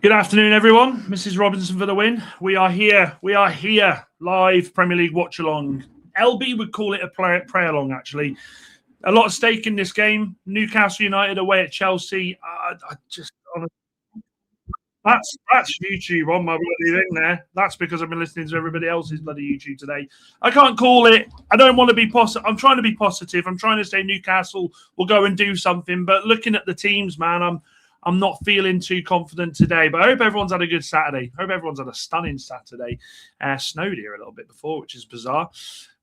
Good afternoon, everyone. Mrs. Robinson for the win. We are here. We are here. Live Premier League watch-along. LB would call it a pray-along, actually. A lot of stake in this game. Newcastle United away at Chelsea. That's YouTube on my bloody thing there. That's because I've been listening to everybody else's bloody YouTube today. I can't call it. I don't want to be positive. I'm trying to be positive. I'm trying to say Newcastle will go and do something. But looking at the teams, man, I'm not feeling too confident today. But I hope everyone's had a good Saturday. I hope everyone's had a stunning Saturday. Snowed here a little bit before, which is bizarre.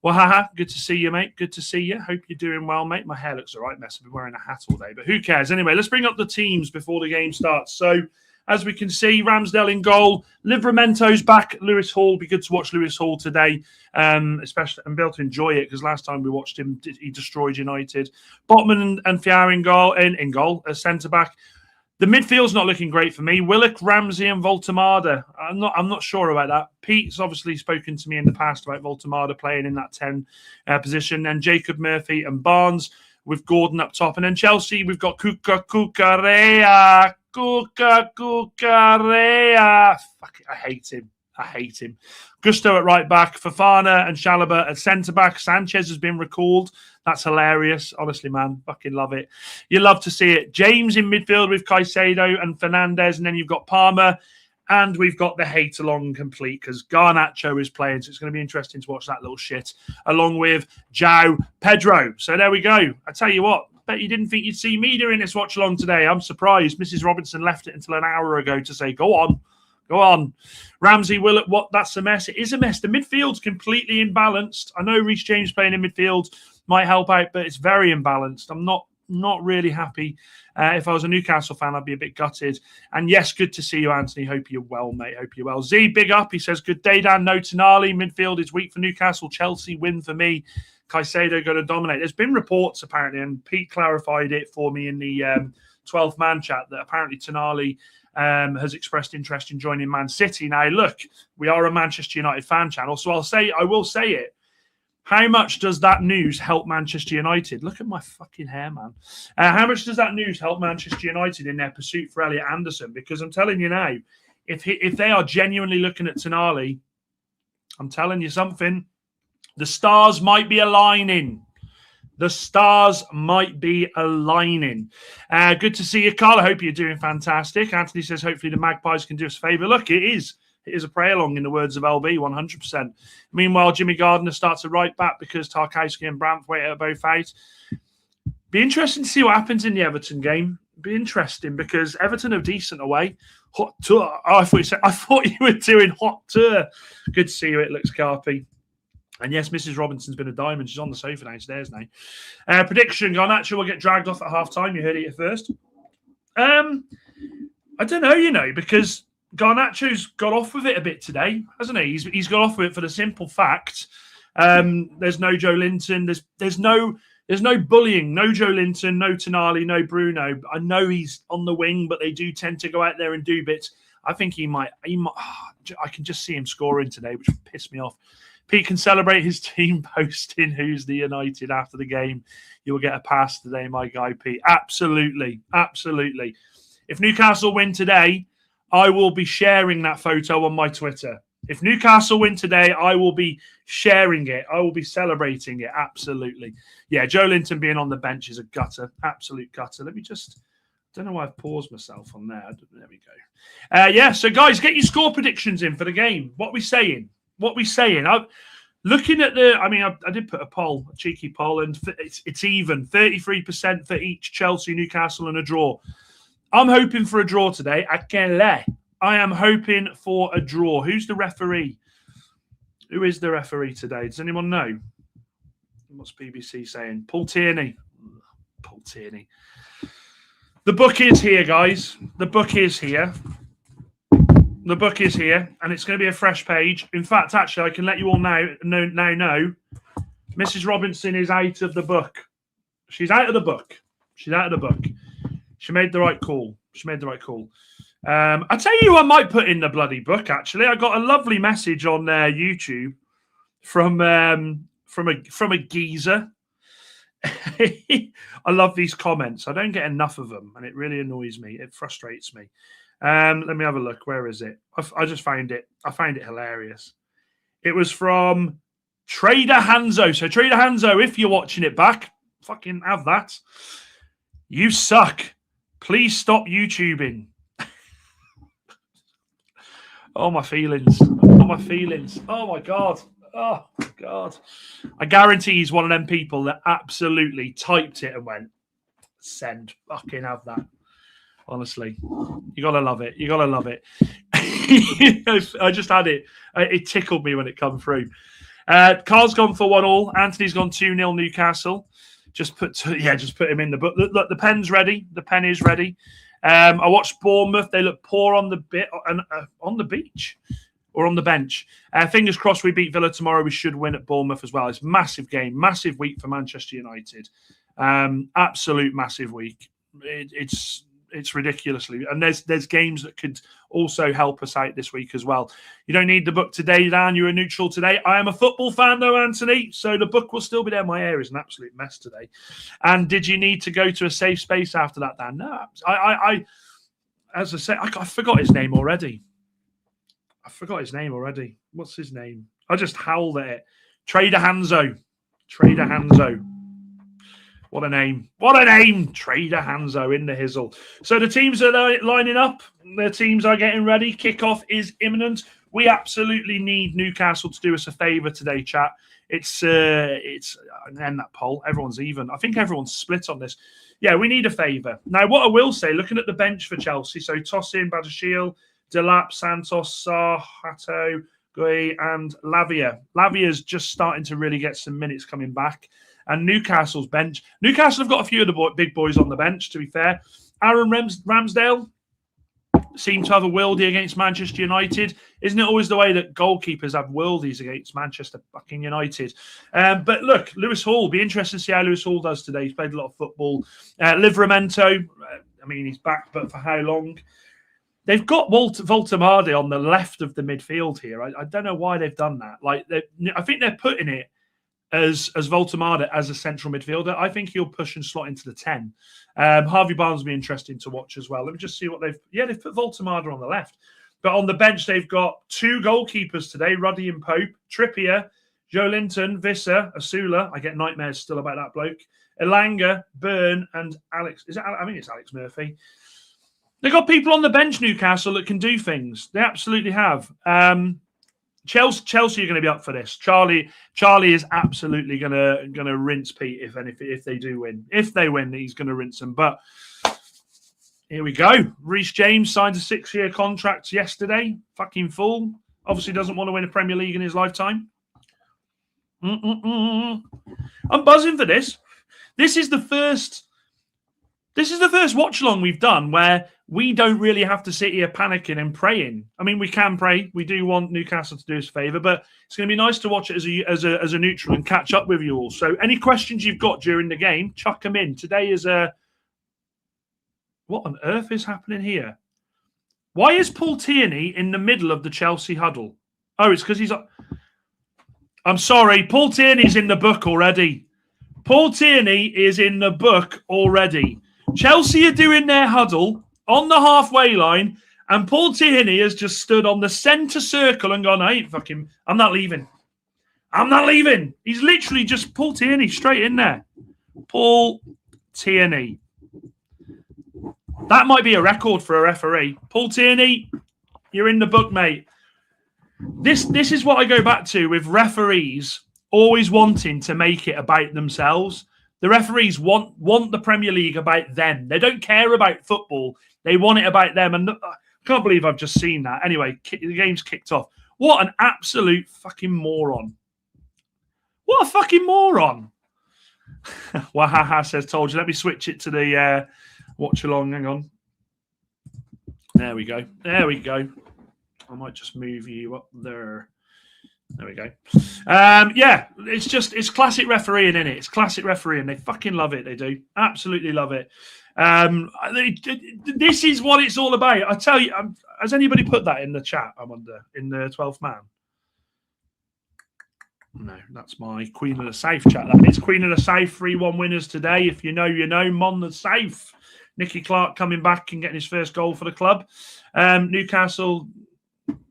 Well, haha, good to see you, mate. Good to see you. Hope you're doing well, mate. My hair looks all right, mess. I've been wearing a hat all day, but who cares? Anyway, let's bring up the teams before the game starts. So, as we can see, Ramsdale in goal. Livramento's back. Lewis Hall. Be good to watch Lewis Hall today, especially and be able to enjoy it because last time we watched him, he destroyed United. Botman and Fiar in goal as centre back. The midfield's not looking great for me. Willock, Ramsey, and Voltemada. I'm not sure about that. Pete's obviously spoken to me in the past about Voltemada playing in that 10 position. And Jacob Murphy and Barnes with Gordon up top. And then Chelsea, we've got Cucurella. Fuck it, I hate him. Gusto at right back, Fofana and Chalobah at centre back. Sanchez has been recalled. That's hilarious. Honestly, man, fucking love it. You love to see it. James in midfield with Caicedo and Fernandez, and then you've got Palmer, and we've got the hate-along complete because Garnacho is playing, so it's going to be interesting to watch that little shit, along with João Pedro. So there we go. I tell you what, bet you didn't think you'd see me doing this watch-along today. I'm surprised. Mrs. Robinson left it until an hour ago to say, go on. Go on. Ramsey, Willett, what? That's a mess. It is a mess. The midfield's completely imbalanced. I know Reece James playing in midfield might help out, but it's very imbalanced. I'm not really happy. If I was a Newcastle fan, I'd be a bit gutted. And yes, good to see you, Anthony. Hope you're well, mate. Hope you're well. Z, big up. He says, good day, Dan. No Tonali. Midfield is weak for Newcastle. Chelsea win for me. Caicedo going to dominate. There's been reports, apparently, and Pete clarified it for me in the 12th man chat that apparently Tonali has expressed interest in joining Man City. Now, look, we are a Manchester United fan channel, so I will say it. How much does that news help Manchester United? Look at my fucking hair, man. How much does that news help Manchester United in their pursuit for Elliot Anderson? Because I'm telling you now, if they are genuinely looking at Tonali, I'm telling you something, the stars might be aligning. The stars might be aligning. Good to see you, Carl. I hope you're doing fantastic. Anthony says, hopefully the Magpies can do us a favour. Look, it is a pray-along in the words of LB, 100%. Meanwhile, Jimmy Gardner starts a right back because Tarkowski and Branthwaite are both out. Be interesting to see what happens in the Everton game. Be interesting because Everton are decent away. Hot tour. Oh, I thought you were doing hot tour. Good to see you. It looks Carpy. And yes, Mrs. Robinson's been a diamond. She's on the sofa downstairs now. Prediction, Garnacho will get dragged off at half-time. You heard it here first. I don't know, because Garnacho's got off with it a bit today, hasn't he? He's got off with it for the simple fact there's no Joe Linton. There's no bullying. No Joe Linton, no Tonali, no Bruno. I know he's on the wing, but they do tend to go out there and do bits. I think he might. I can just see him scoring today, which would piss me off. Pete can celebrate his team posting who's the United after the game. You will get a pass today, my guy, Pete. Absolutely. Absolutely. If Newcastle win today, I will be sharing that photo on my Twitter. If Newcastle win today, I will be sharing it. I will be celebrating it. Absolutely. Yeah, Joe Linton being on the bench is a gutter. Absolute gutter. Let me just... don't know why I've paused myself on there. There we go. Yeah, so guys, get your score predictions in for the game. What we saying? I'm looking at I did put a cheeky poll, and it's even 33% for each Chelsea, Newcastle, and a draw. I'm hoping for a draw today. I am hoping for a draw. Who's the referee? Who is the referee today? Does anyone know? What's BBC saying? Paul Tierney. Paul Tierney. The book is here, guys. The book is here. The book is here, and it's going to be a fresh page. In fact, actually, I can let you all now know Mrs. Robinson is out of the book. She's out of the book. She's out of the book. She made the right call. I tell you who I might put in the bloody book, actually. I got a lovely message on YouTube from a geezer. I love these comments. I don't get enough of them, and it really annoys me. It frustrates me. Let me have a look. Where is it? I just find it. I find it hilarious. It was from Trader Hanzo. So Trader Hanzo, if you're watching it back, fucking have that. You suck. Please stop YouTubing. Oh, my feelings. Oh, my feelings. Oh, my God. Oh, God. I guarantee he's one of them people that absolutely typed it and went, send. Fucking have that. Honestly. You got to love it. You got to love it. I just had it. It tickled me when it come through. Carl's gone for 1-1. Anthony's gone 2-0 Newcastle. Just put him in the book. Look, the pen's ready. The pen is ready. I watched Bournemouth. They look poor on the beach or on the bench. Fingers crossed we beat Villa tomorrow. We should win at Bournemouth as well. It's a massive game, massive week for Manchester United. Absolute massive week. It's ridiculously, and there's games that could also help us out this week as well. You don't need the book today, Dan. You're a neutral today. I am a football fan though, Anthony, so the book will still be there. My hair is an absolute mess today. And did you need to go to a safe space after that, Dan? No, I as I said, I forgot his name already. What's his name? I just howled at it. Trader Hanzo. What a name. Trader Hanzo in the hizzle. So the teams are lining up. The teams are getting ready. Kickoff is imminent. We absolutely need Newcastle to do us a favour today, chat. It's end that poll. Everyone's even. I think everyone's split on this. Yeah, we need a favour. Now, what I will say, looking at the bench for Chelsea, so Tosin, Badashil, Delap, Santos, Sarr, Hato, Gui, and Lavia. Lavia's just starting to really get some minutes coming back. And Newcastle's bench. Newcastle have got a few of the big boys on the bench, to be fair. Aaron Ramsdale seemed to have a worldie against Manchester United. Isn't it always the way that goalkeepers have worldies against Manchester fucking United? But look, Lewis Hall, be interested to see how Lewis Hall does today. He's played a lot of football. Livramento, he's back, but for how long? They've got Voltemade on the left of the midfield here. I don't know why they've done that. I think they're putting it as Voltemade as a central midfielder. I think he'll push and slot into the 10. Harvey Barnes will be interesting to watch as well. Let me just see what they've put Voltemade on the left. But on the bench, they've got 2 goalkeepers today, Ruddy and Pope, Trippier, Joe Linton, Visser, Asula. I get nightmares still about that bloke. Elanga, Byrne, and Alex. I think it's Alex Murphy. They've got people on the bench, Newcastle, that can do things. They absolutely have. Chelsea are going to be up for this. Charlie is absolutely going to rinse Pete if they do win. If they win, he's going to rinse them. But here we go. Reece James signed a 6-year contract yesterday. Fucking fool. Obviously doesn't want to win a Premier League in his lifetime. I'm buzzing for this. This is the first watch-along we've done where we don't really have to sit here panicking and praying. I mean, we can pray. We do want Newcastle to do us a favour, but it's going to be nice to watch it as a neutral and catch up with you all. So any questions you've got during the game, chuck them in. Today is what on earth is happening here? Why is Paul Tierney in the middle of the Chelsea huddle? Oh, it's because he's... I'm sorry. Paul Tierney's in the book already. Paul Tierney is in the book already. Chelsea are doing their huddle on the halfway line, and Paul Tierney has just stood on the centre circle and gone, I'm not leaving. He's literally just Paul Tierney straight in there. Paul Tierney. That might be a record for a referee. Paul Tierney, you're in the book, mate. This is what I go back to with referees always wanting to make it about themselves. The referees want the Premier League about them. They don't care about football. They want it about them. And I can't believe I've just seen that. Anyway, the game's kicked off. What an absolute fucking moron. What a fucking moron. Wahaha says, told you. Let me switch it to the watch-along. Hang on. There we go. I might just move you up there. There we go. It's classic refereeing, isn't it? It's classic refereeing. They fucking love it. They do. Absolutely love it. This is what it's all about. I tell you, has anybody put that in the chat? I wonder, in the 12th man. No, that's my Queen of the Safe chat. That is Queen of the Safe 3-1 winners today. If you know, you know. Mon the Safe. Nicky Clark coming back and getting his first goal for the club. Newcastle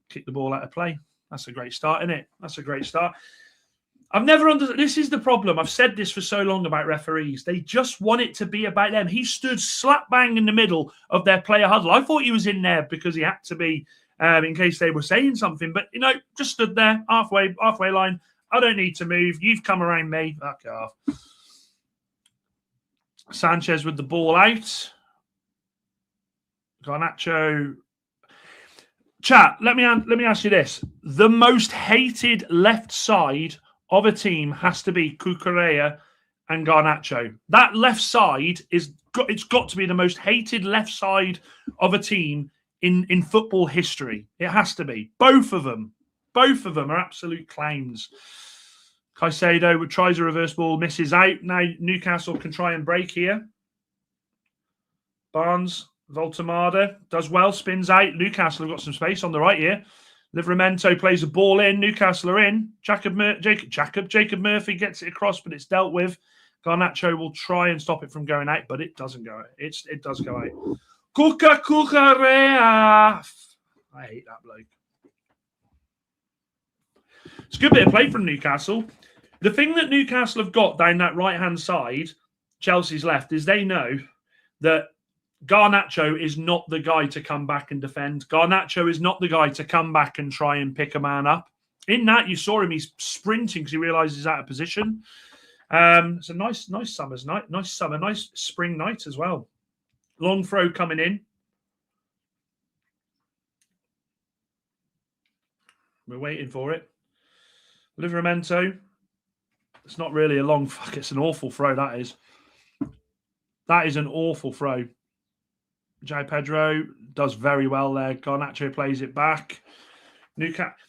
kicked the ball out of play. That's a great start, isn't it? That's a great start. I've never understood. This is the problem. I've said this for so long about referees. They just want it to be about them. He stood slap bang in the middle of their player huddle. I thought he was in there because he had to be in case they were saying something. But, just stood there, halfway line. I don't need to move. You've come around me. Fuck off. Sanchez with the ball out. Garnacho. Chat, let me ask you this. The most hated left side of a team has to be Cucurella and Garnacho. That left side it's got to be the most hated left side of a team in football history. It has to be. Both of them are absolute clowns. Caicedo tries a reverse ball, misses out. Now Newcastle can try and break here. Barnes, Voltemada does well, spins out. Newcastle have got some space on the right here. Livramento plays a ball in. Newcastle are in. Jacob Murphy gets it across, but it's dealt with. Garnacho will try and stop it from going out, but it doesn't go out. It does go out. Cucurella. I hate that bloke. It's a good bit of play from Newcastle. The thing that Newcastle have got down that right-hand side, Chelsea's left, is they know that Garnacho is not the guy to come back and defend. Garnacho is not the guy to come back and try and pick a man up. In that, you saw him, he's sprinting because he realises he's out of position. It's a nice summer's night, nice spring night as well. Long throw coming in. We're waiting for it. Livramento. It's not really a long fuck. It's an awful throw, that is. That is an awful throw. João Pedro does very well there. Garnacho plays it back.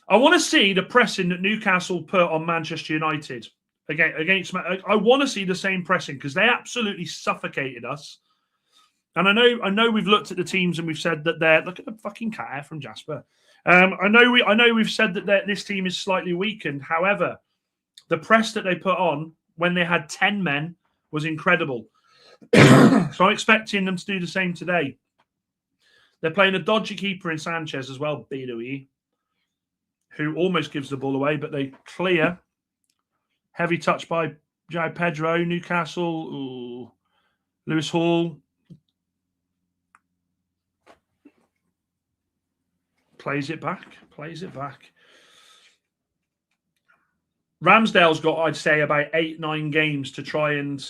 I want to see the pressing that Newcastle put on Manchester United against. I want to see the same pressing because they absolutely suffocated us. And I know we've looked at the teams and we've said that they're look at the fucking cat hair from Jasper. I know we've said that this team is slightly weakened. However, the press that they put on when they had 10 men was incredible. So I'm expecting them to do the same today. They're playing a dodgy keeper in Sanchez as well, Bidouille, who almost gives the ball away, but they clear. Heavy touch by João Pedro, Newcastle. Ooh. Lewis Hall. Plays it back. Ramsdale's got, I'd say, about 8-9 games to try and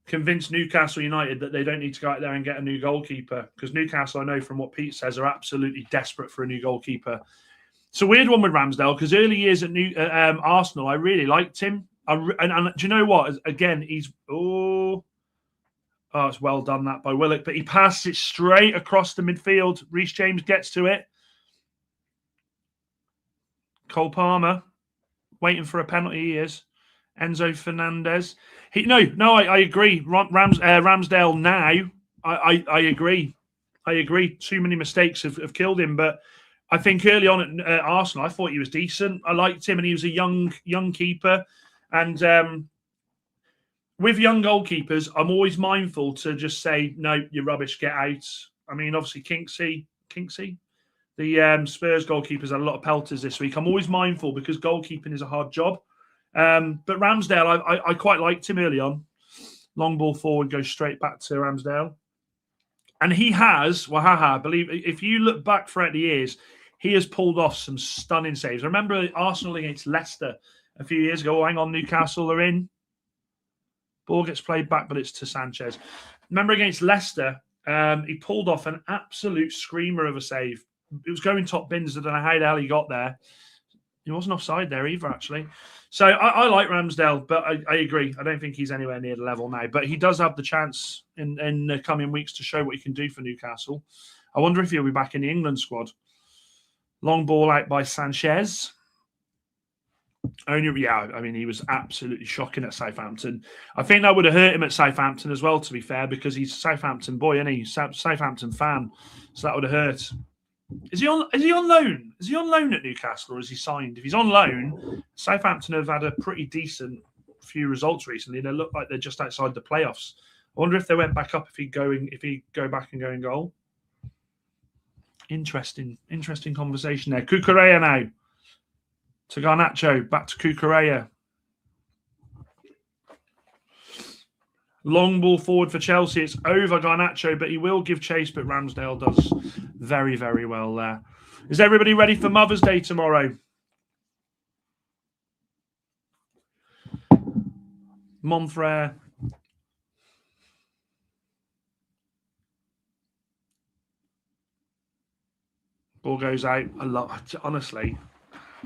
convince Newcastle United that they don't need to go out there and get a new goalkeeper. Because Newcastle, I know from what Pete says, are absolutely desperate for a new goalkeeper. It's a weird one with Ramsdale because early years at Arsenal, I really liked him. And do you know what? Again, he's... Oh, it's well done that by Willock. But he passes it straight across the midfield. Reece James gets to it. Cole Palmer, waiting for a penalty, he is. Enzo Fernandez. I agree. Ramsdale now, I agree. I agree. Too many mistakes have killed him. But I think early on at Arsenal, I thought he was decent. I liked him and he was a young keeper. And with young goalkeepers, I'm always mindful to just say, no, you're rubbish, get out. I mean, obviously, Kinksey. The Spurs goalkeepers had a lot of pelters this week. I'm always mindful because goalkeeping is a hard job. But Ramsdale, I quite liked him early on. Long ball forward, goes straight back to Ramsdale. And he has, I believe, if you look back throughout the years, he has pulled off some stunning saves. I remember Arsenal against Leicester a few years ago. Oh, hang on, Newcastle are in. Ball gets played back, but it's to Sanchez. Remember against Leicester, he pulled off an absolute screamer of a save. It was going top bins. I don't know how the hell he got there. He wasn't offside there either, actually. So I like Ramsdale, but I agree. I don't think he's anywhere near the level now. But he does have the chance in the coming weeks to show what he can do for Newcastle. I wonder if he'll be back in the England squad. Long ball out by Sanchez. I mean, he was absolutely shocking at Southampton. I think that would have hurt him at Southampton as well, to be fair, because he's a Southampton boy, isn't he? Southampton fan. So that would have hurt. Is he on loan? Is he on loan at Newcastle or is he signed? If he's on loan, Southampton have had a pretty decent few results recently. They look like they're just outside the playoffs. wonder if they went back up if he'd go back and go in goal. Interesting conversation there. Cucurella now to Garnacho, back to Cucurella. Long ball forward for Chelsea. It's over Garnacho, but he will give chase, but Ramsdale does very, very well there. Is everybody ready for Mother's Day tomorrow? Monfrere. Ball goes out. Honestly,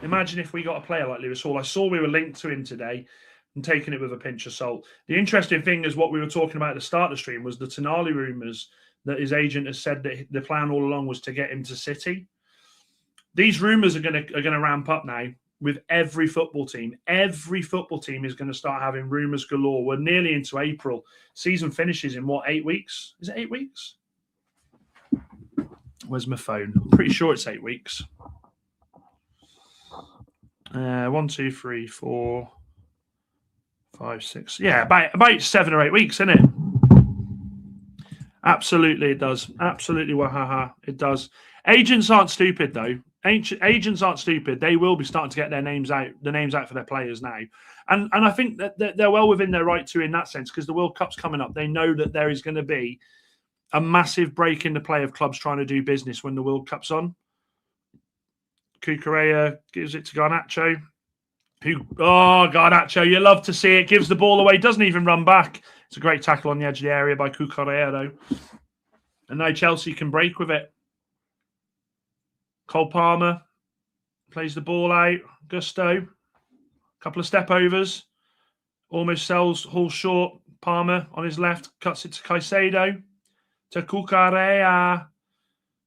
imagine if we got a player like Lewis Hall. I saw we were linked to him today and taking it with a pinch of salt. The interesting thing is what we were talking about at the start of the stream was the Tonali rumours that his agent has said that the plan all along was to get him to City. These rumours are going to ramp up now with every football team. Every football team is going to start having rumours galore. We're nearly into April. Season finishes in what, 8 weeks? Is it 8 weeks? Where's my phone? I'm pretty sure it's 8 weeks. 1, 2, 3, 4, 5, 6. Yeah, about 7 or 8 weeks, isn't it? Absolutely, it does. Absolutely, wahaha, it does. Agents aren't stupid, though. Agents aren't stupid. They will be starting to get the names out for their players now. And I think that they're well within their right to in that sense, because the World Cup's coming up. They know that there is going to be a massive break in the play of clubs trying to do business when the World Cup's on. Cucurella gives it to Garnacho. Garnacho, you love to see it. Gives the ball away, doesn't even run back. It's a great tackle on the edge of the area by Cucurella, though. And now Chelsea can break with it. Cole Palmer plays the ball out. Gusto, couple of step overs. Almost sells Hall short. Palmer on his left cuts it to Caicedo. To Cucurella.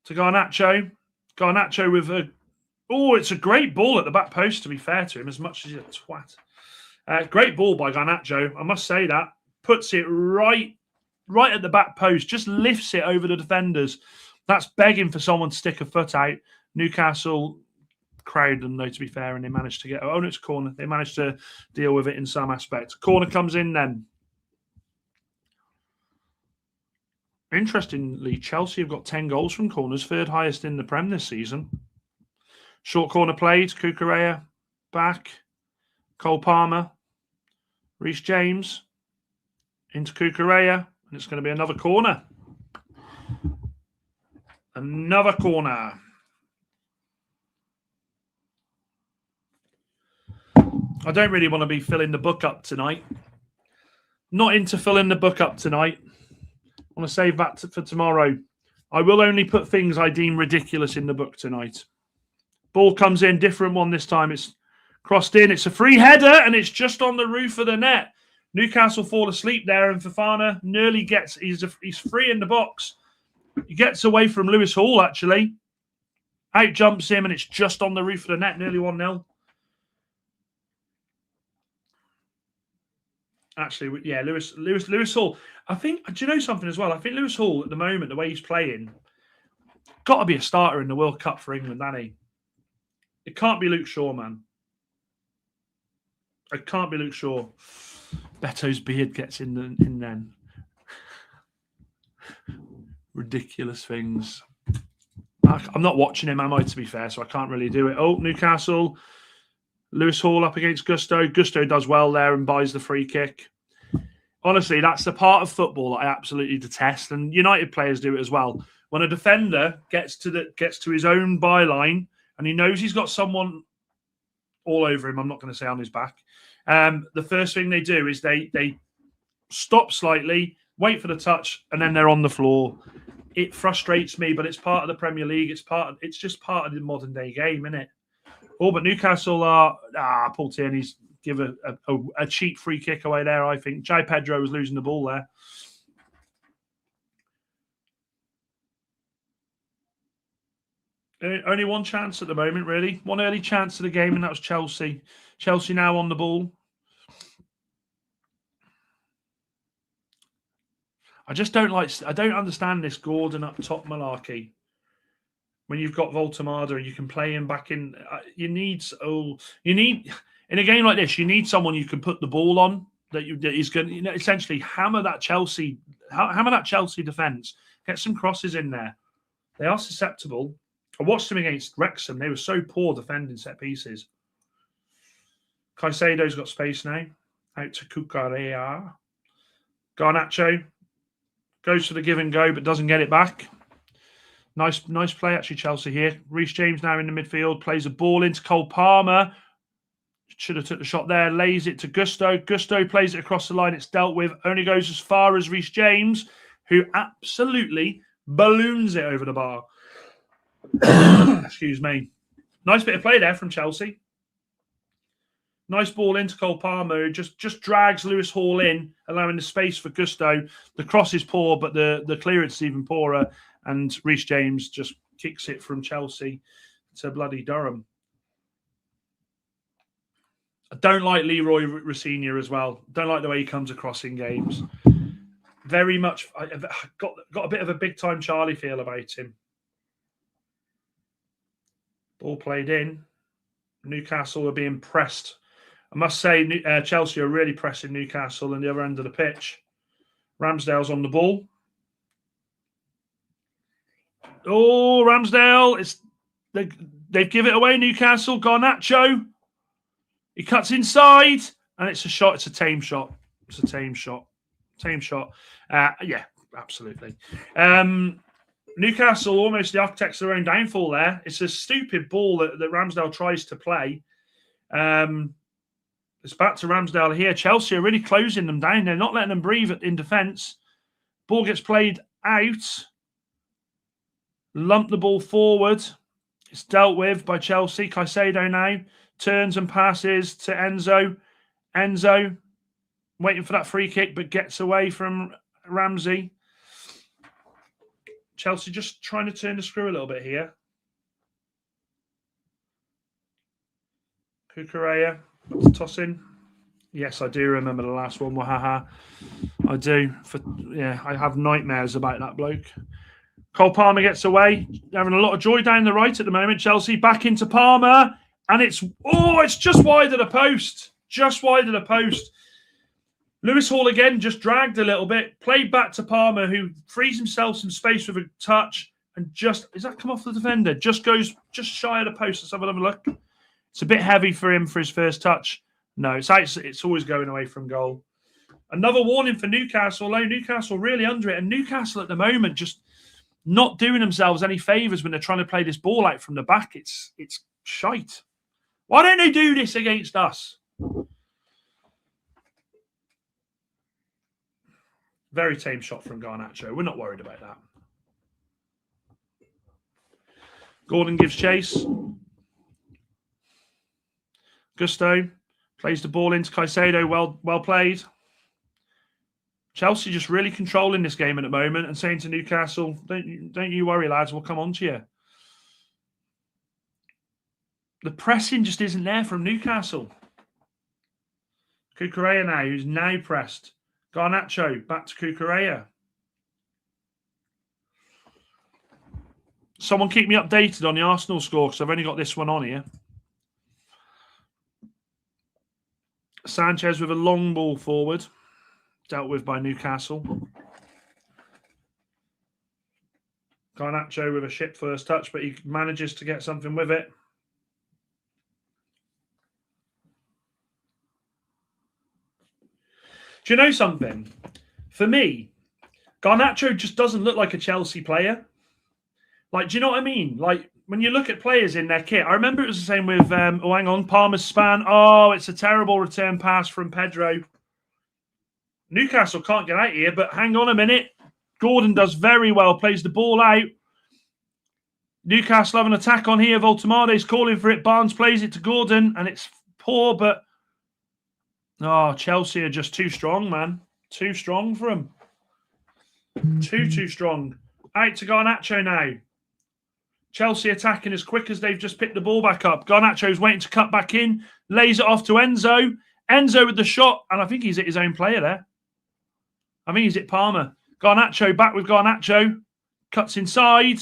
To Garnacho. Garnacho with a... Oh, it's a great ball at the back post, to be fair to him, as much as he's a twat. Great ball by Garnacho. I must say that. Puts it right at the back post. Just lifts it over the defenders. That's begging for someone to stick a foot out. Newcastle crowd them, though, to be fair, and they managed to get... Oh, no, it's a corner. They managed to deal with it in some aspect. Corner comes in then. Interestingly, Chelsea have got 10 goals from corners, third highest in the Prem this season. Short corner played. Cucurella back. Cole Palmer. Reece James into Cucurella. And it's going to be another corner. Another corner. I don't really want to be filling the book up tonight. Not into filling the book up tonight. I want to save that for tomorrow. I will only put things I deem ridiculous in the book tonight. Ball comes in, different one this time. It's crossed in. It's a free header, and it's just on the roof of the net. Newcastle fall asleep there, and Fofana nearly gets... He's free in the box. He gets away from Lewis Hall, actually. Out jumps him, and it's just on the roof of the net, nearly 1-0. Actually, yeah, Lewis Hall. I think, do you know something as well? I think Lewis Hall, at the moment, the way he's playing, got to be a starter in the World Cup for England, hasn't he? It can't be Luke Shaw, man. It can't be Luke Shaw. Beto's beard gets in then. Ridiculous things. I'm not watching him, am I, to be fair, so I can't really do it. Oh, Newcastle. Lewis Hall up against Gusto. Gusto does well there and buys the free kick. Honestly, that's the part of football that I absolutely detest, and United players do it as well. When a defender gets to his own byline and he knows he's got someone all over him, I'm not going to say on his back, the first thing they do is they stop slightly, wait for the touch, and then they're on the floor. It frustrates me, but it's part of the Premier League. It's just part of the modern day game, isn't it? Oh, but Newcastle are... Paul Tierney's give a cheap free kick away there, I think. Jai Pedro was losing the ball there. Only one chance at the moment, really. One early chance of the game, and that was Chelsea. Chelsea now on the ball. I don't understand this Gordon up top malarkey. When you've got Voltemada and you can play him back in, in a game like this, you need someone you can put the ball on. that he's going to essentially hammer that Chelsea defence. Get some crosses in there. They are susceptible. I watched them against Wrexham. They were so poor defending set pieces. Caicedo's got space now. Out to Cucurella. Garnacho goes for the give and go, but doesn't get it back. Nice play, actually, Chelsea here. Reece James now in the midfield. Plays a ball into Cole Palmer. Should have took the shot there. Lays it to Gusto. Gusto plays it across the line. It's dealt with. Only goes as far as Reece James, who absolutely balloons it over the bar. Excuse me. Nice bit of play there from Chelsea. Nice ball into Cole Palmer, who just drags Lewis Hall in, allowing the space for Gusto. The cross is poor, but the clearance is even poorer. And Reece James just kicks it from Chelsea to bloody Durham. I don't like Leroy Rossinier as well. Don't like the way he comes across in games. Very much, I've got a bit of a big-time Charlie feel about him. Ball played in. Newcastle are being pressed. I must say, Chelsea are really pressing Newcastle on the other end of the pitch. Ramsdale's on the ball. Oh, Ramsdale! They've given it away. Newcastle. Garnacho. He cuts inside, and it's a shot. It's a tame shot. It's a tame shot. Tame shot. Yeah, absolutely. Newcastle almost the architects of their own downfall there. It's a stupid ball that Ramsdale tries to play. It's back to Ramsdale here. Chelsea are really closing them down. They're not letting them breathe in defence. Ball gets played out. Lump the ball forward. It's dealt with by Chelsea. Caicedo now turns and passes to Enzo. Enzo waiting for that free kick, but gets away from Ramsey. Chelsea just trying to turn the screw a little bit here. Cucurella tossing. Yes, I do remember the last one. Wahaha. I do. I have nightmares about that bloke. Cole Palmer gets away. They're having a lot of joy down the right at the moment. Chelsea back into Palmer. And it's just wide of the post. Just wide of the post. Lewis Hall again just dragged a little bit. Played back to Palmer, who frees himself some space with a touch. And does that come off the defender? Just goes just shy of the post. Let's have another look. It's a bit heavy for him for his first touch. No, it's always going away from goal. Another warning for Newcastle. Although Newcastle really under it. And Newcastle at the moment just not doing themselves any favours when they're trying to play this ball out from the back. It's shite. Why don't they do this against us? Very tame shot from Garnacho. We're not worried about that. Gordon gives chase. Gusto plays the ball into Caicedo. Well played. Chelsea just really controlling this game at the moment and saying to Newcastle, don't you worry, lads, we'll come on to you. The pressing just isn't there from Newcastle. Cucurella now, who's now pressed. Garnacho, back to Cucurella. Someone keep me updated on the Arsenal score because I've only got this one on here. Sanchez with a long ball forward. Dealt with by Newcastle. Garnacho with a shit first touch, but he manages to get something with it. Do you know something? For me, Garnacho just doesn't look like a Chelsea player. Like, do you know what I mean? Like, when you look at players in their kit, I remember it was the same with, hang on, Palmer's span. Oh, it's a terrible return pass from Pedro. Newcastle can't get out here, but hang on a minute. Gordon does very well, plays the ball out. Newcastle have an attack on here. Voltemade's calling for it. Barnes plays it to Gordon, and it's poor, but... Oh, Chelsea are just too strong, man. Too strong for them. Too strong. Out to Garnacho now. Chelsea attacking as quick as they've just picked the ball back up. Garnacho's waiting to cut back in. Lays it off to Enzo. Enzo with the shot, and I think he's hit his own player there. I think he's hit Palmer. Garnacho back with Garnacho. Cuts inside.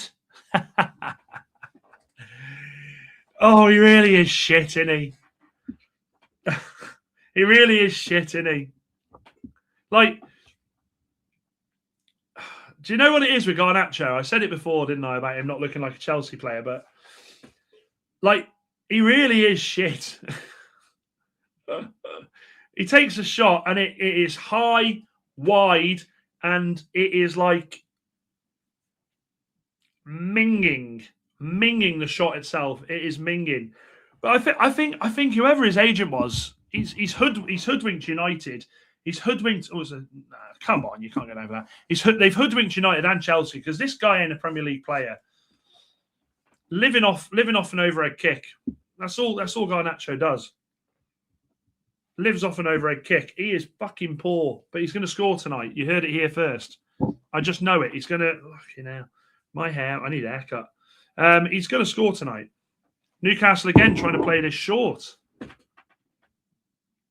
Oh, he really is shit, isn't he? He really is shit, isn't he? Like, do you know what it is with Garnacho? I said it before, didn't I, about him not looking like a Chelsea player, but like, he really is shit. He takes a shot and it is high, wide, and it is like minging the shot itself. It is minging. But I think whoever his agent was, he's hoodwinked United. He's hoodwinked. Come on, you can't get over that. They've hoodwinked United and Chelsea because this guy ain't a Premier League player. Living off an overhead kick. That's all Garnacho does. Lives off an overhead kick. He is fucking poor, but he's going to score tonight. You heard it here first. I just know it. He's going to. Fucking hell. My hair. I need a haircut. He's going to score tonight. Newcastle again trying to play this short.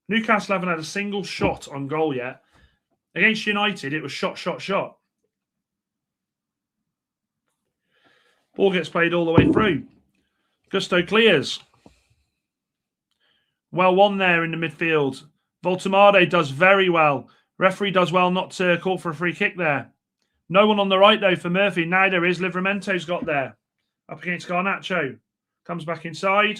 Newcastle haven't had a single shot on goal yet. Against United, it was shot. Ball gets played all the way through. Gusto clears. Well won there in the midfield. Voltemade does very well. Referee does well not to call for a free kick there. No one on the right, though, for Murphy. Now there is. Livramento's got there. Up against Garnacho. Comes back inside.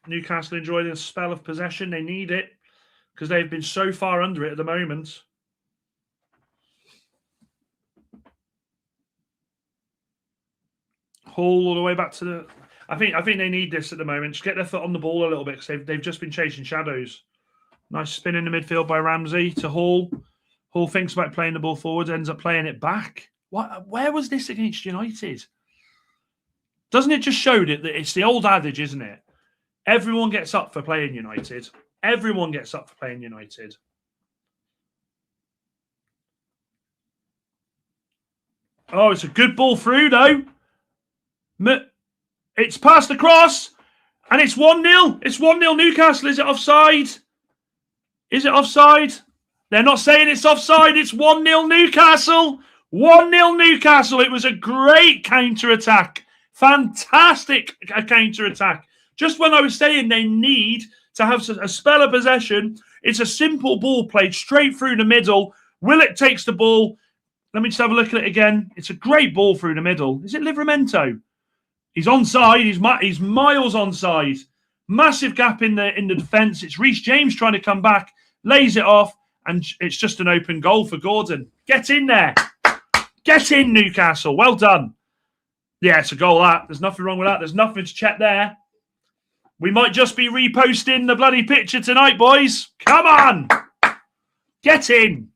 Newcastle enjoying a spell of possession. They need it because they've been so far under it at the moment. Hall all the way back to the... I think they need this at the moment. Just get their foot on the ball a little bit because they've just been chasing shadows. Nice spin in the midfield by Ramsey to Hall. Hall thinks about playing the ball forward, ends up playing it back. What? Where was this against United? Doesn't it just show that it's the old adage, isn't it? Everyone gets up for playing United. Everyone gets up for playing United. Oh, it's a good ball through, though. It's passed across, and it's 1-0. It's 1-0 Newcastle. Is it offside? Is it offside? They're not saying it's offside. It's 1-0 Newcastle. 1-0 Newcastle. It was a great counter-attack. Fantastic counter-attack. Just when I was saying they need to have a spell of possession, it's a simple ball played straight through the middle. Willett takes the ball. Let me just have a look at it again. It's a great ball through the middle. Is it Livramento? He's onside. He's miles onside. Massive gap in the defence. It's Reece James trying to come back, lays it off, and it's just an open goal for Gordon. Get in there. Get in, Newcastle. Well done. Yeah, it's a goal, that. There's nothing wrong with that. There's nothing to check there. We might just be reposting the bloody picture tonight, boys. Come on. Get in.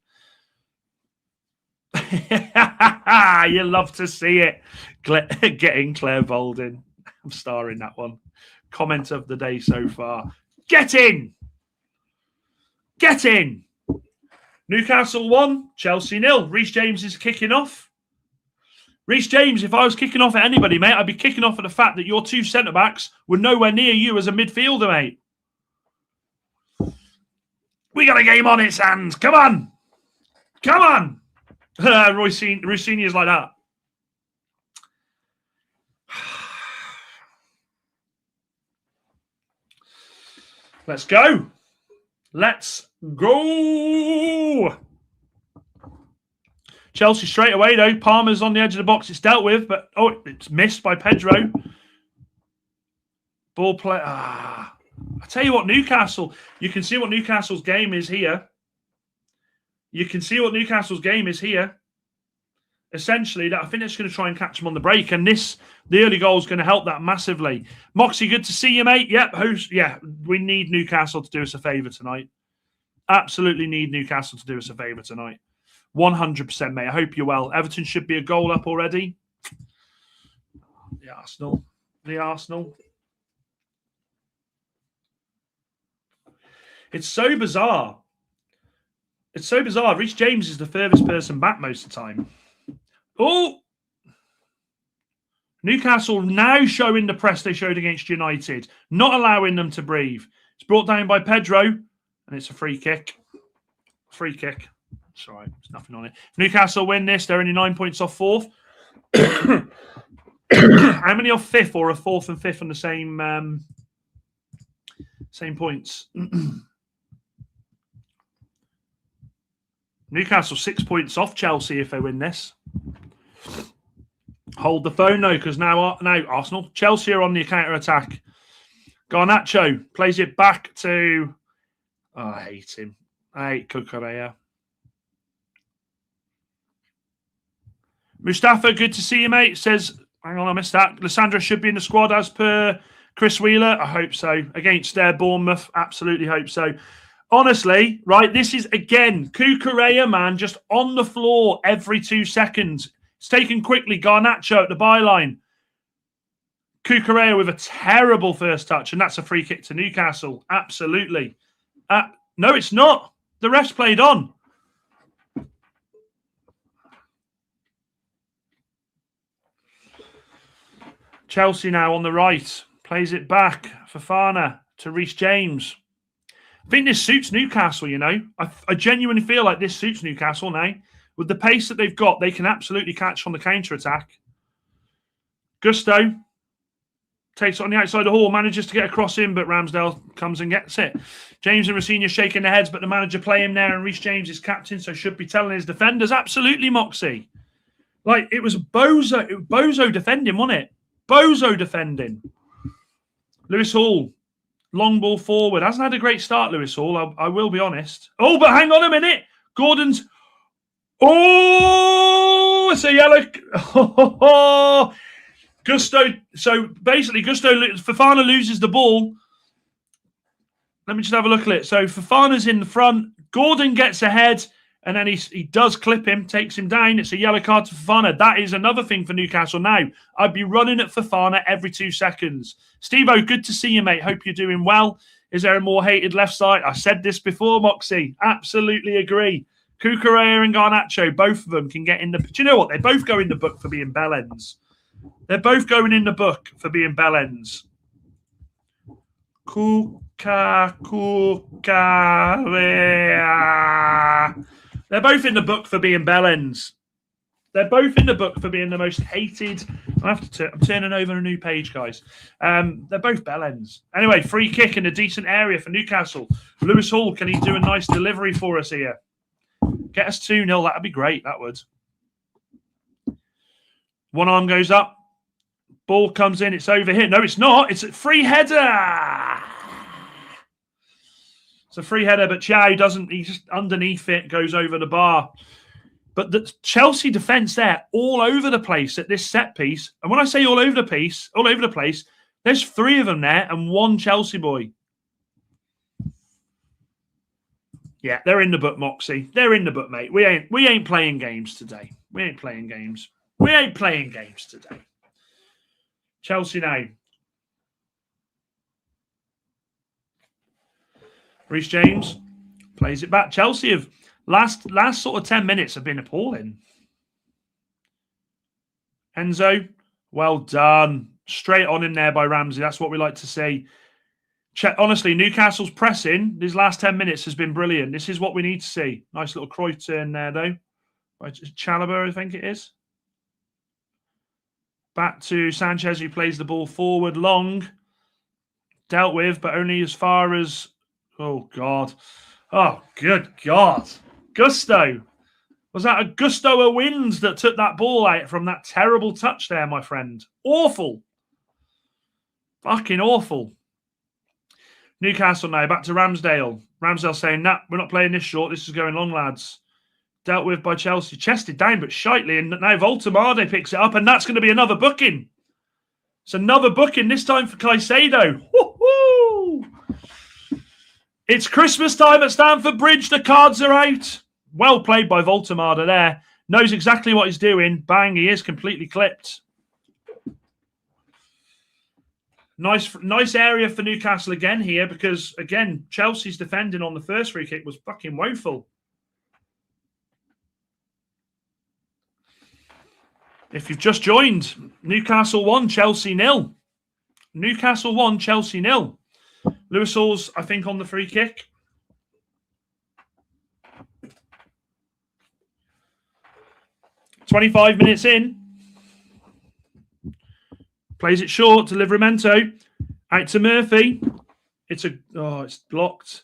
You love to see it. Getting Claire Bolden. I'm starring that one. Comment of the day so far. Get in. Get in. Newcastle 1, Chelsea 0. Reece James is kicking off. Reece James, if I was kicking off at anybody, mate, I'd be kicking off at the fact that your two centre-backs were nowhere near you as a midfielder, mate. We got a game on its hands. Come on. Come on. Rossini is like that. Let's go. Let's go. Chelsea straight away, though. Palmer's on the edge of the box. It's dealt with, but it's missed by Pedro. Ball play. I tell you what, Newcastle. You can see what Newcastle's game is here. You can see what Newcastle's game is here. Essentially, that I think it's going to try and catch them on the break, and the early goal is going to help that massively. Moxie, good to see you, mate. Yep, we need Newcastle to do us a favour tonight. Absolutely need Newcastle to do us a favour tonight. 100%, mate. I hope you're well. Everton should be a goal up already. The Arsenal. It's so bizarre. Reece James is the furthest person back most of the time. Oh! Newcastle now showing the press they showed against United, not allowing them to breathe. It's brought down by Pedro, and it's a free kick. Free kick. It's all right. There's nothing on it. If Newcastle win this, they're only 9 points off fourth. How many off fifth, or a fourth and fifth on the same points? Newcastle 6 points off Chelsea if they win this. Hold the phone though, because now Arsenal, Chelsea are on the counter-attack. Garnacho plays it back to... Oh, I hate him. I hate Cucurella. Mustafa, good to see you, mate. Says, hang on, I missed that. Lissandra should be in the squad as per Chris Wheeler. I hope so. Against Bournemouth, absolutely hope so. Honestly, right, this is, again, Cucurella, man, just on the floor every 2 seconds. It's taken quickly. Garnacho at the byline. Cucurella with a terrible first touch, and that's a free kick to Newcastle. Absolutely. No, it's not. The ref's played on. Chelsea now on the right. Plays it back. Fofana to Reece James. I think this suits Newcastle, you know. I genuinely feel like this suits Newcastle now. With the pace that they've got, they can absolutely catch on the counter-attack. Gusto takes it on the outside of the hall, manages to get across in, but Ramsdale comes and gets it. James and Rossini shaking their heads, but the manager play him there, and Reece James is captain, so should be telling his defenders. Absolutely, Moxie. Like, it was Bozo defending, wasn't it? Bozo defending. Lewis Hall, long ball forward. Hasn't had a great start, Lewis Hall, I will be honest. Oh, but hang on a minute. Gordon's... Oh, it's a yellow... Oh, Gusto... So, basically, Fofana loses the ball. Let me just have a look at it. So, Fofana's in the front. Gordon gets ahead, and then he does clip him, takes him down. It's a yellow card to Fofana. That is another thing for Newcastle now. I'd be running at Fofana every 2 seconds. Steve-O, good to see you, mate. Hope you're doing well. Is there a more hated left side? I said this before, Moxie. Absolutely agree. Cucurella and Garnacho, both of them can get in the... Do you know what? They both go in the book for being bellends. They're both going in the book for being bellends. Cucurella. They're both in the book for being bellends. They're both in the book for being the most hated. I'm turning over a new page, guys. They're both bellends. Anyway, free kick in a decent area for Newcastle. Lewis Hall, can he do a nice delivery for us here? Get us 2-0. That'd be great. That would. One arm goes up. Ball comes in. It's over here. No, it's not. It's a free header. It's a free header, but Chow doesn't. He's just underneath it, goes over the bar. But the Chelsea defence there, all over the place at this set piece. And when I say all over the place, there's 3 of them there and 1 Chelsea boy. Yeah, they're in the book, Moxie. They're in the book, mate. We ain't playing games today. We ain't playing games today. Chelsea now. Reece James plays it back. Chelsea have last sort of 10 minutes have been appalling. Enzo, well done. Straight on in there by Ramsey. That's what we like to see. Honestly, Newcastle's pressing these last 10 minutes has been brilliant. This is what we need to see. Nice little Cruyff turn there, though. By Chalobah, I think it is. Back to Sanchez, who plays the ball forward long. Dealt with, but only as far as... Oh, God. Oh, good God. Gusto. Was that a Gusto of Wins that took that ball out from that terrible touch there, my friend? Awful. Fucking awful. Newcastle now, back to Ramsdale. Ramsdale saying, nah, we're not playing this short. This is going long, lads. Dealt with by Chelsea. Chested down, but shitely. And now Voltemade picks it up, and that's going to be another booking. It's another booking, this time for Caicedo. Woo-hoo! It's Christmas time at Stamford Bridge. The cards are out. Well played by Voltemade there. Knows exactly what he's doing. Bang, he is completely clipped. Nice area for Newcastle again here because, again, Chelsea's defending on the first free kick was fucking woeful. If you've just joined, Newcastle 1, Chelsea 0. Newcastle 1, Chelsea 0. Lewis Hall's, I think, on the free kick. "25 minutes in. Plays it short to Livramento. Out to Murphy. It's blocked.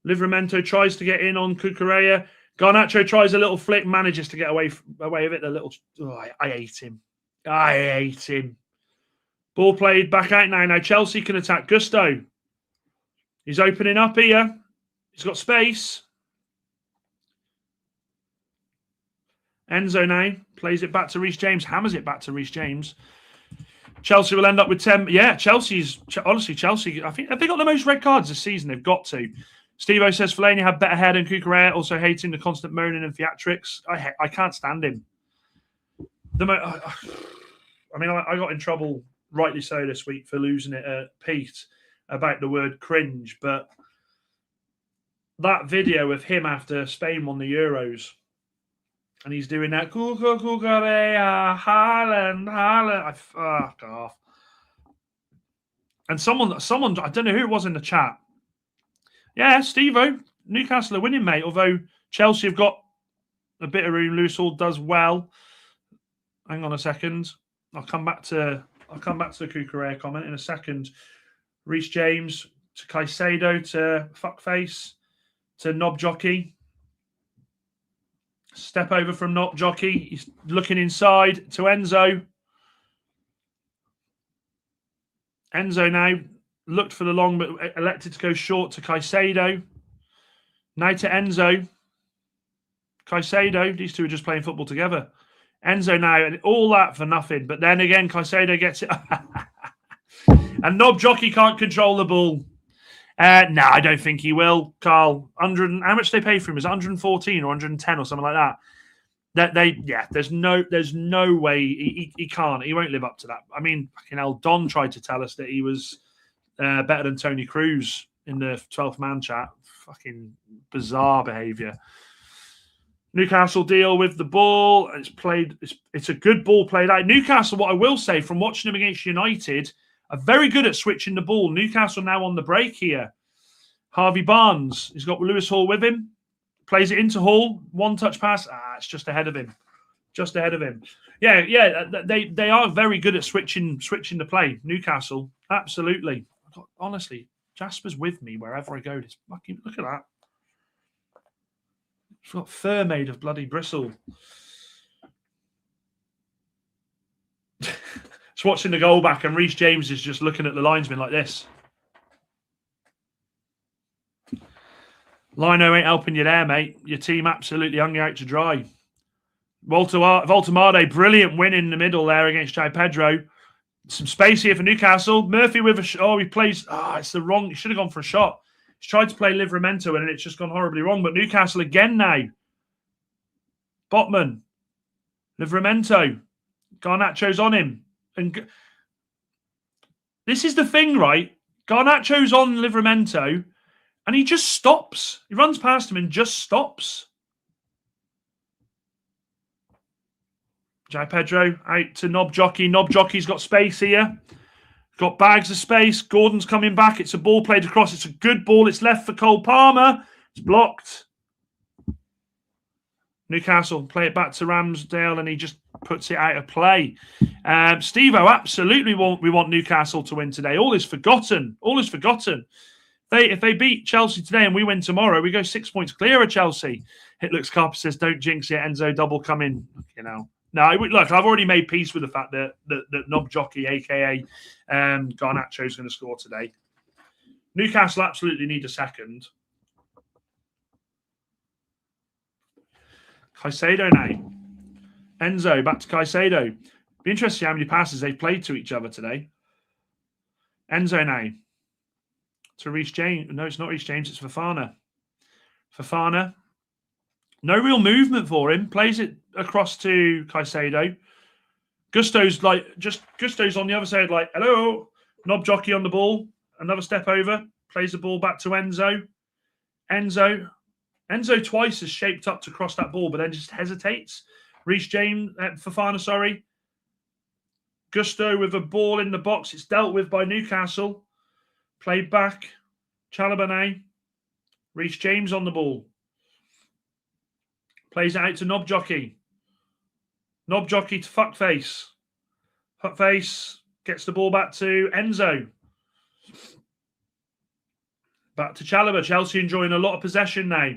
Livramento tries to get in on Cucurella. Garnacho tries a little flick, manages to get away with it. I hate him. I hate him. Ball played back out now. Now Chelsea can attack. Gusto. He's opening up here. He's got space. Enzo now plays it back to Reece James. Hammers it back to Reece James. Chelsea will end up with 10. Yeah, honestly, Chelsea, I think, have they got the most red cards this season? They've got to. Steve-O says Fellaini had better hair than Cucurella, also hating the constant moaning and theatrics. I can't stand him. I got in trouble, rightly so, this week for losing it at Pete about the word cringe, but that video of him after Spain won the Euros, and he's doing that, Haaland, fuck off. And someone, I don't know who it was in the chat. Yeah, Steve-O, Newcastle are winning, mate. Although Chelsea have got a bit of room. Lewis Hall does well. Hang on a second. I'll come back to the Cucurella comment in a second. Reece James to Caicedo to Fuckface to Knob Jockey. Step over from Knob Jockey. He's looking inside to Enzo. Enzo now looked for the long, but elected to go short to Caicedo. Now to Enzo. Caicedo. These two are just playing football together. Enzo now, and all that for nothing. But then again, Caicedo gets it. And Knob Jockey can't control the ball. No, I don't think he will, Carl. How much they pay for him? Is it 114 or 110 or something like that? There's no way he can't. He won't live up to that. I mean, fucking hell, Don tried to tell us that he was better than Tony Cruz in the 12th man chat. Fucking bizarre behaviour. Newcastle deal with the ball. It's a good ball played out. Newcastle, what I will say from watching them against United, are very good at switching the ball. Newcastle now on the break here. Harvey Barnes, he's got Lewis Hall with him. Plays it into Hall. One touch pass. It's just ahead of him. Just ahead of him. Yeah. They are very good at switching the play. Newcastle, absolutely. Honestly, Jasper's with me wherever I go. This fucking look at that. It's got fur made of bloody bristle. It's watching the goal back, and Reece James is just looking at the linesman like this. Lino ain't helping you there, mate. Your team absolutely hung you out to dry. Voltemade, brilliant win in the middle there against Jai Pedro. Some space here for Newcastle. Murphy with he plays. It's the wrong. He should have gone for a shot. He's tried to play Livramento and it's just gone horribly wrong. But Newcastle again now. Botman. Livramento. Garnacho's on him. And this is the thing, right? Garnacho's on Livramento and he just stops. He runs past him and just stops. Jai Pedro out to Knob Jockey. Knob Jockey's got space here. Got bags of space. Gordon's coming back. It's a ball played across. It's a good ball. It's left for Cole Palmer. It's blocked. Newcastle play it back to Ramsdale and he just puts it out of play. Steve-O, absolutely we want Newcastle to win today. All is forgotten. All is forgotten. If they beat Chelsea today and we win tomorrow, we go 6 points clear of Chelsea. Hitlux Carper says, don't jinx it. Enzo double coming. You know. No, look, I've already made peace with the fact that Knob Jockey, a.k.a. Garnacho, is going to score today. Newcastle absolutely need a second. Caicedo now. Enzo, back to Caicedo. Be interested to see how many passes they've played to each other today. Enzo now. To Reece James. No, it's not Reece James, it's Fofana. Fofana. No real movement for him. Plays it across to Caicedo. Gusto's on the other side, like, hello. Knob Jockey on the ball. Another step over. Plays the ball back to Enzo. Enzo twice has shaped up to cross that ball, but then just hesitates. Reece James, Fofana, sorry. Gusto with a ball in the box. It's dealt with by Newcastle. Played back. Chalobah. Reece James on the ball. Plays it out to Knob Jockey. Knob Jockey to Fuckface. Fuckface gets the ball back to Enzo. Back to Chalobah. Chelsea enjoying a lot of possession now.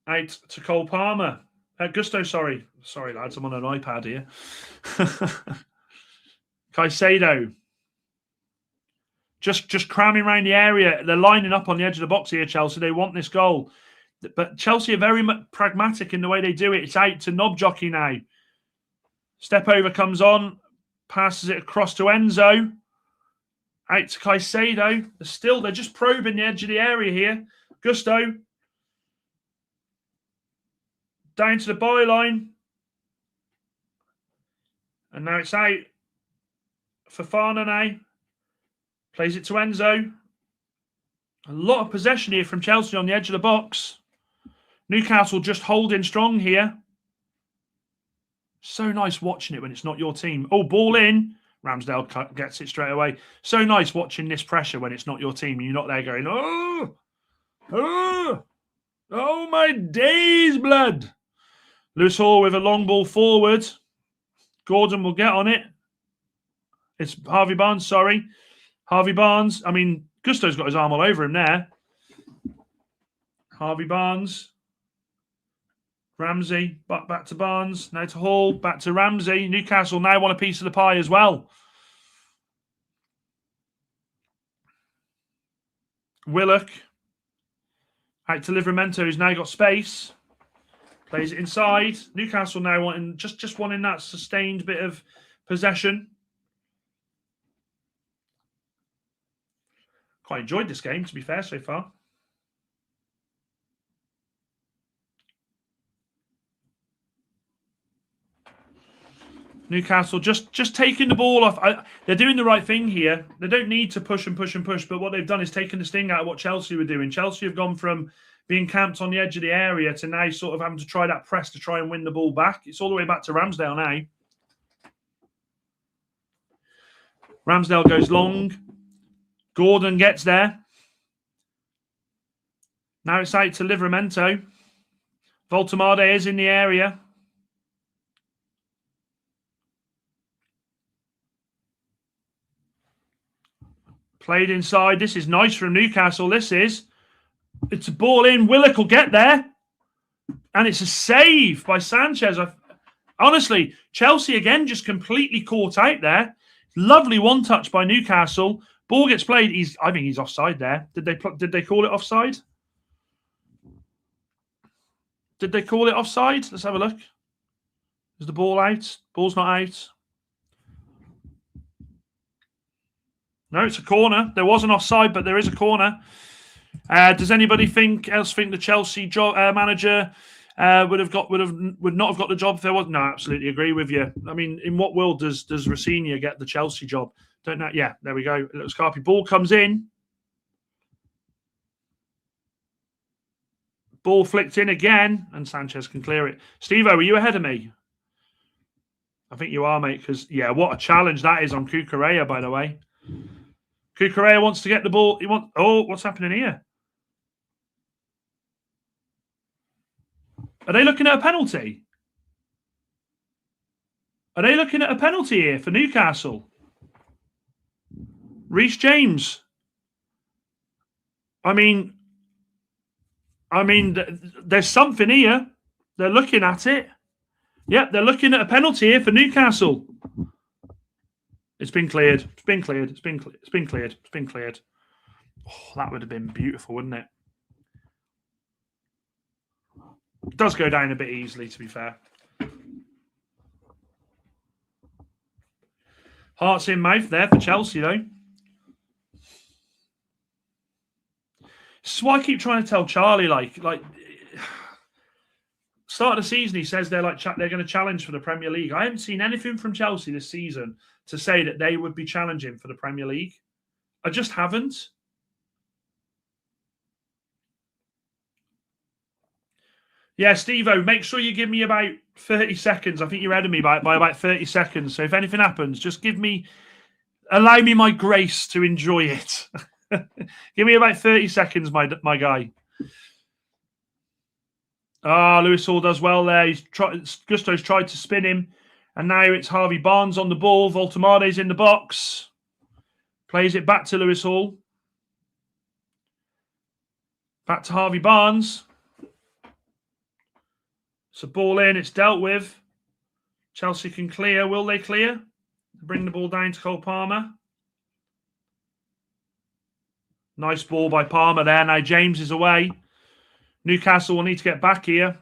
Out to Cole Palmer. Gusto, sorry. Sorry, lads, I'm on an iPad here. Caicedo. Just cramming around the area. They're lining up on the edge of the box here, Chelsea. They want this goal. But Chelsea are very pragmatic in the way they do it. It's out to Knob Jockey now. Step over comes on. Passes it across to Enzo. Out to Caicedo. They're just probing the edge of the area here. Gusto. Down to the byline. And now it's out. Fofana now. Plays it to Enzo. A lot of possession here from Chelsea on the edge of the box. Newcastle just holding strong here. So nice watching it when it's not your team. Oh, ball in. Ramsdale gets it straight away. So nice watching this pressure when it's not your team. You're not there going, oh my days, blood. Lewis Hall with a long ball forward. Gordon will get on it. It's Harvey Barnes, sorry. Harvey Barnes. I mean, Gusto's got his arm all over him there. Harvey Barnes. Ramsey, back to Barnes. Now to Hall, back to Ramsey. Newcastle now want a piece of the pie as well. Willock. Out to Livramento, who's now got space. Plays it inside. Newcastle now wanting just wanting that sustained bit of possession. Quite enjoyed this game, to be fair, so far. Newcastle just taking the ball off. They're doing the right thing here. They don't need to push and push and push, but what they've done is taken the sting out of what Chelsea were doing. Chelsea have gone from being camped on the edge of the area to now sort of having to try that press to try and win the ball back. It's all the way back to Ramsdale now. Ramsdale goes long. Gordon gets there. Now it's out to Livramento. Voltemade is in the area. Played inside. This is nice from Newcastle. This is. It's a ball in. Willock will get there. And it's a save by Sanchez. Honestly, Chelsea again just completely caught out there. Lovely one touch by Newcastle. Ball gets played. I think he's offside there. Did they call it offside? Did they call it offside? Let's have a look. Is the ball out? Ball's not out. No, it's a corner. There was an offside, but there is a corner. Does anybody else think the Chelsea manager would not have got the job if there was? No, I absolutely agree with you. I mean, in what world does Rossini get the Chelsea job? Don't know. Yeah, there we go. Little Scarpy ball comes in. Ball flicked in again, and Sanchez can clear it. Steve-O, are you ahead of me? I think you are, mate, because, yeah, what a challenge that is on Cucurella, by the way. Cucurella wants to get the ball. What's happening here? Are they looking at a penalty? Are they looking at a penalty here for Newcastle? Reece James. I mean, there's something here. They're looking at it. Yep, they're looking at a penalty here for Newcastle. It's been cleared. It's been cleared. It's been cleared. It's been cleared. Oh, that would have been beautiful, wouldn't it? It does go down a bit easily, to be fair. Hearts in mouth there for Chelsea, though. This is why I keep trying to tell Charlie, like start of the season, he says they're going to challenge for the Premier League. I haven't seen anything from Chelsea this season to say that they would be challenging for the Premier League. I just haven't. Yeah, Steve-O, make sure you give me about 30 seconds. I think you're ahead of me by about 30 seconds. So if anything happens, just allow me my grace to enjoy it. Give me about 30 seconds, my guy. Lewis Hall does well there. Gusto's tried to spin him. And now it's Harvey Barnes on the ball. Voltemade's in the box. Plays it back to Lewis Hall. Back to Harvey Barnes. It's a ball in. It's dealt with. Chelsea can clear. Will they clear? Bring the ball down to Cole Palmer. Nice ball by Palmer there. Now James is away. Newcastle will need to get back here.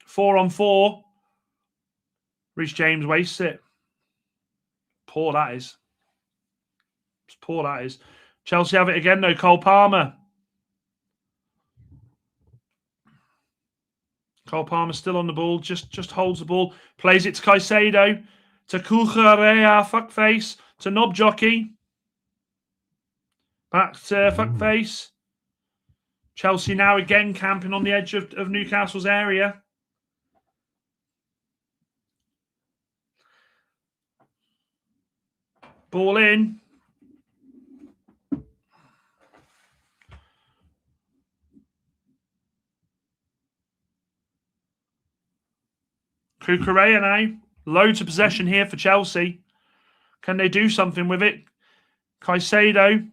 4-on-4. Reece James wastes it. Poor that is. It's poor that is. Chelsea have it again though. Cole Palmer. Cole Palmer still on the ball. Just holds the ball. Plays it to Caicedo. To Cucurella. Fuckface. To Knob Jockey. Back to Fuckface. Chelsea now again camping on the edge of Newcastle's area. Ball in. Cucurella now. Loads of possession here for Chelsea. Can they do something with it? Caicedo.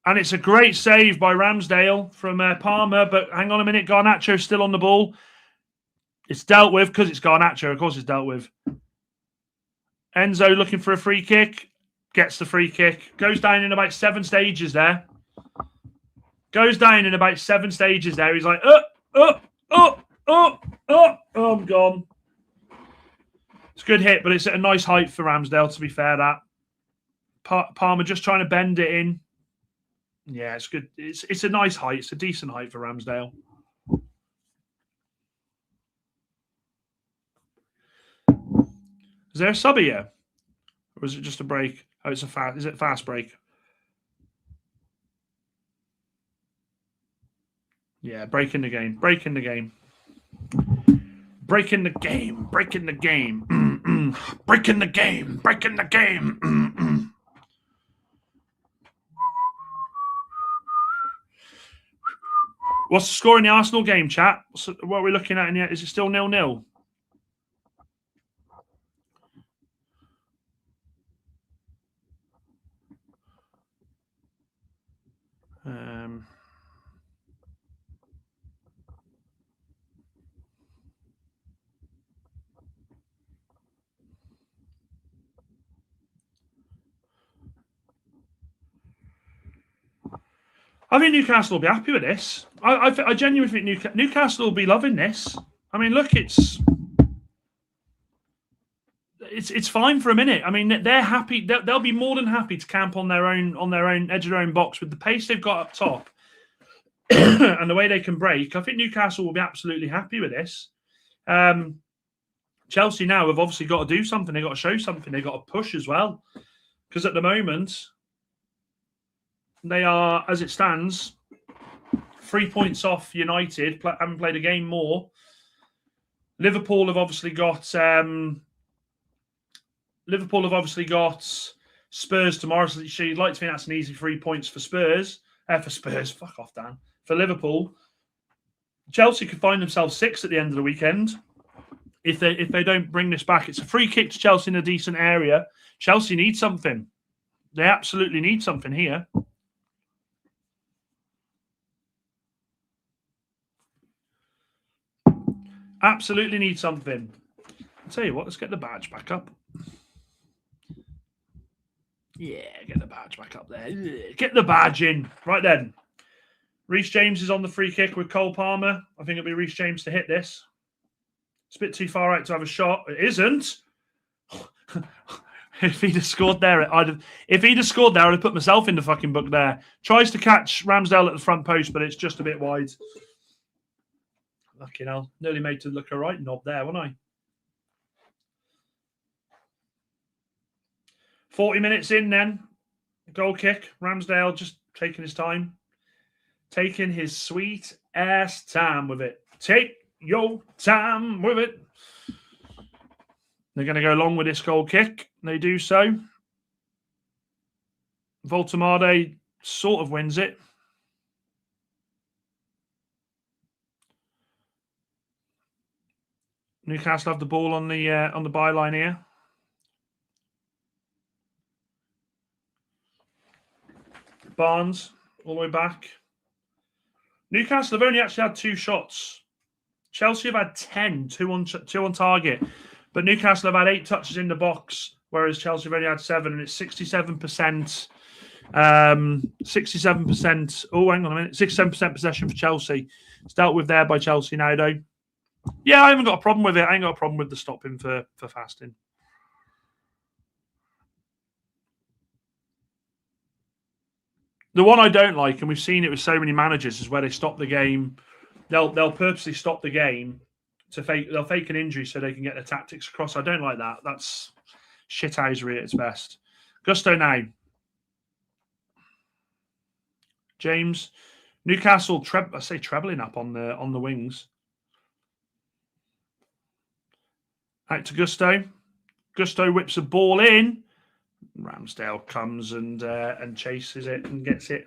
And it's a great save by Ramsdale from Palmer. But hang on a minute. Garnacho's still on the ball. It's dealt with because it's Garnacho. Of course it's dealt with. Enzo looking for a free kick. Gets the free kick. Goes down in about 7 stages there. Goes down in about 7 stages there. He's like, oh, I'm gone. It's a good hit, but it's at a nice height for Ramsdale, to be fair. That Palmer just trying to bend it in. Yeah, it's good. It's a nice height. It's a decent height for Ramsdale. Is there a sub here? Or is it just a break? Oh, it's a fast. Is it fast break? Yeah, breaking the game. Breaking the game. Breaking the game. Breaking the game. Breaking the game. Breaking the game. What's the score in the Arsenal game, chat? What are we looking at in here? Is it still 0-0? I think Newcastle will be happy with this. I genuinely think Newcastle will be loving this. I mean, look, it's fine for a minute. I mean, they're happy. They'll be more than happy to camp on their own edge of their own box with the pace they've got up top and the way they can break. I think Newcastle will be absolutely happy with this. Chelsea now have obviously got to do something. They've got to show something. They've got to push as well. Because at the moment, they are, as it stands, 3 points off United. Haven't played a game more. Liverpool have obviously got Spurs tomorrow. So you'd like to think that's an easy 3 points for Spurs. Fuck off, Dan. For Liverpool, Chelsea could find themselves 6 at the end of the weekend if they don't bring this back. It's a free kick to Chelsea in a decent area. Chelsea need something. They absolutely need something here. Absolutely need something. I'll tell you what, let's get the badge back up. Yeah, get the badge back up there. Get the badge in. Right then. Reece James is on the free kick with Cole Palmer. I think it'll be Reece James to hit this. It's a bit too far out to have a shot. It isn't. If he'd have scored there, I'd have put myself in the fucking book there. Tries to catch Ramsdale at the front post, but it's just a bit wide. Fucking hell. Nearly made to look a right knob there, wasn't I? 40 minutes in then. Goal kick. Ramsdale just taking his time. Taking his sweet ass time with it. Take your time with it. They're going to go along with this goal kick. They do so. Voltemade sort of wins it. Newcastle have the ball on the byline here. Barnes all the way back. Newcastle have only actually had 2 shots Chelsea have had 10, two on target, but Newcastle have had 8 touches in the box, whereas Chelsea have only had 7, and it's 67%. 67%. Oh, hang on a minute. 67% possession for Chelsea. It's dealt with there by Chelsea now, though. Yeah, I haven't got a problem with it. I ain't got a problem with the stopping for fasting. The one I don't like, and we've seen it with so many managers, is where they stop the game. They'll purposely stop the game to fake. They'll fake an injury so they can get their tactics across. I don't like that. That's shithousery at its best. Gusto now. James, Newcastle. I say trebling up on the wings. Out to Gusto. Gusto whips a ball in. Ramsdale comes and chases it and gets it.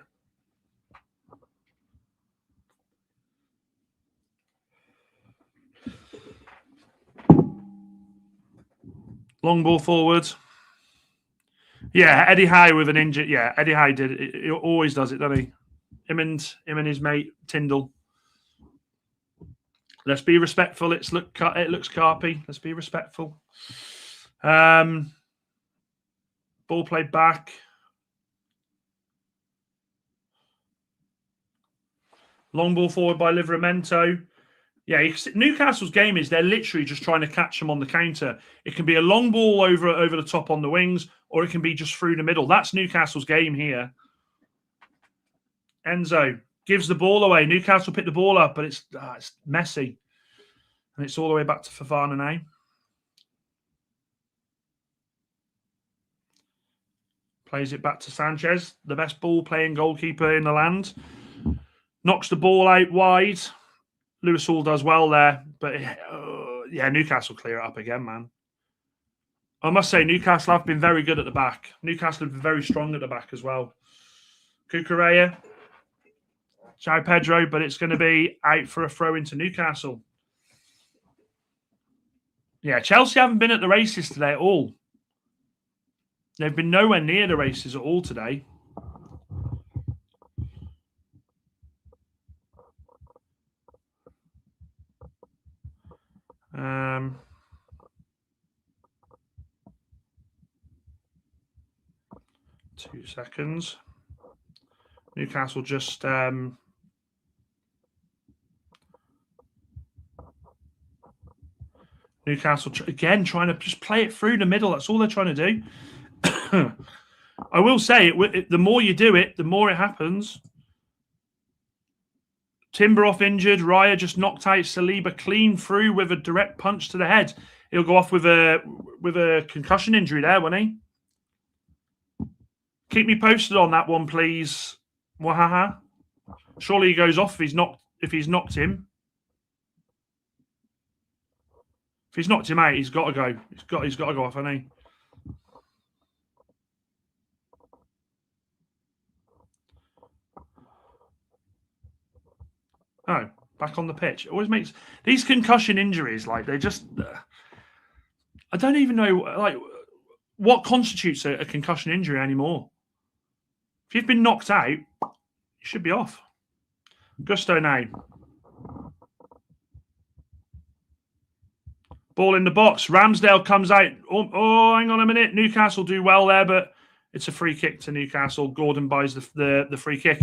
Long ball forward. Yeah, Eddie Howe with an injury. Yeah, Eddie Howe did it. He always does it, doesn't he? Him and his mate Tyndall. Let's be respectful. It looks carpy. Let's be respectful. Ball played back. Long ball forward by Livramento. Yeah, Newcastle's game is they're literally just trying to catch them on the counter. It can be a long ball over the top on the wings, or it can be just through the middle. That's Newcastle's game here. Enzo gives the ball away. Newcastle pick the ball up, but it's messy. And it's all the way back to Fofana now. Plays it back to Sanchez, the best ball-playing goalkeeper in the land. Knocks the ball out wide. Lewis Hall does well there. But, yeah, Newcastle clear it up again, man. I must say, Newcastle have been very good at the back. Newcastle have been very strong at the back as well. Cucurella. João Pedro, but it's going to be out for a throw into Newcastle. Yeah, Chelsea haven't been at the races today at all. They've been nowhere near the races at all today. Two seconds. Newcastle just Newcastle again trying to just play it through the middle. That's all they're trying to do. I will say, the more you do it, the more it happens. Timber off injured. Raya just knocked out Saliba clean through with a direct punch to the head. He'll go off with a concussion injury there, won't he? Keep me posted on that one, please. Wahaha. Surely he goes off if he's knocked him. If he's knocked him out, he's got to go. He's got to go off, hasn't he? Oh, back on the pitch. It always makes these concussion injuries like they just. I don't even know like what constitutes a concussion injury anymore. If you've been knocked out, you should be off. Gusto now. Ball in the box. Ramsdale comes out. Oh, hang on a minute. Newcastle do well there, but it's a free kick to Newcastle. Gordon buys the free kick.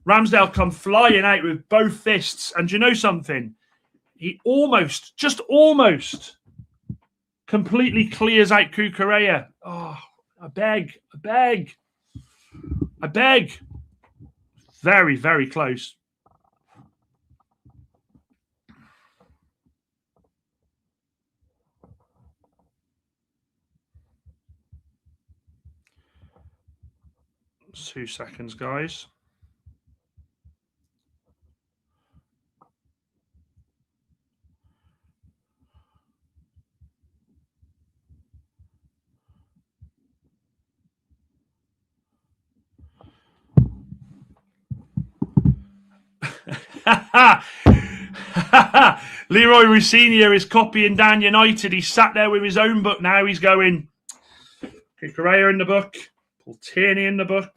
Ramsdale come flying out with both fists. And do you know something? He just almost completely clears out Cucurella. Oh, I beg. Very, very close. Two seconds, guys. Leroy Rossini is copying Dan United. He's sat there with his own book now. He's going Cucurella in the book, Paul Tierney in the book,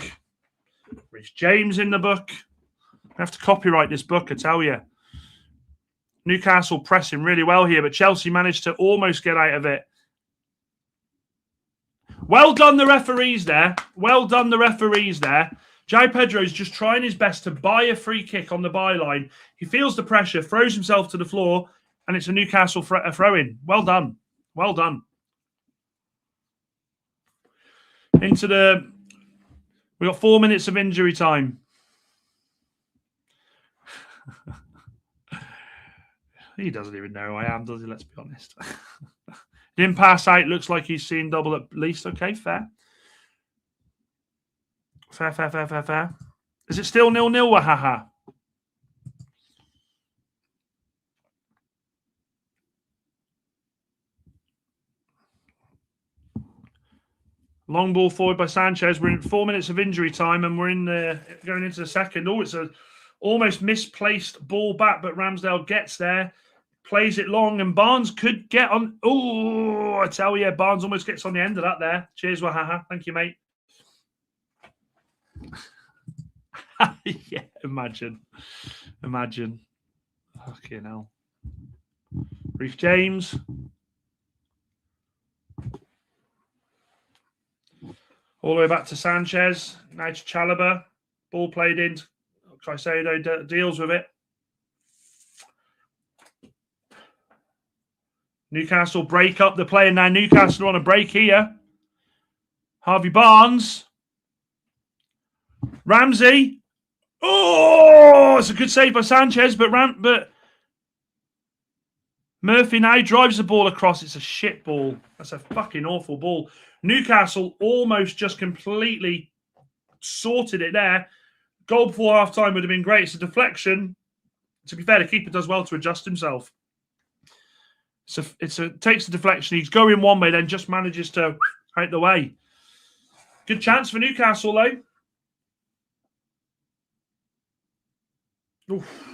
Rhys James in the book. I have to copyright this book, I tell you. Newcastle pressing really well here, but Chelsea managed to almost get out of it. Well done, the referees there. Well done, the referees there. João Pedro's just trying his best to buy a free kick on the byline. He feels the pressure, throws himself to the floor, and it's a Newcastle throw-in. Well done. Well done. We've got 4 minutes of injury time. He doesn't even know who I am, does he? Let's be honest. Didn't pass out. Looks like he's seen double at least. Okay, fair. Fair. Is it still 0-0, Wahaha? Long ball forward by Sanchez. We're in 4 minutes of injury time, and we're going into the second. Oh, it's a almost misplaced ball back, but Ramsdale gets there, plays it long, and Barnes could get on. Oh, I tell you, Barnes almost gets on the end of that there. Cheers, Wahaha. Thank you, mate. Yeah, imagine. Fucking hell. Reece James. All the way back to Sanchez. Now to Chalobah. Ball played in. Caicedo deals with it. Newcastle break up the play, and now Newcastle on a break here. Harvey Barnes. Ramsey. Oh, it's a good save by Sanchez, but Murphy now drives the ball across. It's a shit ball. That's a fucking awful ball. Newcastle almost just completely sorted it there. Goal before half-time would have been great. It's a deflection. To be fair, the keeper does well to adjust himself. So takes the deflection. He's going one way, then just manages to out the way. Good chance for Newcastle, though. Oof.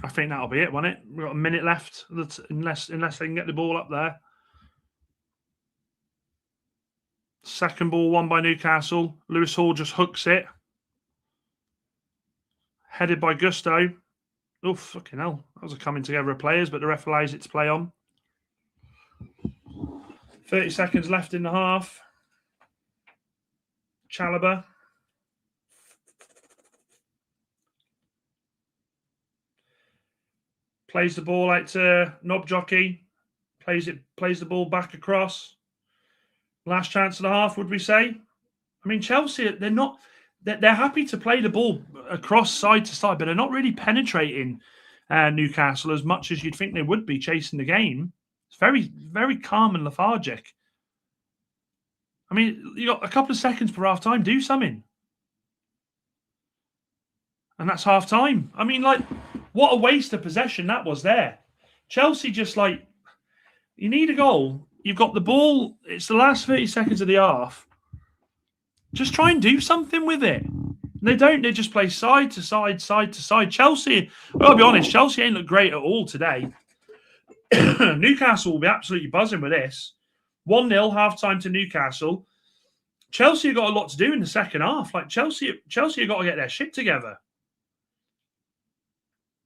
I think that'll be it, won't it? We've got a minute left, unless they can get the ball up there. Second ball won by Newcastle. Lewis Hall just hooks it. Headed by Gusto. Oh, fucking hell. That was a coming together of players, but the ref allows it to play on. 30 seconds left in the half. Chalobah. Plays the ball out to Knob Jockey. Plays the ball back across. Last chance of the half, would we say? I mean, Chelsea, they're happy to play the ball across side to side, but they're not really penetrating Newcastle as much as you'd think they would be chasing the game. It's very, very calm and lethargic. I mean, you got a couple of seconds per half time. Do something. And that's half time. I mean, like, what a waste of possession that was there. Chelsea just you need a goal. You've got the ball. It's the last 30 seconds of the half. Just try and do something with it. They don't. They just play side to side, side to side. Chelsea, well, I'll be honest, Chelsea ain't looked great at all today. Newcastle will be absolutely buzzing with this. 1-0 half-time to Newcastle. Chelsea have got a lot to do in the second half. Like Chelsea have got to get their shit together.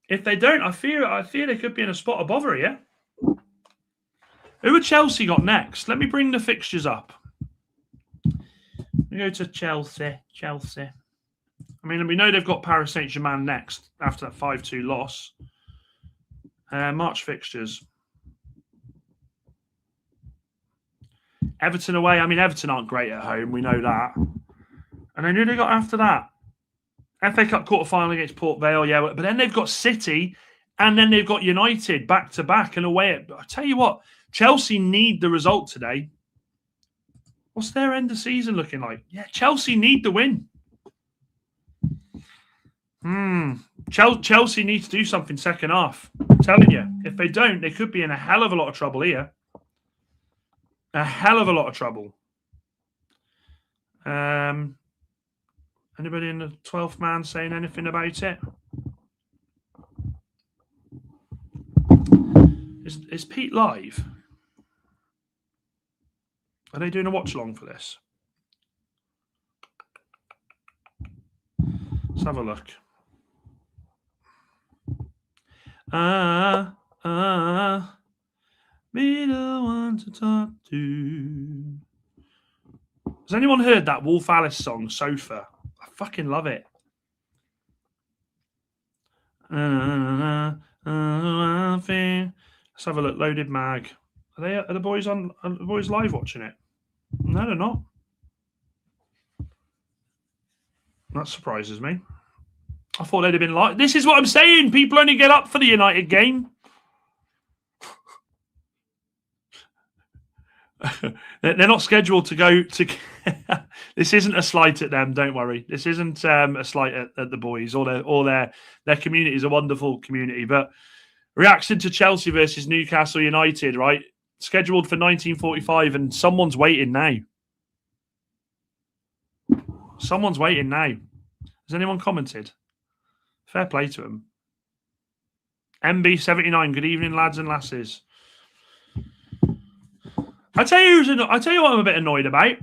If they don't, I fear they could be in a spot of bother here. Who have Chelsea got next? Let me bring the fixtures up. We go to Chelsea. I mean, we know they've got Paris Saint-Germain next after that 5-2 loss. March fixtures. Everton away. I mean, Everton aren't great at home. We know that. And then who they got after that? FA Cup quarter-final against Port Vale, yeah. But then they've got City and then they've got United back-to-back and away. I tell you what, Chelsea need the result today. What's their end of season looking like? Yeah, Chelsea need the win. Chelsea need to do something second half. I'm telling you. If they don't, they could be in a hell of a lot of trouble here. A hell of a lot of trouble. Anybody in the 12th man saying anything about it? Is Pete live? Are they doing a watch along for this? Let's have a look. Be the one to talk to. Has anyone heard that Wolf Alice song, Sofa? I fucking love it. Let's have a look. Loaded mag. Are the boys on? Are the boys live watching it? No, they're not. That surprises me. I thought they'd have been live. This is what I'm saying. People only get up for the United game. They're not scheduled to go to. This isn't a slight at them. Don't worry. This isn't a slight at the boys or their community is a wonderful community. But reaction to Chelsea versus Newcastle United, right? Scheduled for 1945, and someone's waiting now. Someone's waiting now. Has anyone commented? Fair play to him. MB79. Good evening, lads and lasses. I tell you what I'm a bit annoyed about.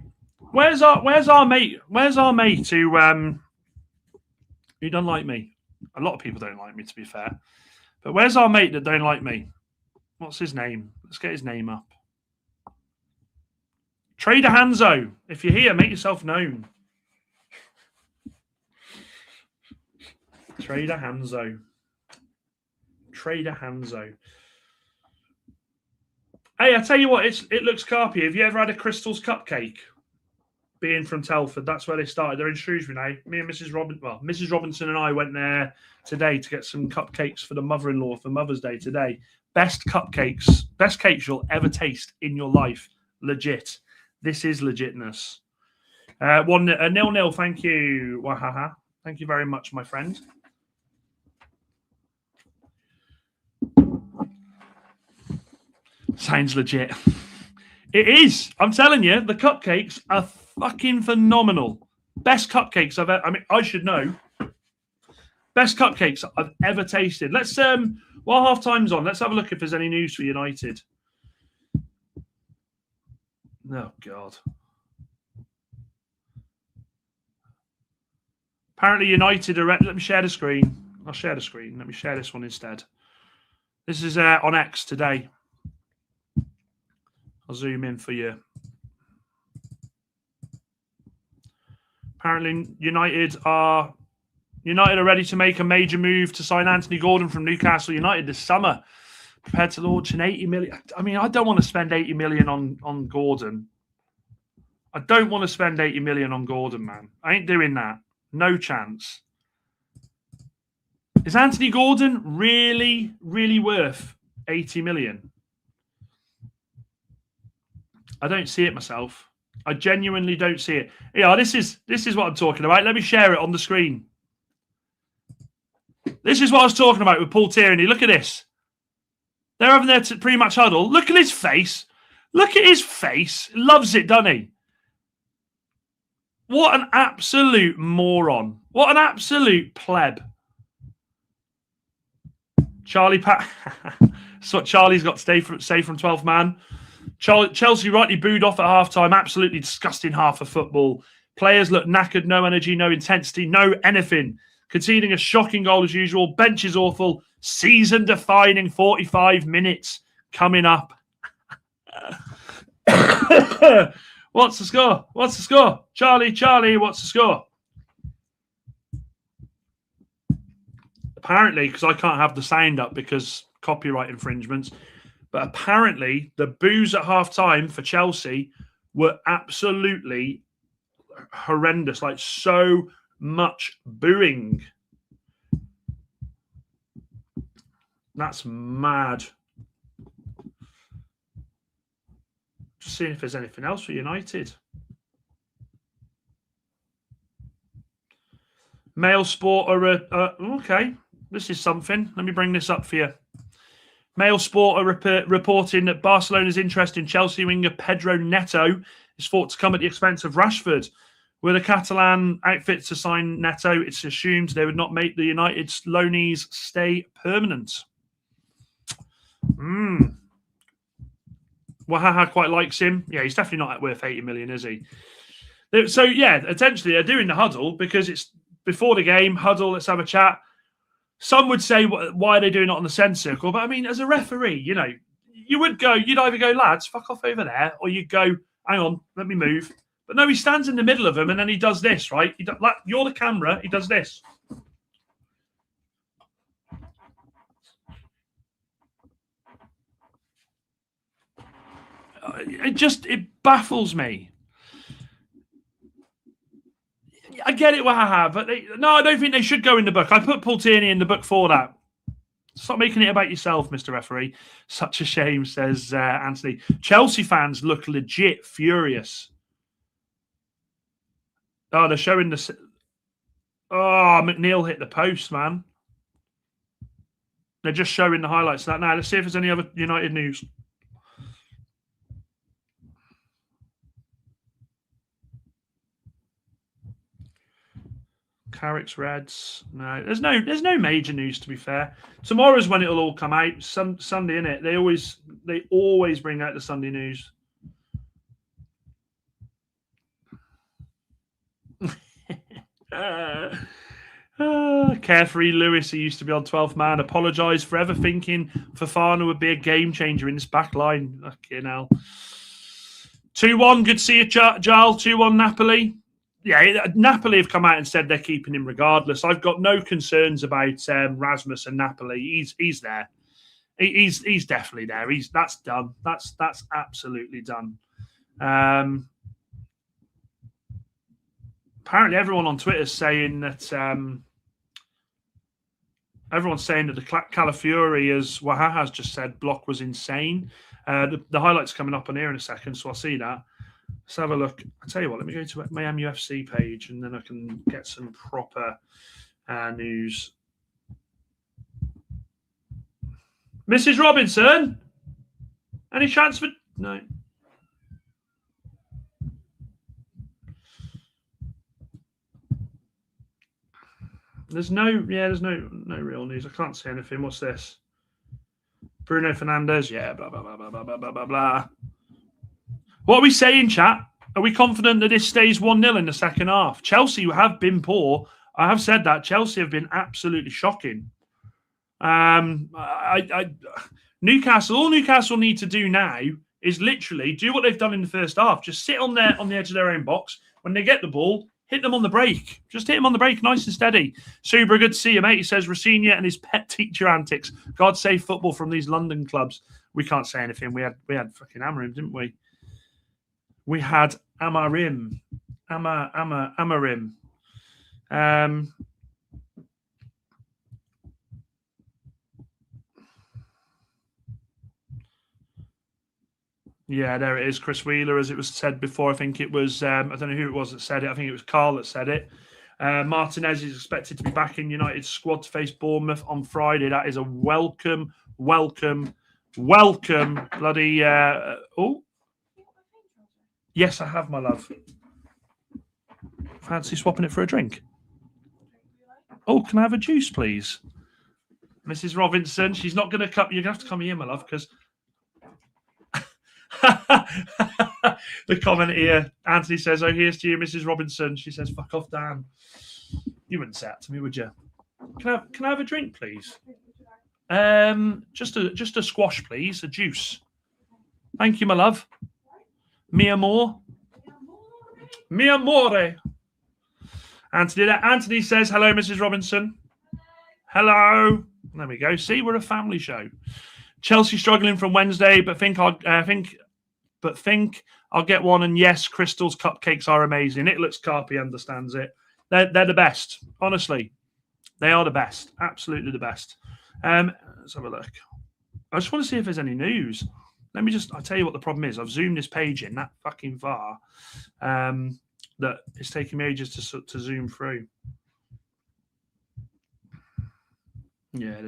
Where's our mate? Where's our mate who don't like me? A lot of people don't like me, to be fair. But where's our mate that don't like me? What's his name? Let's get his name up. Trader Hanzo. If you're here, make yourself known. Trader Hanzo. Trader Hanzo. Hey, I tell you what, it looks carpy. Have you ever had a Crystal's cupcake? Being from Telford, that's where they started. They're in Shrewsbury now. Me and Mrs. Robinson and I went there today to get some cupcakes for the mother-in-law for Mother's Day today. Best cakes you'll ever taste in your life. Legit. This is legitness. 1-0. Thank you. Wahaha. Thank you very much, my friend. Sounds legit. It is. I'm telling you, the cupcakes are fucking phenomenal. Best cupcakes I've ever... I mean, I should know. Best cupcakes I've ever tasted. Let's, while half-time's on, let's have a look if there's any news for United. Oh, God. Apparently United are... Let me share the screen. I'll share the screen. Let me share this one instead. This is on X today. I'll zoom in for you. Apparently, United are ready to make a major move to sign Anthony Gordon from Newcastle United this summer. Prepared to launch an 80 million. I mean, I don't want to spend 80 million on Gordon. I don't want to spend 80 million on Gordon, man. I ain't doing that. No chance. Is Anthony Gordon really, really worth 80 million? I don't see it myself. I genuinely don't see it. Yeah, this is what I'm talking about. Let me share it on the screen. This is what I was talking about with Paul Tierney. Look at this. They're having their pre-match huddle. Look at his face. Look at his face. Loves it, doesn't he? What an absolute moron. What an absolute pleb. Charlie Pat. That's what Charlie's got to say from 12th man. Chelsea rightly booed off at half-time. Absolutely disgusting half of football. Players look knackered, no energy, no intensity, no anything. Conceding a shocking goal as usual. Bench is awful. Season-defining 45 minutes coming up. What's the score? What's the score? Charlie, what's the score? Apparently, because I can't have the sound up because copyright infringements, but apparently the boos at half-time for Chelsea were absolutely horrendous. Like, so much booing. That's mad. Just seeing if there's anything else for United. Mail Sport are... okay, this is something. Let me bring this up for you. Mail Sport are reporting that Barcelona's interest in Chelsea winger Pedro Neto is thought to come at the expense of Rashford. Were the Catalan outfit to sign Neto, it's assumed they would not make the United's loanees stay permanent. Wahaha quite likes him. Yeah, he's definitely not worth 80 million, is he? So, yeah, essentially they're doing the huddle because it's before the game, huddle, let's have a chat. Some would say, why are they doing it on the centre circle? But I mean, as a referee, you know, you'd either go, lads, fuck off over there, or you'd go, hang on, let me move. But no, he stands in the middle of them and then he does this, right? You're the camera, he does this. It baffles me. I get it, Waha, but I don't think they should go in the book. I put Paul Tierney in the book for that. Stop making it about yourself, Mr. Referee. Such a shame, says Anthony. Chelsea fans look legit furious. Oh, they're showing the... Oh, McNeil hit the post, man. They're just showing the highlights of that now. Let's see if there's any other United news. Carrick's Reds. No, there's no major news, to be fair. Tomorrow's when it'll all come out. Sunday, innit? They always bring out the Sunday news. Carefree Lewis, who used to be on 12th man, apologised for ever thinking Fofana would be a game changer in this back line. Fucking hell. 2-1, good to see you, Giles. 2-1 Napoli. Yeah, Napoli have come out and said they're keeping him regardless. I've got no concerns about Rasmus and Napoli. He's there. He's definitely there. That's done. That's absolutely done. Apparently, everyone on Twitter is saying that everyone's saying that the Calafiori, as Waha has just said, block was insane. The highlights coming up on here in a second, so I'll see that. Let's have a look. I'll tell you what, let me go to my MUFC page and then I can get some proper news. Mrs. Robinson? Any chance for... No. There's no real news. I can't see anything. What's this? Bruno Fernandes? Yeah, blah, blah, blah, blah, blah, blah, blah, blah. What are we saying, chat? Are we confident that this stays 1-0 in the second half? Chelsea have been poor. I have said that. Chelsea have been absolutely shocking. Newcastle, all Newcastle need to do now is literally do what they've done in the first half. Just sit on the edge of their own box. When they get the ball, hit them on the break. Just hit them on the break, nice and steady. Super, good to see you, mate. He says, Rosinha and his pet teacher antics. God save football from these London clubs. We can't say anything. We had fucking Amarim, didn't we? We had Amarim. Amarim. Yeah, there it is. Chris Wheeler, as it was said before. I think it was, I don't know who it was that said it. I think it was Carl that said it. Martinez is expected to be back in United's squad to face Bournemouth on Friday. That is a welcome bloody... Yes, I have, my love. Fancy swapping it for a drink? Oh, can I have a juice, please? Mrs. Robinson, she's not going to come. You're going to have to come here, my love, because... The comment here, Anthony says, oh, here's to you, Mrs. Robinson. She says, fuck off, Dan. You wouldn't say that to me, would you? Can I have a drink, please? Just a squash, please. A juice. Thank you, my love. Mi amor. Mi amore. Anthony says, hello, Mrs. Robinson. Hello. There we go. See, we're a family show. Chelsea struggling from Wednesday, but think I'll get one. And yes, Crystal's cupcakes are amazing. It looks Carpy understands it. They're the best. Honestly, they are the best. Absolutely the best. Let's have a look. I just want to see if there's any news. I'll tell you what the problem is. I've zoomed this page in that fucking far that it's taking me ages to zoom through. Yeah,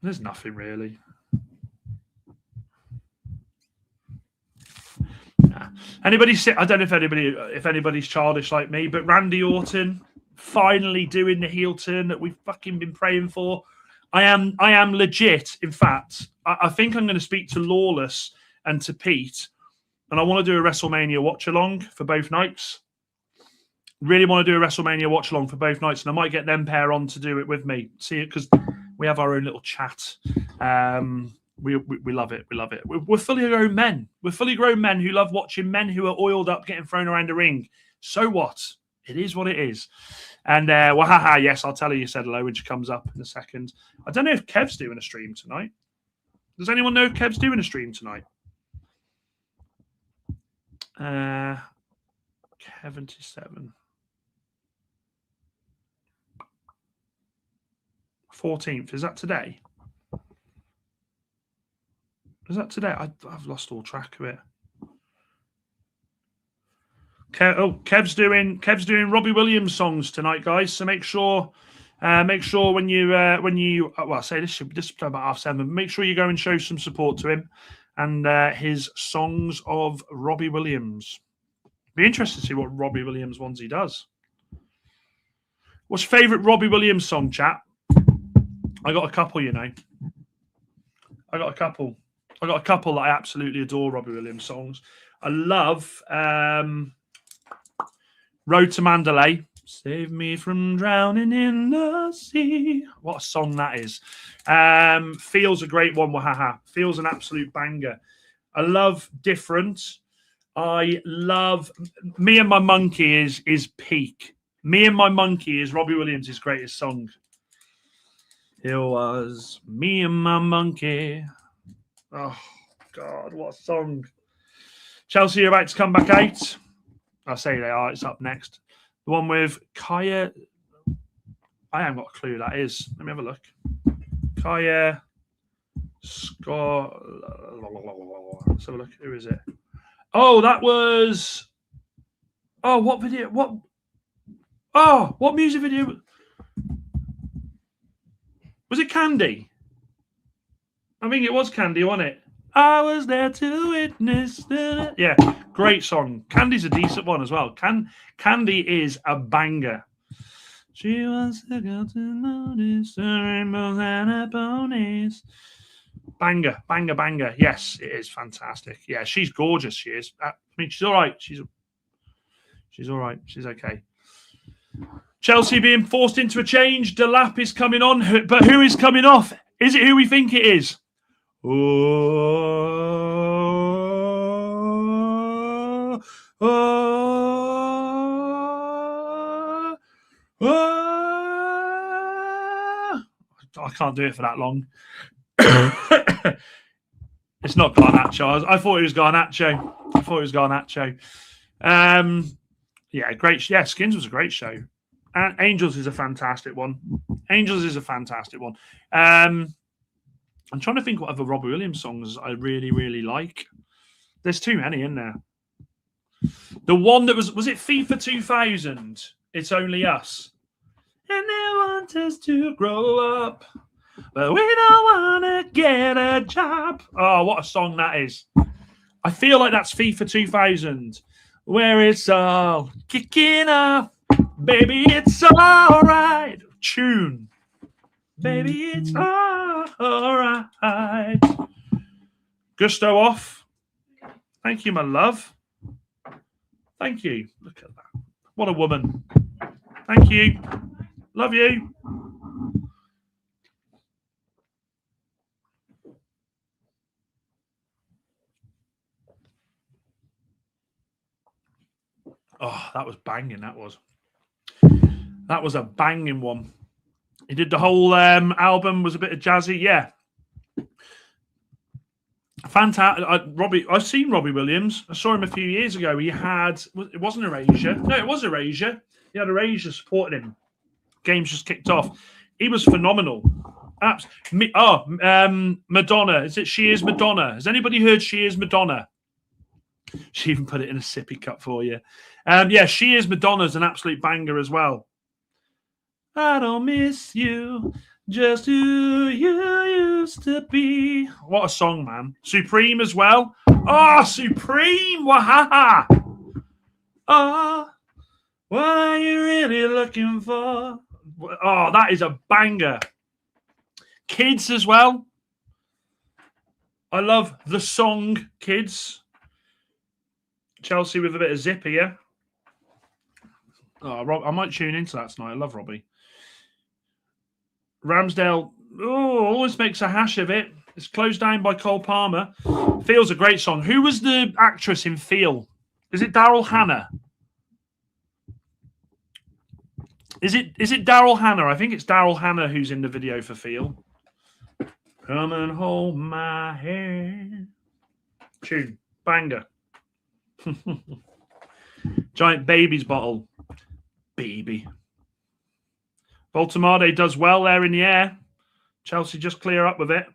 there's nothing really. Nah. I don't know if anybody's childish like me, but Randy Orton finally doing the heel turn that we've fucking been praying for. I am legit. In fact, I think I'm going to speak to Lawless and to Pete, and I want to do a WrestleMania watch along for both nights. Really want to do a WrestleMania watch along for both nights, and I might get them pair on to do it with me. See it because we have our own little chat. We love it. We love it. We're fully grown men. We're fully grown men who love watching men who are oiled up getting thrown around the ring. So what? It is what it is. And yes, I'll tell her you said hello when she comes up in a second. I don't know if Kev's doing a stream tonight. Does anyone know if Kev's doing a stream tonight? Kev77. 14th. Is that today? Is that today? I've lost all track of it. Kev's doing Robbie Williams songs tonight, guys. So make sure when you I say this should be about 7:30. Make sure you go and show some support to him and his songs of Robbie Williams. Be interested to see what Robbie Williams ones he does. What's your favourite Robbie Williams song, chat? I got a couple, you know. I got a couple that I absolutely adore Robbie Williams songs. I love Road to Mandalay. Save me from drowning in the sea. What a song that is. Feels a great one, wahaha. Feels an absolute banger. I love Different. I love Me and My Monkey is peak. Me and My Monkey is Robbie Williams' greatest song. It was Me and My Monkey. Oh, God, what a song. Chelsea are about to come back out. I say they are. It's up next. The one with Kaya. I haven't got a clue who that is. Let me have a look. Kaya Scott. Let's have a look. Who is it? Oh, that was. Oh, what video? What? Oh, what music video? Was it Candy? I think it was Candy, wasn't it? I was there to witness. Yeah, great song. Candy's a decent one as well. Candy is a banger. She wants to go to notice the rainbows and her ponies. Banger, banger, banger. Yes, it is fantastic. Yeah, she's gorgeous. She is. I mean, she's all right. She's all right. She's okay. Chelsea being forced into a change. Delap is coming on, but who is coming off? Is it who we think it is? I can't do it for that long. It's not Garnacho. I thought it was Garnacho. Yeah, great. Yeah, Skins was a great show. Angels is a fantastic one. I'm trying to think what other Robbie Williams songs I really, really like. There's too many in there. The one that was it FIFA 2000? It's Only Us. And they want us to grow up, but we don't want to get a job. Oh, what a song that is. I feel like that's FIFA 2000, where it's all kicking off. Baby, it's all right. Tune. Baby, it's all right. Gusto off. Thank you, my love. Thank you. Look at that. What a woman. Thank you. Love you. Oh, that was banging. That was a banging one. He did the whole album, was a bit of jazzy. Yeah. Fantastic. I've seen Robbie Williams. I saw him a few years ago. He had, it wasn't Erasure. No, it was Erasure. He had Erasure supporting him. Games just kicked off. He was phenomenal. Madonna. Is it She Is Madonna? Has anybody heard She Is Madonna? She even put it in a sippy cup for you. Yeah, She Is Madonna's an absolute banger as well. I don't miss you, just who you used to be. What a song, man. Supreme as well. Oh, Supreme. Wahaha. Oh, what are you really looking for? Oh, that is a banger. Kids as well. I love the song Kids. Chelsea with a bit of zip here. Oh, I might tune into that tonight. I love Robbie. Ramsdale, always makes a hash of it. It's closed down by Cole Palmer. Feel's a great song. Who was the actress in Feel? Is it Daryl Hannah? Is it Daryl Hannah? I think it's Daryl Hannah who's in the video for Feel. Come and hold my hand. Tune. Banger. Giant baby's bottle. Baby. Baltimore does well there in the air. Chelsea just clear up with it.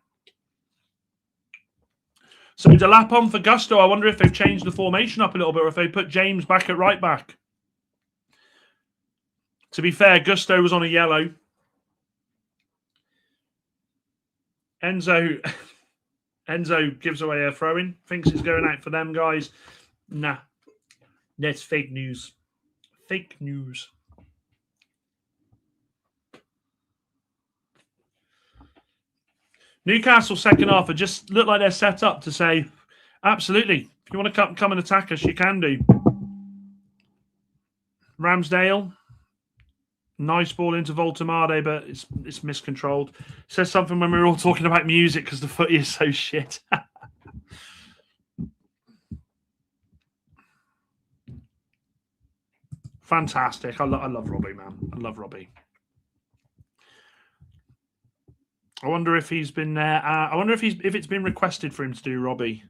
So Delap on for Gusto. I wonder if they've changed the formation up a little bit or if they put James back at right back. To be fair, Gusto was on a yellow. Enzo gives away a throw-in. Thinks it's going out for them, guys. Nah. That's fake news. Fake news. Newcastle second half are just look like they're set up to say, absolutely, if you want to come and attack us, you can do. Ramsdale. Nice ball into Voltemade, but it's miscontrolled. Says something when we were all talking about music because the footy is so shit. Fantastic. I love Robbie, man. I love Robbie. I wonder if he's been there. I wonder if it's been requested for him to do Robbie.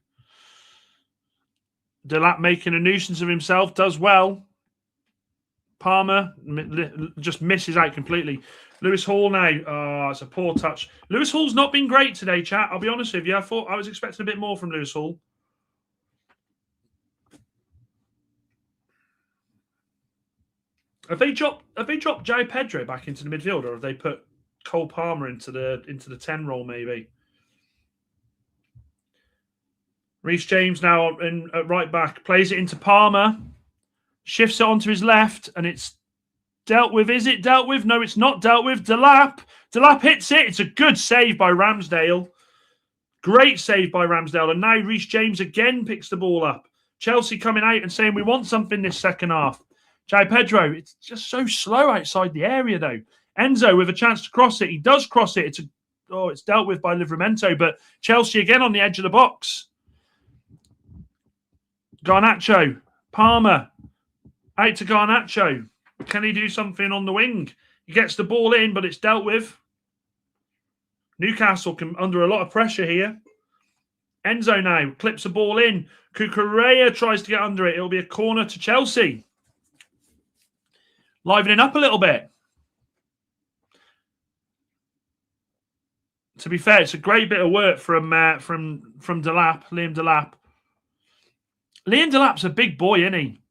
Delap making a nuisance of himself. Does well. Palmer just misses out completely. Lewis Hall now. Oh, it's a poor touch. Lewis Hall's not been great today, chat. I'll be honest with you. I was expecting a bit more from Lewis Hall. Have they dropped Jai Pedro back into the midfield, or have they put Cole Palmer into the 10 role maybe? Reece James now at right back. Plays it into Palmer. Shifts it onto his left, and it's dealt with. Is it dealt with? No, it's not dealt with. Delap hits it. It's a good save by Ramsdale. Great save by Ramsdale. And now Reece James again picks the ball up. Chelsea coming out and saying, we want something this second half. Jai Pedro, it's just so slow outside the area, though. Enzo with a chance to cross it. He does cross it. It's dealt with by Livramento, but Chelsea again on the edge of the box. Garnacho. Palmer. Out to Garnacho. Can he do something on the wing? He gets the ball in, but it's dealt with. Newcastle under a lot of pressure here. Enzo now clips the ball in. Cucurella tries to get under it. It'll be a corner to Chelsea. Livening up a little bit. To be fair, it's a great bit of work from Delap, Liam Delap. Liam Delap's a big boy, isn't he?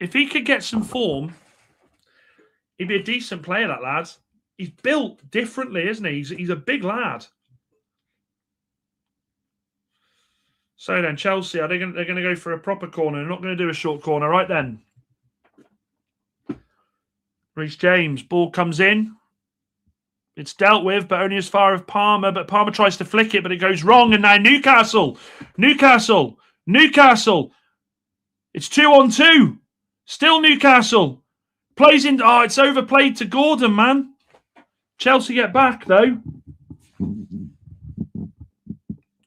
If he could get some form, he'd be a decent player, that lad. He's built differently, isn't he? He's a big lad. So then, Chelsea, they're going to go for a proper corner. They're not going to do a short corner. Right then. Reece James, ball comes in. It's dealt with, but only as far as Palmer. But Palmer tries to flick it, but it goes wrong. And now Newcastle. It's 2-on-2. Still Newcastle. Plays in. Oh, it's overplayed to Gordon, man. Chelsea get back, though.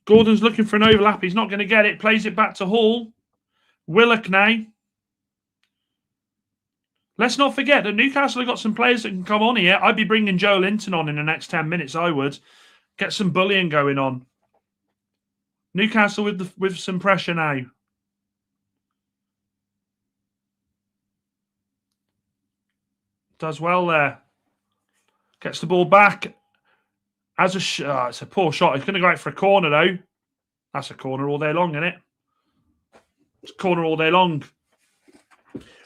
Gordon's looking for an overlap. He's not going to get it. Plays it back to Hall. Willock now. Let's not forget that Newcastle have got some players that can come on here. I'd be bringing Joe Linton on in the next 10 minutes, I would. Get some bullying going on. Newcastle with some pressure now. Does well there. Gets the ball back. It's a poor shot. He's going to go out for a corner, though. That's a corner all day long, isn't it? It's a corner all day long.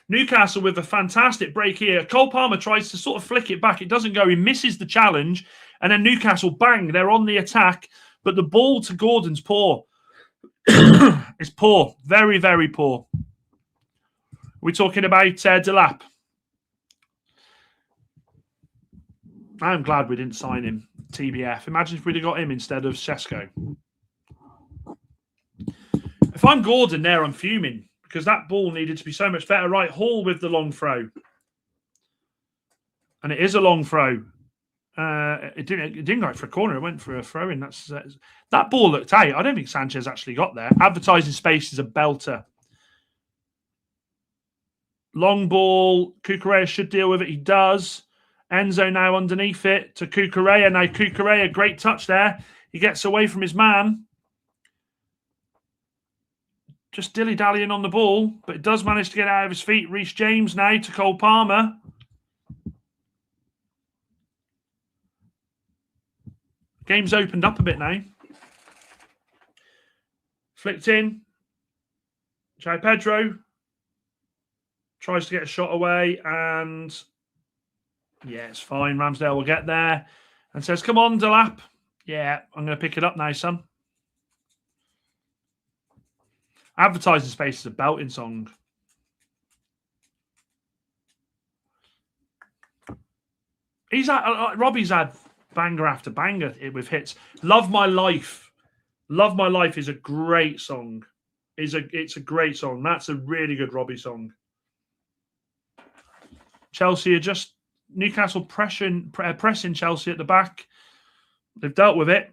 Newcastle with a fantastic break here. Cole Palmer tries to sort of flick it back. It doesn't go. He misses the challenge. And then Newcastle, bang, they're on the attack. But the ball to Gordon's poor. It's poor. Very, very poor. We're talking about Delap. I'm glad we didn't sign him. TBF. Imagine if we'd have got him instead of Sesko. If I'm Gordon there, I'm fuming. because that ball needed to be so much better. Right, Hall with the long throw. And it is a long throw. It didn't go for a corner. It went for a throw in. That ball looked out. I don't think Sanchez actually got there. Advertising space is a belter. Long ball. Cucurella should deal with it. He does. Enzo now underneath it to Cucurella. Now Cucurella, great touch there. He gets away from his man. Just dilly-dallying on the ball, but it does manage to get out of his feet. Reece James now to Cole Palmer. Game's opened up a bit now. Flicked in. Jai Pedro tries to get a shot away, and yeah, it's fine. Ramsdale will get there and says, "Come on, Delap." Yeah, I'm going to pick it up now, son. Advertising space is a belting song. Robbie's had banger after banger with hits. Love My Life. Love My Life is a great song. It's a great song. That's a really good Robbie song. Chelsea are just Newcastle pressing Chelsea at the back. They've dealt with it.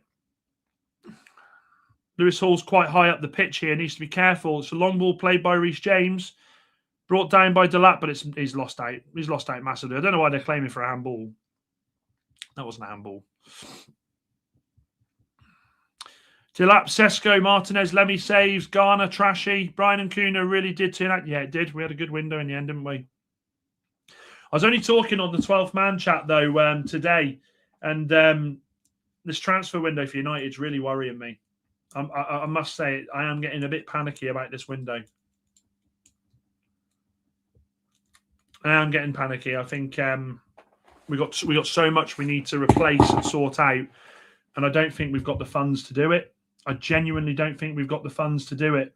Lewis Hall's quite high up the pitch here. Needs to be careful. It's a long ball played by Reece James. Brought down by Delap, but he's lost out. He's lost out massively. I don't know why they're claiming for a handball. That wasn't a handball. Delap, Sesko, Martinez, Lemmy saves. Garner, trashy. Brian and Kuna really did turn out. Yeah, it did. We had a good window in the end, didn't we? I was only talking on the 12th man chat, though, today. And this transfer window for United is really worrying me. I must say, I am getting a bit panicky about this window. I am getting panicky. I think we got so much we need to replace and sort out, and I don't think we've got the funds to do it. I genuinely don't think we've got the funds to do it.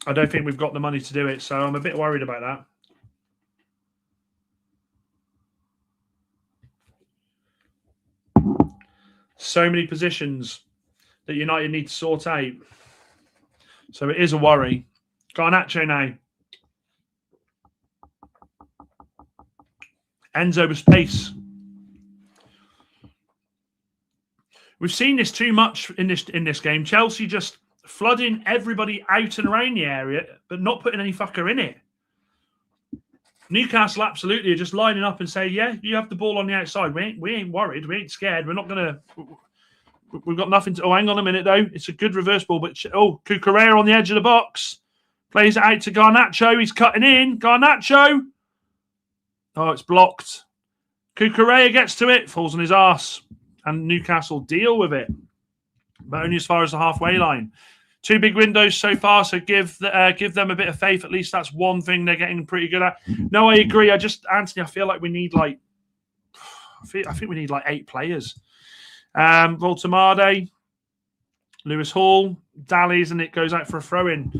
I don't think we've got the money to do it, so I'm a bit worried about that. So many positions that United need to sort out. So it is a worry. Garnacho now. Enzo with space. We've seen this too much in this game. Chelsea just flooding everybody out and around the area, but not putting any fucker in it. Newcastle absolutely are just lining up and say, yeah, you have the ball on the outside. We ain't worried. We ain't scared. We're not going to... We've got nothing to... Oh, hang on a minute, though. It's a good reverse ball, but... Oh, Cucurella on the edge of the box. Plays it out to Garnacho. He's cutting in. Garnacho. Oh, it's blocked. Cucurella gets to it. Falls on his arse. And Newcastle deal with it. But only as far as the halfway line. 2 big windows so far, so give them a bit of faith. At least that's one thing they're getting pretty good at. No, I agree. Anthony, I feel like we need I think we need 8 players. Voltemade, Lewis Hall, dallies, and it goes out for a throw-in.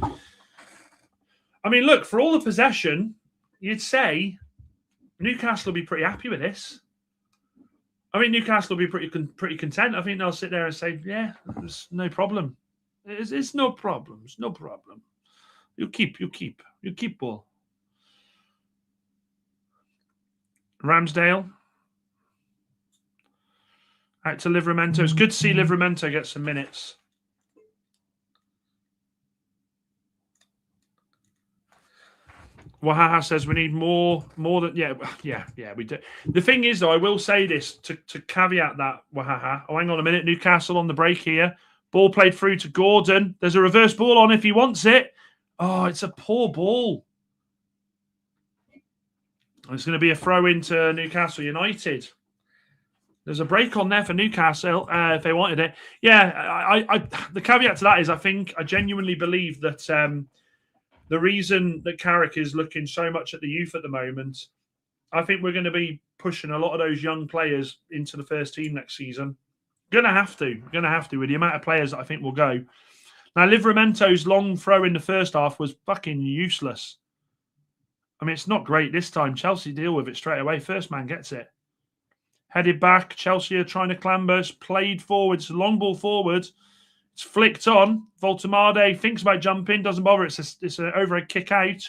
I mean, look, for all the possession, you'd say Newcastle will be pretty happy with this. I mean, Newcastle will be pretty content. I think they'll sit there and say, yeah, there's no problem. It's no problem. It's no problem. You keep ball. Ramsdale. Out to Livramento. It's good to see Livramento get some minutes. Wahaha says we need more than yeah, we do. The thing is, though, I will say this to caveat that, Wahaha. Oh, hang on a minute. Newcastle on the break here. Ball played through to Gordon. There's a reverse ball on if he wants it. Oh, it's a poor ball. It's going to be a throw into Newcastle United. There's a break on there for Newcastle if they wanted it. Yeah, I the caveat to that is I genuinely believe that the reason that Carrick is looking so much at the youth at the moment, I think we're going to be pushing a lot of those young players into the first team next season. Going to have to with the amount of players that I think will go. Now, Livramento's long throw in the first half was fucking useless. I mean, it's not great this time. Chelsea deal with it straight away. First man gets it. Headed back. Chelsea are trying to clamber. It's played forwards. Long ball forward It's flicked on. Voltemade thinks about jumping, doesn't bother. It's an overhead kick out.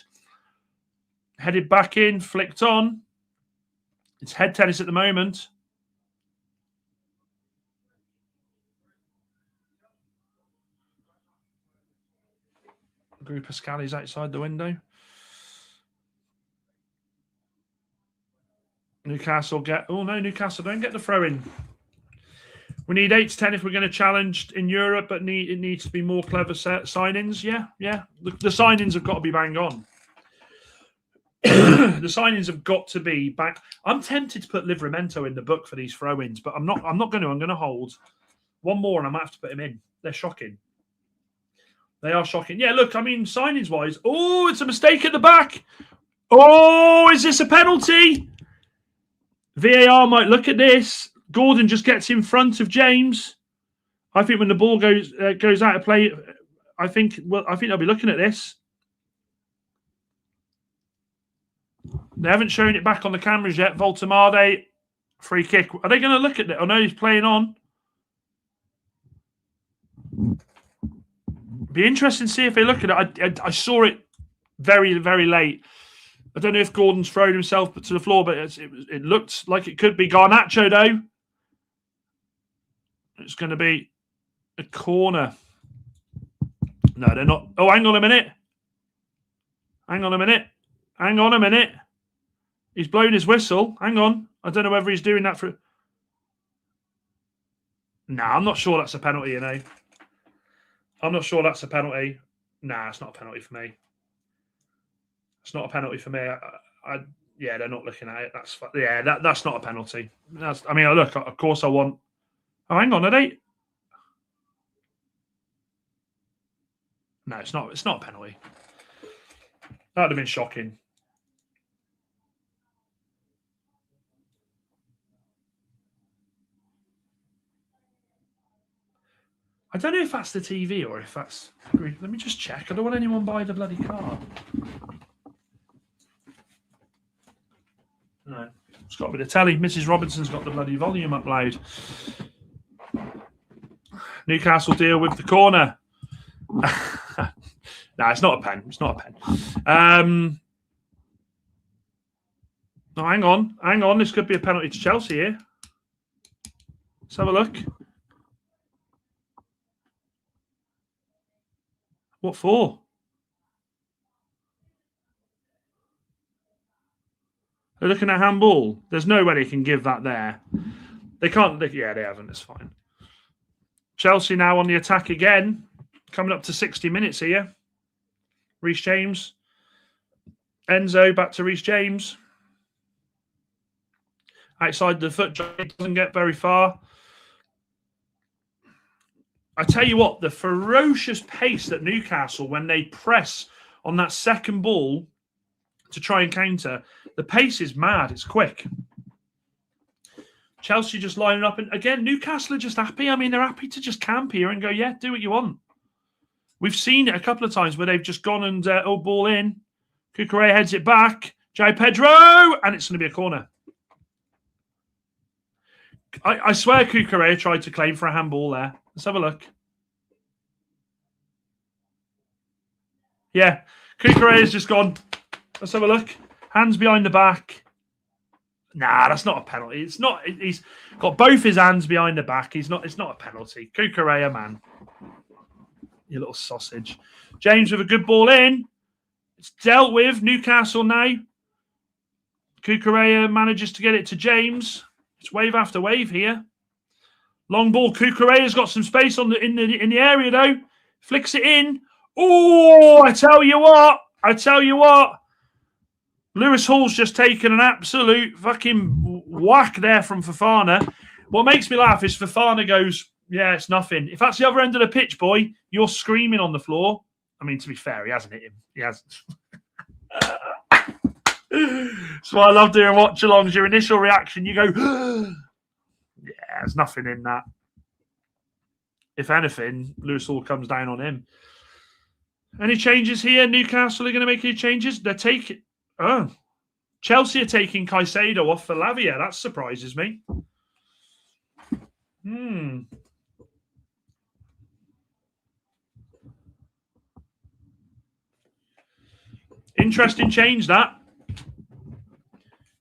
Headed back in, flicked on. It's head tennis at the moment. Group of Scallies outside the window. Newcastle get... Oh, no, Newcastle don't get the throw-in. We need 8 to 10 if we're going to challenge in Europe, but it needs to be more clever signings. Yeah. The signings have got to be bang on. The signings have got to be back. I'm tempted to put Livramento in the book for these throw-ins, but I'm not going to. I'm going to hold one more, and I might have to put him in. They're shocking. They are shocking. Yeah, look, I mean, signings-wise. Oh, it's a mistake at the back. Oh, is this a penalty? VAR might look at this. Gordon just gets in front of James. I think when the ball goes out of play, I think they'll be looking at this. They haven't shown it back on the cameras yet. Voltemade, free kick. Are they going to look at it? Oh no, he's playing on. Be interesting to see if they look at it. I saw it very, very late. I don't know if Gordon's thrown himself to the floor, but it looked like it could be Garnacho, though. It's going to be a corner. No, they're not. Oh, hang on a minute. Hang on a minute. Hang on a minute. He's blown his whistle. Hang on. I don't know whether he's doing that for... No, I'm not sure that's a penalty, you know. I'm not sure that's a penalty. Nah, it's not a penalty for me. It's not a penalty for me. Yeah, they're not looking at it. That's not a penalty. I mean, look, of course I want... Oh, hang on, are they? No, it's not. It's not a penalty. That would have been shocking. I don't know if that's the TV or if that's... Let me just check. I don't want anyone buy the bloody car. No, it's got to be the telly. Mrs. Robinson's got the bloody volume up loud. Newcastle deal with the corner. No, it's not a pen. It's not a pen. No, hang on. Hang on. This could be a penalty to Chelsea here. Let's have a look. What for? They're looking at handball. There's no way they can give that there. They can't. Yeah, they haven't. It's fine. Chelsea now on the attack again. Coming up to 60 minutes here. Reece James. Enzo back to Reece James. Outside the foot, doesn't get very far. I tell you what, the ferocious pace that Newcastle, when they press on that second ball to try and counter, the pace is mad. It's quick. Chelsea just lining up. And again, Newcastle are just happy. I mean, they're happy to just camp here and go, yeah, do what you want. We've seen it a couple of times where they've just gone and, ball in. Cucurella heads it back. Jai Pedro! And it's going to be a corner. I swear Cucurella tried to claim for a handball there. Let's have a look. Yeah, Cucurella's just gone. Let's have a look. Hands behind the back. Nah, that's not a penalty. It's not. He's got both his hands behind the back. It's not a penalty. Cucurella, man. You little sausage. James with a good ball in. It's dealt with. Newcastle now. Cucurella manages to get it to James. It's wave after wave here. Long ball. Cucurella's got some space in the area though. Flicks it in. Oh, I tell you what. Lewis Hall's just taken an absolute fucking whack there from Fofana. What makes me laugh is Fofana goes, yeah, it's nothing. If that's the other end of the pitch, boy, you're screaming on the floor. I mean, to be fair, he hasn't hit him. He hasn't. That's why I love doing watch-alongs. Your initial reaction, you go, yeah, there's nothing in that. If anything, Lewis Hall comes down on him. Any changes here? Newcastle are going to make any changes? They're taking... Oh. Chelsea are taking Caicedo off for Lavia. That surprises me. Interesting change, that.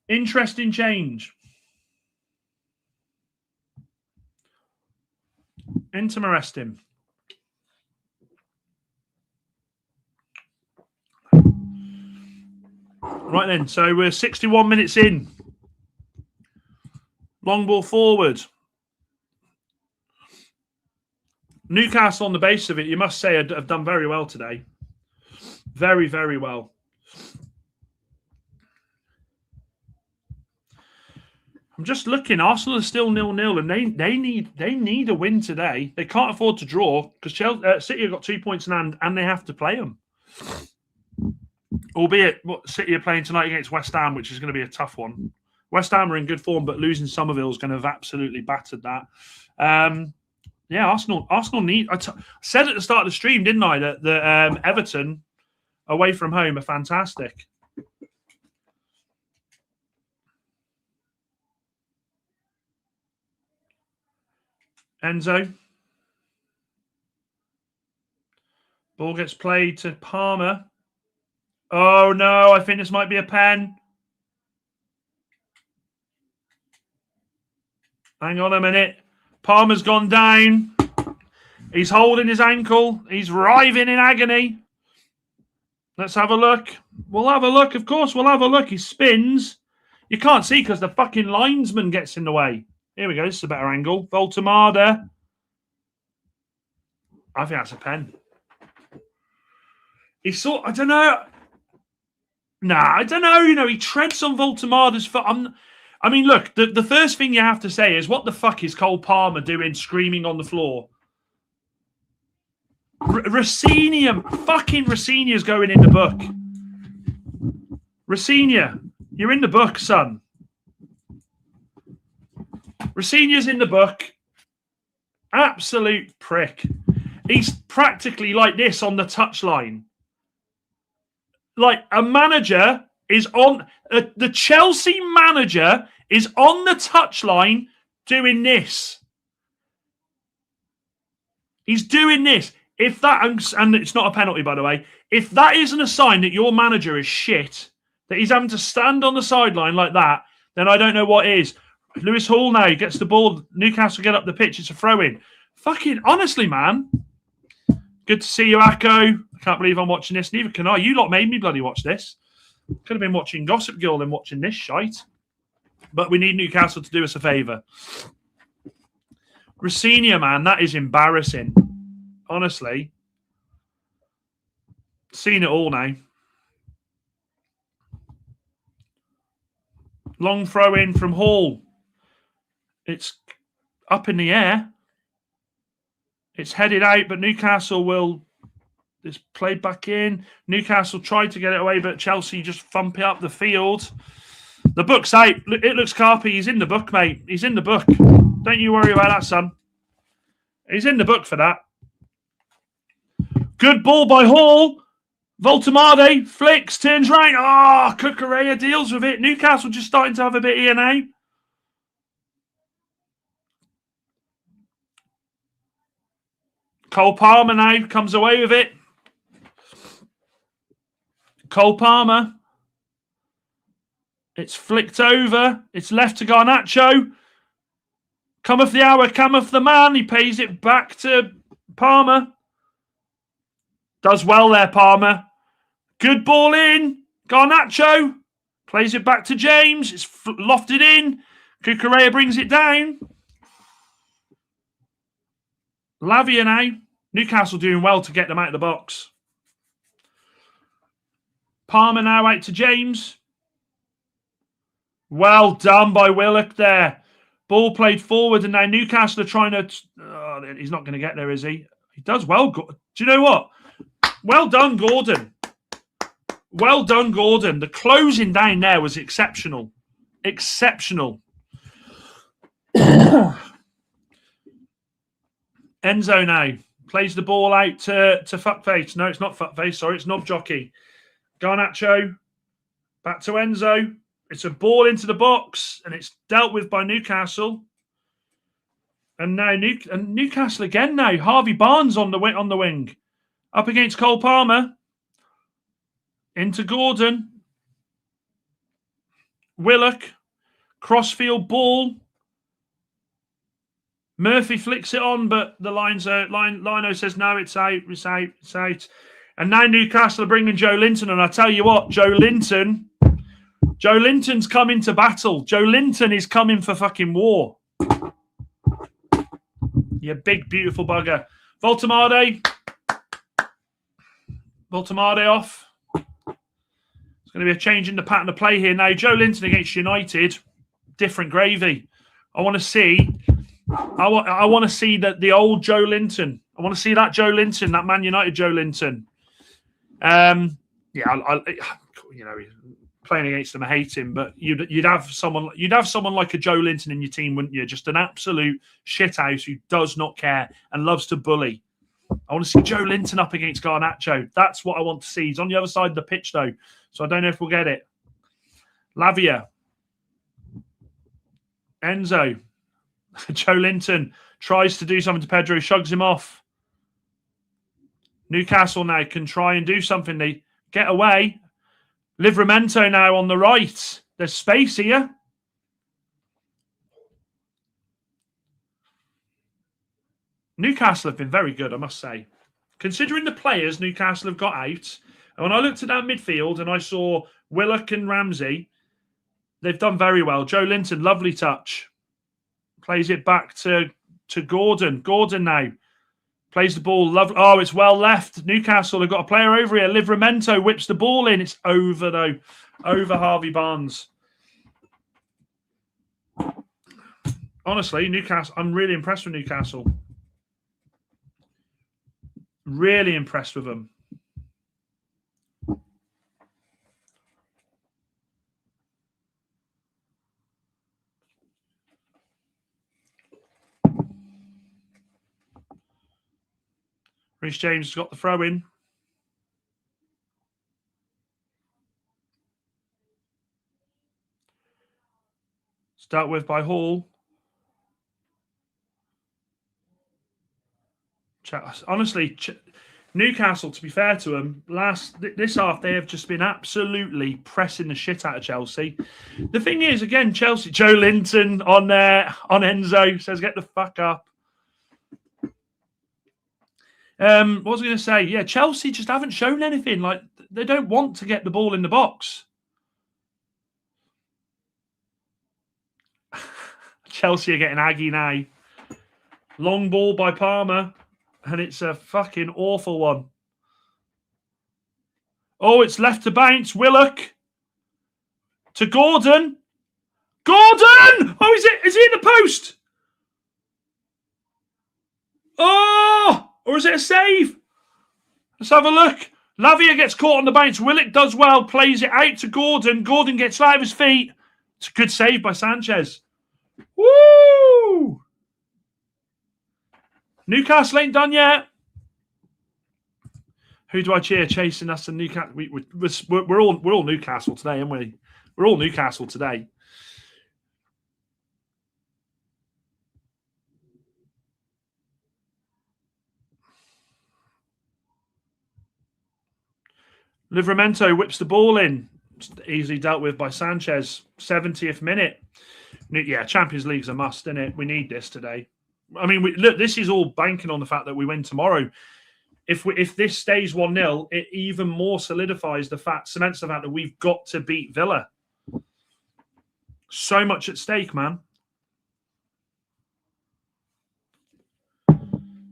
Interesting change. Interesting. Right then, so we're 61 minutes in. Long ball forward. Newcastle, on the base of it, you must say, have done very well today. Very, very well. I'm just looking. Arsenal is still 0-0, and they need a win today. They can't afford to draw because City have got 2 points in hand, and they have to play them. Albeit, City are playing tonight against West Ham, which is going to be a tough one. West Ham are in good form, but losing Somerville is going to have absolutely battered that. Yeah, Arsenal need. I said at the start of the stream, didn't I, that Everton away from home are fantastic. Enzo. Ball gets played to Palmer. Oh, no, I think this might be a pen. Hang on a minute. Palmer's gone down. He's holding his ankle. He's writhing in agony. Let's have a look. We'll have a look. Of course, we'll have a look. He spins. You can't see because the fucking linesman gets in the way. Here we go. This is a better angle. Voltemada. I think that's a pen. He sort. I don't know. Nah, I don't know. You know, he treads on Voltemada's foot. I mean, look. The first thing you have to say is, what the fuck is Cole Palmer doing, screaming on the floor? Fucking Racinia's going in the book. Racinia, you're in the book, son. Racinia's in the book. Absolute prick. He's practically like this on the touchline. Like a manager is on... the Chelsea manager is on the touchline doing this. He's doing this. If that, and it's not a penalty, by the way, if that isn't a sign that your manager is shit, that he's having to stand on the sideline like that, then I don't know what is. Lewis Hall now gets the ball. Newcastle get up the pitch. It's a throw-in. Fucking honestly, man. Good to see you, Akko. I can't believe I'm watching this. Neither can I. You lot made me bloody watch this. Could have been watching Gossip Girl than watching this shite. But we need Newcastle to do us a favour. Racinia, man, that is embarrassing. Honestly. Seen it all now. Long throw in from Hall. It's up in the air. It's headed out, but Newcastle will... It's played back in. Newcastle tried to get it away, but Chelsea just thump it up the field. The book's out. It looks Carpy. He's in the book, mate. He's in the book. Don't you worry about that, son. He's in the book for that. Good ball by Hall. Voltemade flicks, turns right. Oh, Cucurella deals with it. Newcastle just starting to have a bit here now. Cole Palmer now comes away with it. Cole Palmer. It's flicked over. It's left to Garnacho. Cometh the hour, cometh the man. He pays it back to Palmer. Does well there, Palmer. Good ball in. Garnacho plays it back to James. It's lofted in. Cucurella brings it down. Lavia now. Newcastle doing well to get them out of the box. Palmer now out to James. Well done by Willock there. Ball played forward, and now Newcastle are trying to... Oh, he's not going to get there, is he? He does well. Do you know what? Well done, Gordon. Well done, Gordon. The closing down there was exceptional. Exceptional. Enzo now plays the ball out to Fuckface. No, it's not Fuckface. Sorry, it's Knob Jockey. Garnacho back to Enzo. It's a ball into the box, and it's dealt with by Newcastle. And now Newcastle again now. Harvey Barnes on the wing. Up against Cole Palmer. Into Gordon. Willock. Crossfield ball. Murphy flicks it on, but the Lino says no, it's out, it's out, it's out. And now Newcastle are bringing Joe Linton, and I tell you what, Joe Linton's coming to battle. Joe Linton is coming for fucking war. You big, beautiful bugger. Voltemade off. It's going to be a change in the pattern of play here now. Joe Linton against United, different gravy. I want to see that the old Joe Linton. I want to see that Joe Linton, that Man United Joe Linton. Playing against him, I hate him, but you'd have someone like a Joe Linton in your team, wouldn't you? Just an absolute shithouse who does not care and loves to bully. I want to see Joe Linton up against Garnacho. That's what I want to see. He's on the other side of the pitch though, so I don't know if we'll get it. Lavia, Enzo. Joe Linton tries to do something to Pedro, shrugs him off. Newcastle now can try and do something. They get away. Livramento now on the right. There's space here. Newcastle have been very good, I must say. Considering the players Newcastle have got out, and when I looked at that midfield and I saw Willock and Ramsey, they've done very well. Joe Linton, lovely touch. Plays it back to Gordon. Gordon now plays the ball. Oh, it's well left. Newcastle have got a player over here. Livramento whips the ball in. It's over, though. Over Harvey Barnes. Honestly, Newcastle, I'm really impressed with Newcastle. Really impressed with them. Reece James has got the throw in. It's dealt with by Hall. Honestly, Newcastle, to be fair to them, this half they have just been absolutely pressing the shit out of Chelsea. The thing is, again, Chelsea, Joe Linton on Enzo says, "Get the fuck up." What was I going to say? Yeah, Chelsea just haven't shown anything. Like, they don't want to get the ball in the box. Chelsea are getting aggy now. Long ball by Palmer, and it's a fucking awful one. Oh, it's left to bounce. Willock to Gordon. Gordon! Oh, is he in the post? Oh! Or is it a save? Let's have a look. Lavia gets caught on the bounce. Willock does well, plays it out to Gordon. Gordon gets out of his feet. It's a good save by Sanchez. Woo! Newcastle ain't done yet. Who do I cheer? Chasing us and Newcastle. We're all Newcastle today, aren't we? We're all Newcastle today. Livramento whips the ball in. Easily dealt with by Sanchez. 70th minute. Yeah, Champions League's a must, isn't it? We need this today. I mean, look, this is all banking on the fact that we win tomorrow. If this stays 1-0, it even more solidifies cements the fact that we've got to beat Villa. So much at stake, man.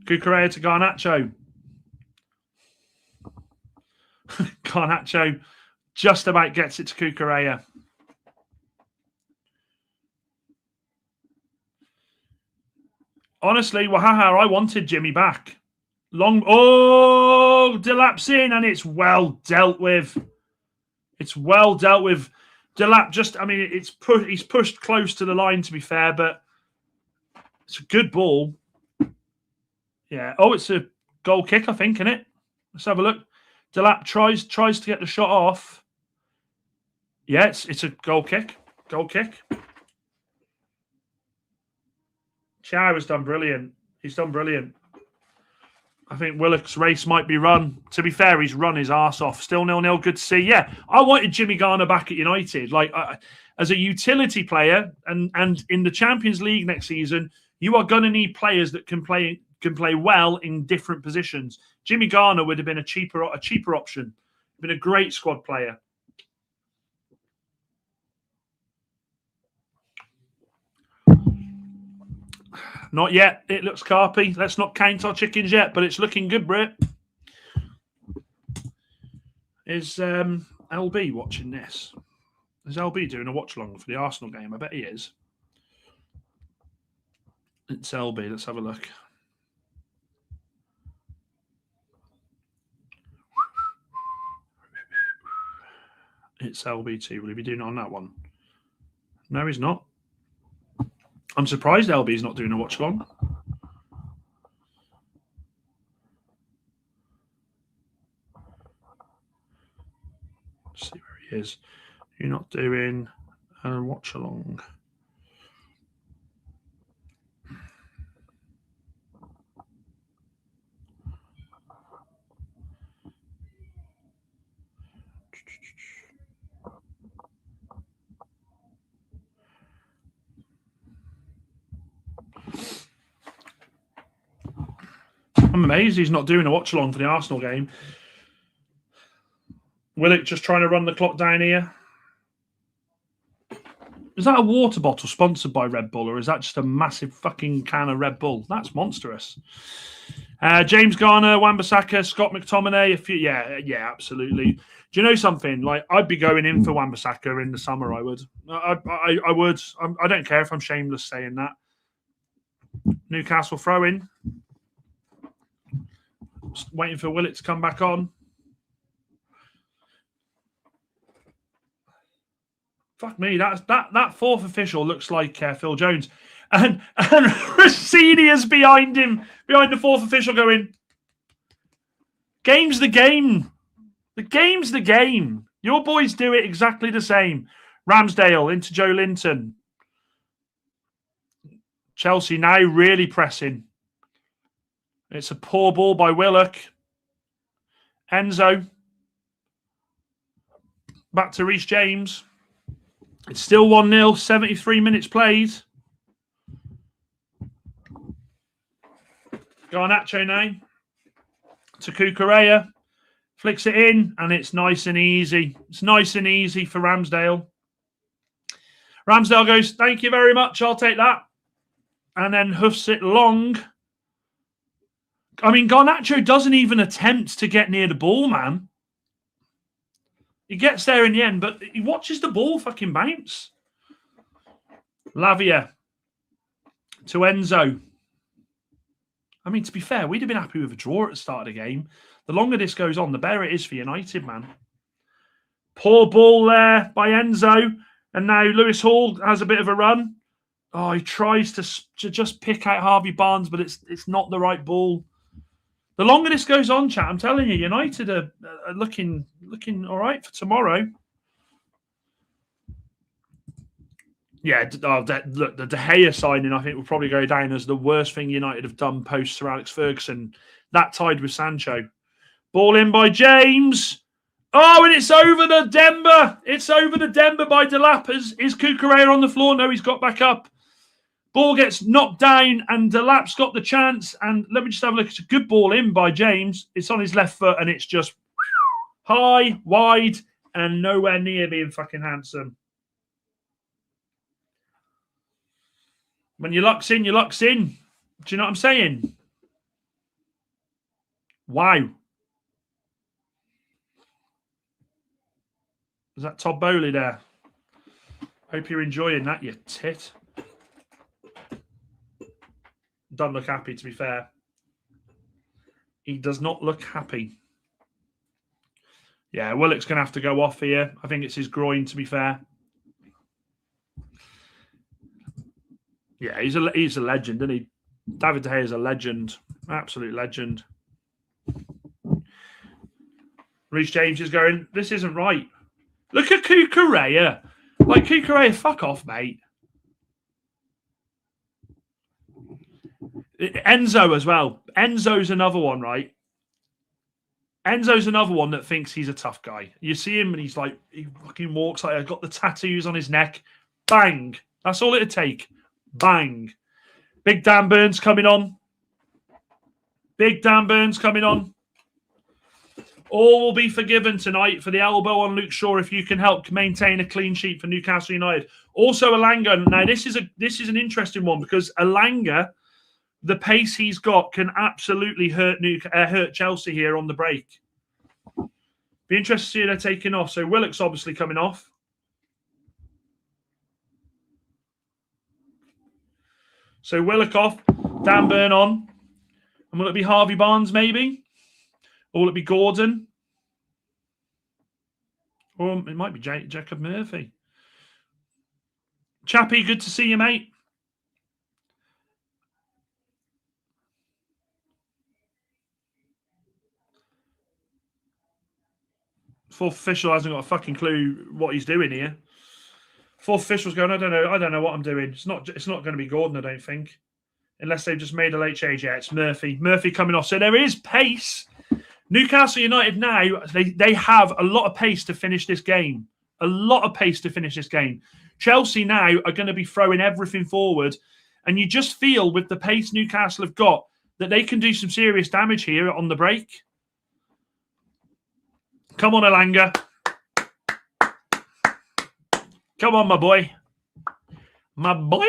Cucurella to Garnacho. Garnacho just about gets it to Cucurella. Honestly, Wahaha, I wanted Jimmy back. Delap's in, and it's well dealt with. It's well dealt with. Delap he's pushed close to the line, to be fair, but it's a good ball. Yeah. Oh, it's a goal kick, I think, isn't it? Let's have a look. Delap tries to get the shot off. Yeah, it's a goal kick. Goal kick. Chow has done brilliant. He's done brilliant. I think Willock's race might be run. To be fair, he's run his arse off. Still 0-0. Good to see. Yeah, I wanted Jimmy Garner back at United. Like as a utility player, and in the Champions League next season, you are going to need players that can play well in different positions. Jimmy Garner would have been a cheaper option. Been a great squad player. Not yet. It looks carpy. Let's not count our chickens yet, but it's looking good, Britt. Is LB watching this? Is LB doing a watch along for the Arsenal game? I bet he is. It's LB. Let's have a look. It's LBT. Will he be doing it on that one? No, he's not. I'm surprised LB's not doing a watch along. Let's see where he is. You're not doing a watch along. I'm amazed he's not doing a watch along for the Arsenal game. Willock just trying to run the clock down here. Is that a water bottle sponsored by Red Bull, or is that just a massive fucking can of Red Bull? That's monstrous. James Garner, Wan-Bissaka, Scott McTominay. Yeah, absolutely. Do you know something? Like, I'd be going in for Wan-Bissaka in the summer. I would. I would. I don't care if I'm shameless saying that. Newcastle throw in. Just waiting for Willett to come back on. Fuck me, that fourth official looks like Phil Jones. And Rossini is behind him, behind the fourth official going, game's the game. The game's the game. Your boys do it exactly the same. Ramsdale into Joe Linton. Chelsea now really pressing. It's a poor ball by Willock. Enzo. Back to Reece James. It's still 1-0, 73 minutes played. Garnacho now. To Cucurella. Flicks it in, and it's nice and easy. It's nice and easy for Ramsdale. Ramsdale goes, thank you very much, I'll take that. And then hoofs it long. I mean, Garnacho doesn't even attempt to get near the ball, man. He gets there in the end, but he watches the ball fucking bounce. Lavia to Enzo. I mean, to be fair, we'd have been happy with a draw at the start of the game. The longer this goes on, the better it is for United, man. Poor ball there by Enzo. And now Lewis Hall has a bit of a run. Oh, he tries to just pick out Harvey Barnes, but it's not the right ball. The longer this goes on, chat, I'm telling you, United are looking all right for tomorrow. Yeah, look, the De Gea signing, I think, will probably go down as the worst thing United have done post Sir Alex Ferguson. That tied with Sancho. Ball in by James. Oh, and it's over the Denver. It's over the Denver by Delap. Is Cucurella on the floor? No, he's got back up. Ball gets knocked down, and Delap's got the chance. And let me just have a look. It's a good ball in by James. It's on his left foot, and it's just high, wide, and nowhere near being fucking handsome. When your luck's in, your luck's in. Do you know what I'm saying? Wow. Is that Todd Bowley there? Hope you're enjoying that, you tit. Doesn't look happy, to be fair. He does not look happy. Yeah, Willock's going to have to go off here. I think it's his groin, to be fair. Yeah, he's a legend, isn't he? David De Gea is a legend. Absolute legend. Reece James is going, this isn't right. Look at Cucurella. Like, Cucurella, fuck off, mate. Enzo as well. Enzo's another one, right? Enzo's another one that thinks he's a tough guy. You see him and he's like, he fucking walks like, I've got the tattoos on his neck. Bang. That's all it'd take. Bang. Big Dan Burns coming on. Big Dan Burns coming on. All will be forgiven tonight for the elbow on Luke Shaw if you can help maintain a clean sheet for Newcastle United. Also, Elanga. Now, this is an interesting one because Elanga, the pace he's got can absolutely hurt Chelsea here on the break. Be interested to see they're taking off. So Willock's obviously coming off. So Willock off, Dan Burn on. And will it be Harvey Barnes maybe? Or will it be Gordon? Or it might be Jacob Murphy. Chappie, good to see you, mate. Fourth official hasn't got a fucking clue what he's doing here. Fourth official's going, I don't know what I'm doing. It's not going to be Gordon, I don't think. Unless they've just made a late change. Yeah, it's Murphy. Murphy coming off. So there is pace. Newcastle United now, they have a lot of pace to finish this game. A lot of pace to finish this game. Chelsea now are going to be throwing everything forward. And you just feel with the pace Newcastle have got that they can do some serious damage here on the break. Come on, Elanga. Come on, my boy. My boy.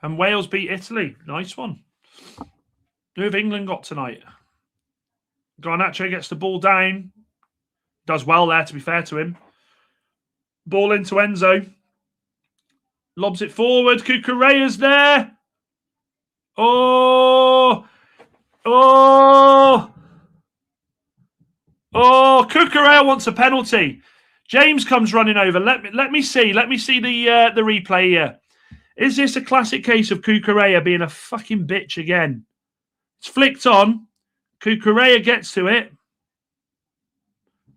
And Wales beat Italy. Nice one. Who have England got tonight? Garnacho gets the ball down. Does well there, to be fair to him. Ball into Enzo. Lobs it forward. Cucurella's there. Oh! Cucurella wants a penalty. James comes running over. Let me see the replay here. Is this a classic case of Cucurella being a fucking bitch again? It's flicked on. Cucurella gets to it.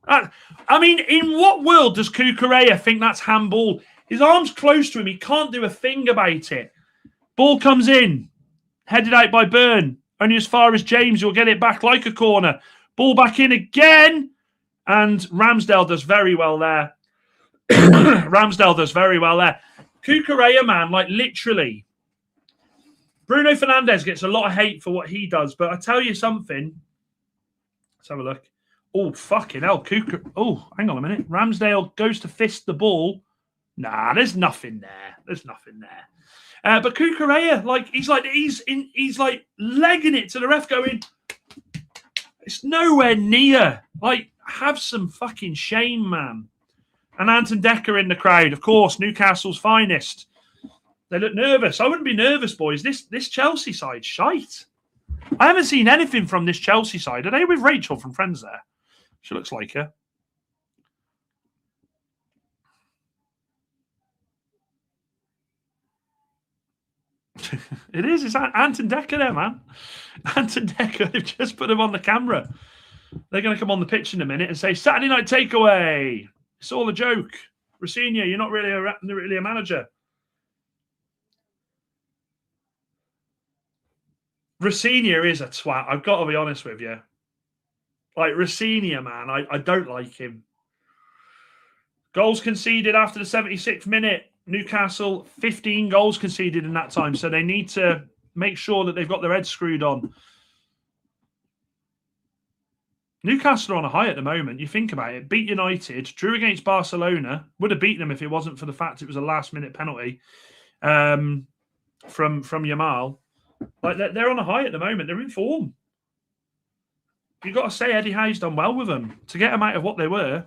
I mean, in what world does Cucurella think that's handball? His arm's close to him. He can't do a thing about it. Ball comes in. Headed out by Byrne. Only as far as James. You'll get it back like a corner. Ball back in again. And Ramsdale does very well there. Ramsdale does very well there. Cucurella, man, like literally. Bruno Fernandes gets a lot of hate for what he does. But I tell you something. Let's have a look. Oh, fucking hell. Oh, hang on a minute. Ramsdale goes to fist the ball. Nah, there's nothing there. There's nothing there. But Cucurella, like he's like legging it to the ref, going, it's nowhere near. Like, have some fucking shame, man. And Anton Decker in the crowd, of course, Newcastle's finest. They look nervous. I wouldn't be nervous, boys. This Chelsea side's shite. I haven't seen anything from this Chelsea side. Are they with Rachel from Friends there? She looks like her. It is. It's Anton Decker there, man. Anton Decker. They've just put him on the camera. They're going to come on the pitch in a minute and say, Saturday night takeaway. It's all a joke. Rosenior, you're not really a manager. Rosenior is a twat. I've got to be honest with you. Like, Rosenior, man, I don't like him. Goals conceded after the 76th minute. Newcastle, 15 goals conceded in that time. So they need to make sure that they've got their heads screwed on. Newcastle are on a high at the moment. You think about it. Beat United, drew against Barcelona. Would have beaten them if it wasn't for the fact it was a last-minute penalty from Yamal. Like, they're on a high at the moment. They're in form. You've got to say Eddie Howe's done well with them. To get them out of what they were,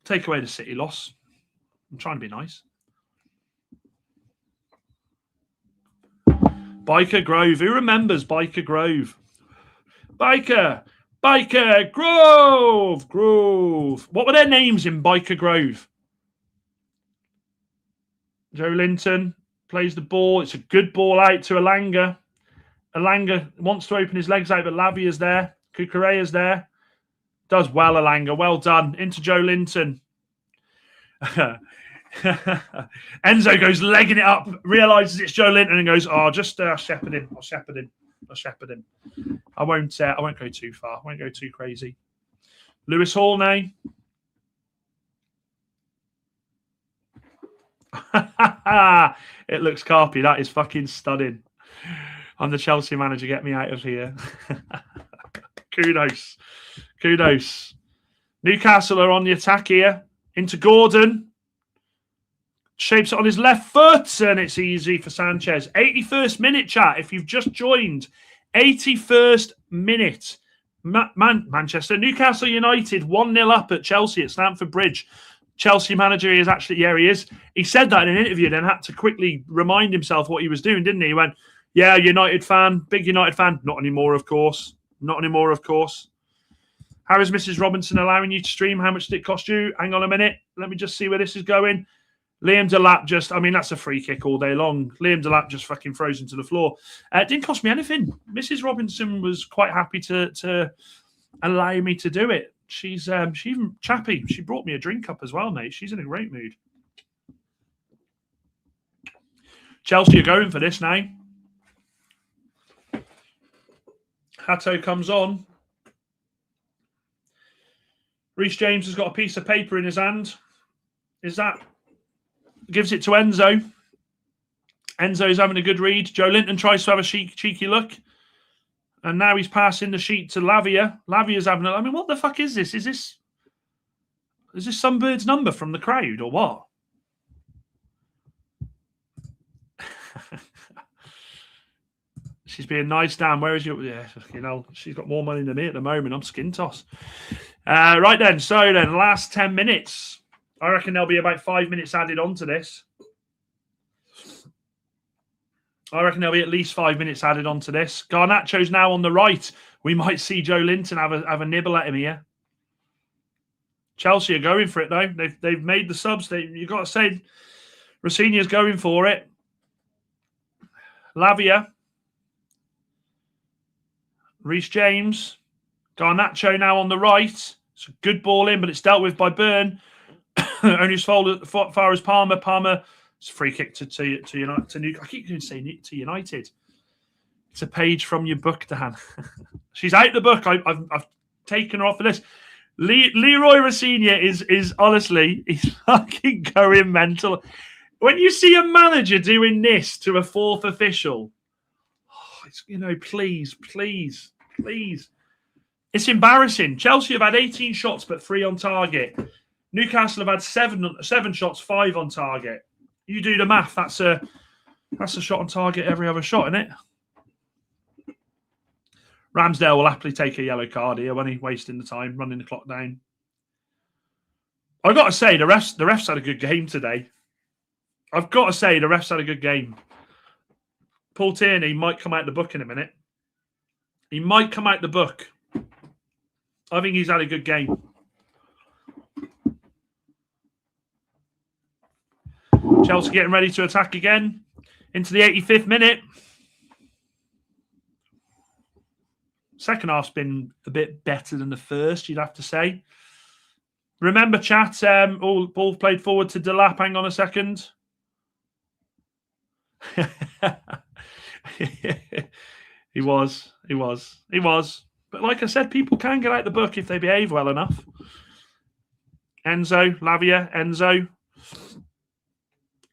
take away the City loss. I'm trying to be nice. Biker Grove. Who remembers Biker Grove? Biker Grove. What were their names in Biker Grove? Joe Linton plays the ball. It's a good ball out to Elanga. Elanga wants to open his legs out, but Lavia's there. Cucurella's there. Does well, Elanga. Well done. Into Joe Linton. Enzo goes legging it up, realises it's Joe Linton and goes, "Oh, just shepherd him. I'll shepherd him. I'll shepherd him. I won't go too far. I won't go too crazy." Lewis Hall now. It looks carpy. That is fucking stunning. I'm the Chelsea manager. Get me out of here. Kudos. Kudos. Newcastle are on the attack here. Into Gordon. Shapes it on his left foot, and it's easy for Sanchez. 81st minute, chat. If you've just joined, 81st minute. Manchester. Newcastle United 1-0 up at Chelsea at Stamford Bridge. Chelsea manager, he is actually, yeah, he is. He said that in an interview, then had to quickly remind himself what he was doing, didn't he? He went, "Yeah, United fan, big United fan." Not anymore, of course. Not anymore, of course. How is Mrs. Robinson allowing you to stream? How much did it cost you? Hang on a minute. Let me just see where this is going. Liam Delap just, I mean, that's a free kick all day long. Liam Delap just fucking frozen to the floor. It didn't cost me anything. Mrs. Robinson was quite happy to allow me to do it. She's she even chappy. She brought me a drink up as well, mate. She's in a great mood. Chelsea are going for this now. Hato comes on. Reece James has got a piece of paper in his hand. Is that... Gives it to Enzo. Enzo's having a good read. Joe Linton tries to have a cheeky look. And now he's passing the sheet to Lavia. Lavia's having a... I mean, what the fuck is this? Is this some bird's number from the crowd or what? She's being nice, Dan. Where is your... Yeah, you know, she's got more money than me at the moment. I'm skin toss. Right then. So then, last 10 minutes. I reckon there'll be about 5 minutes added on to this. I reckon there'll be at least 5 minutes added on to this. Garnacho's now on the right. We might see Joe Linton have a nibble at him here. Chelsea are going for it, though. They've made the subs. You've got to say, Rossinia's going for it. Lavia. Reece James. Garnacho now on the right. It's a good ball in, but it's dealt with by Byrne. Only as far as Palmer. Palmer, it's a free kick to United. I keep going to say to United. It's a page from your book, Dan. She's out the book. I've taken her off the list. Leroy Rossinia is honestly, he's fucking going mental. When you see a manager doing this to a fourth official, it's, please. It's embarrassing. Chelsea have had 18 shots, but 3 on target. Newcastle have had 7 shots, 5 on target. You do the math. That's a shot on target every other shot, isn't it? Ramsdale will happily take a yellow card here when he's wasting the time, running the clock down. I've got to say, the refs had a good game today. I've got to say, the refs had a good game. Paul Tierney might come out the book in a minute. He might come out the book. I think he's had a good game. Chelsea getting ready to attack again into the 85th minute. Second half's been a bit better than the first, you'd have to say. Remember, chat, ball played forward to Delap. Hang on a second. He was. But like I said, people can get out the book if they behave well enough. Enzo.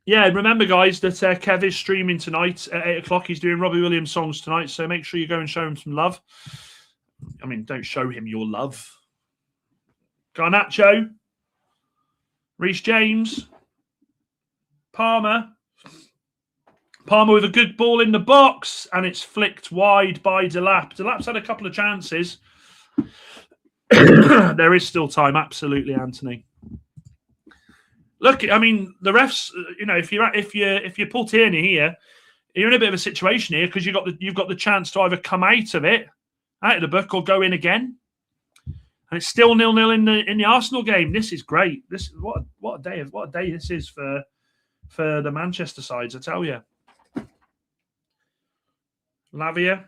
Yeah, remember, guys, that Kev is streaming tonight at 8 o'clock. He's doing Robbie Williams songs tonight, so make sure you go and show him some love. I mean, don't show him your love. Garnacho. Reece James. Palmer with a good ball in the box, and it's flicked wide by Delap. Delap's had a couple of chances. There is still time, absolutely, Anthony. Look, I mean, the refs. If you're Paul Tierney here, you're in a bit of a situation here because you've got the chance to either come out of the book, or go in again. And it's still 0-0 in the Arsenal game. This is great. This what a day this is for the Manchester sides, I tell you. Lavia.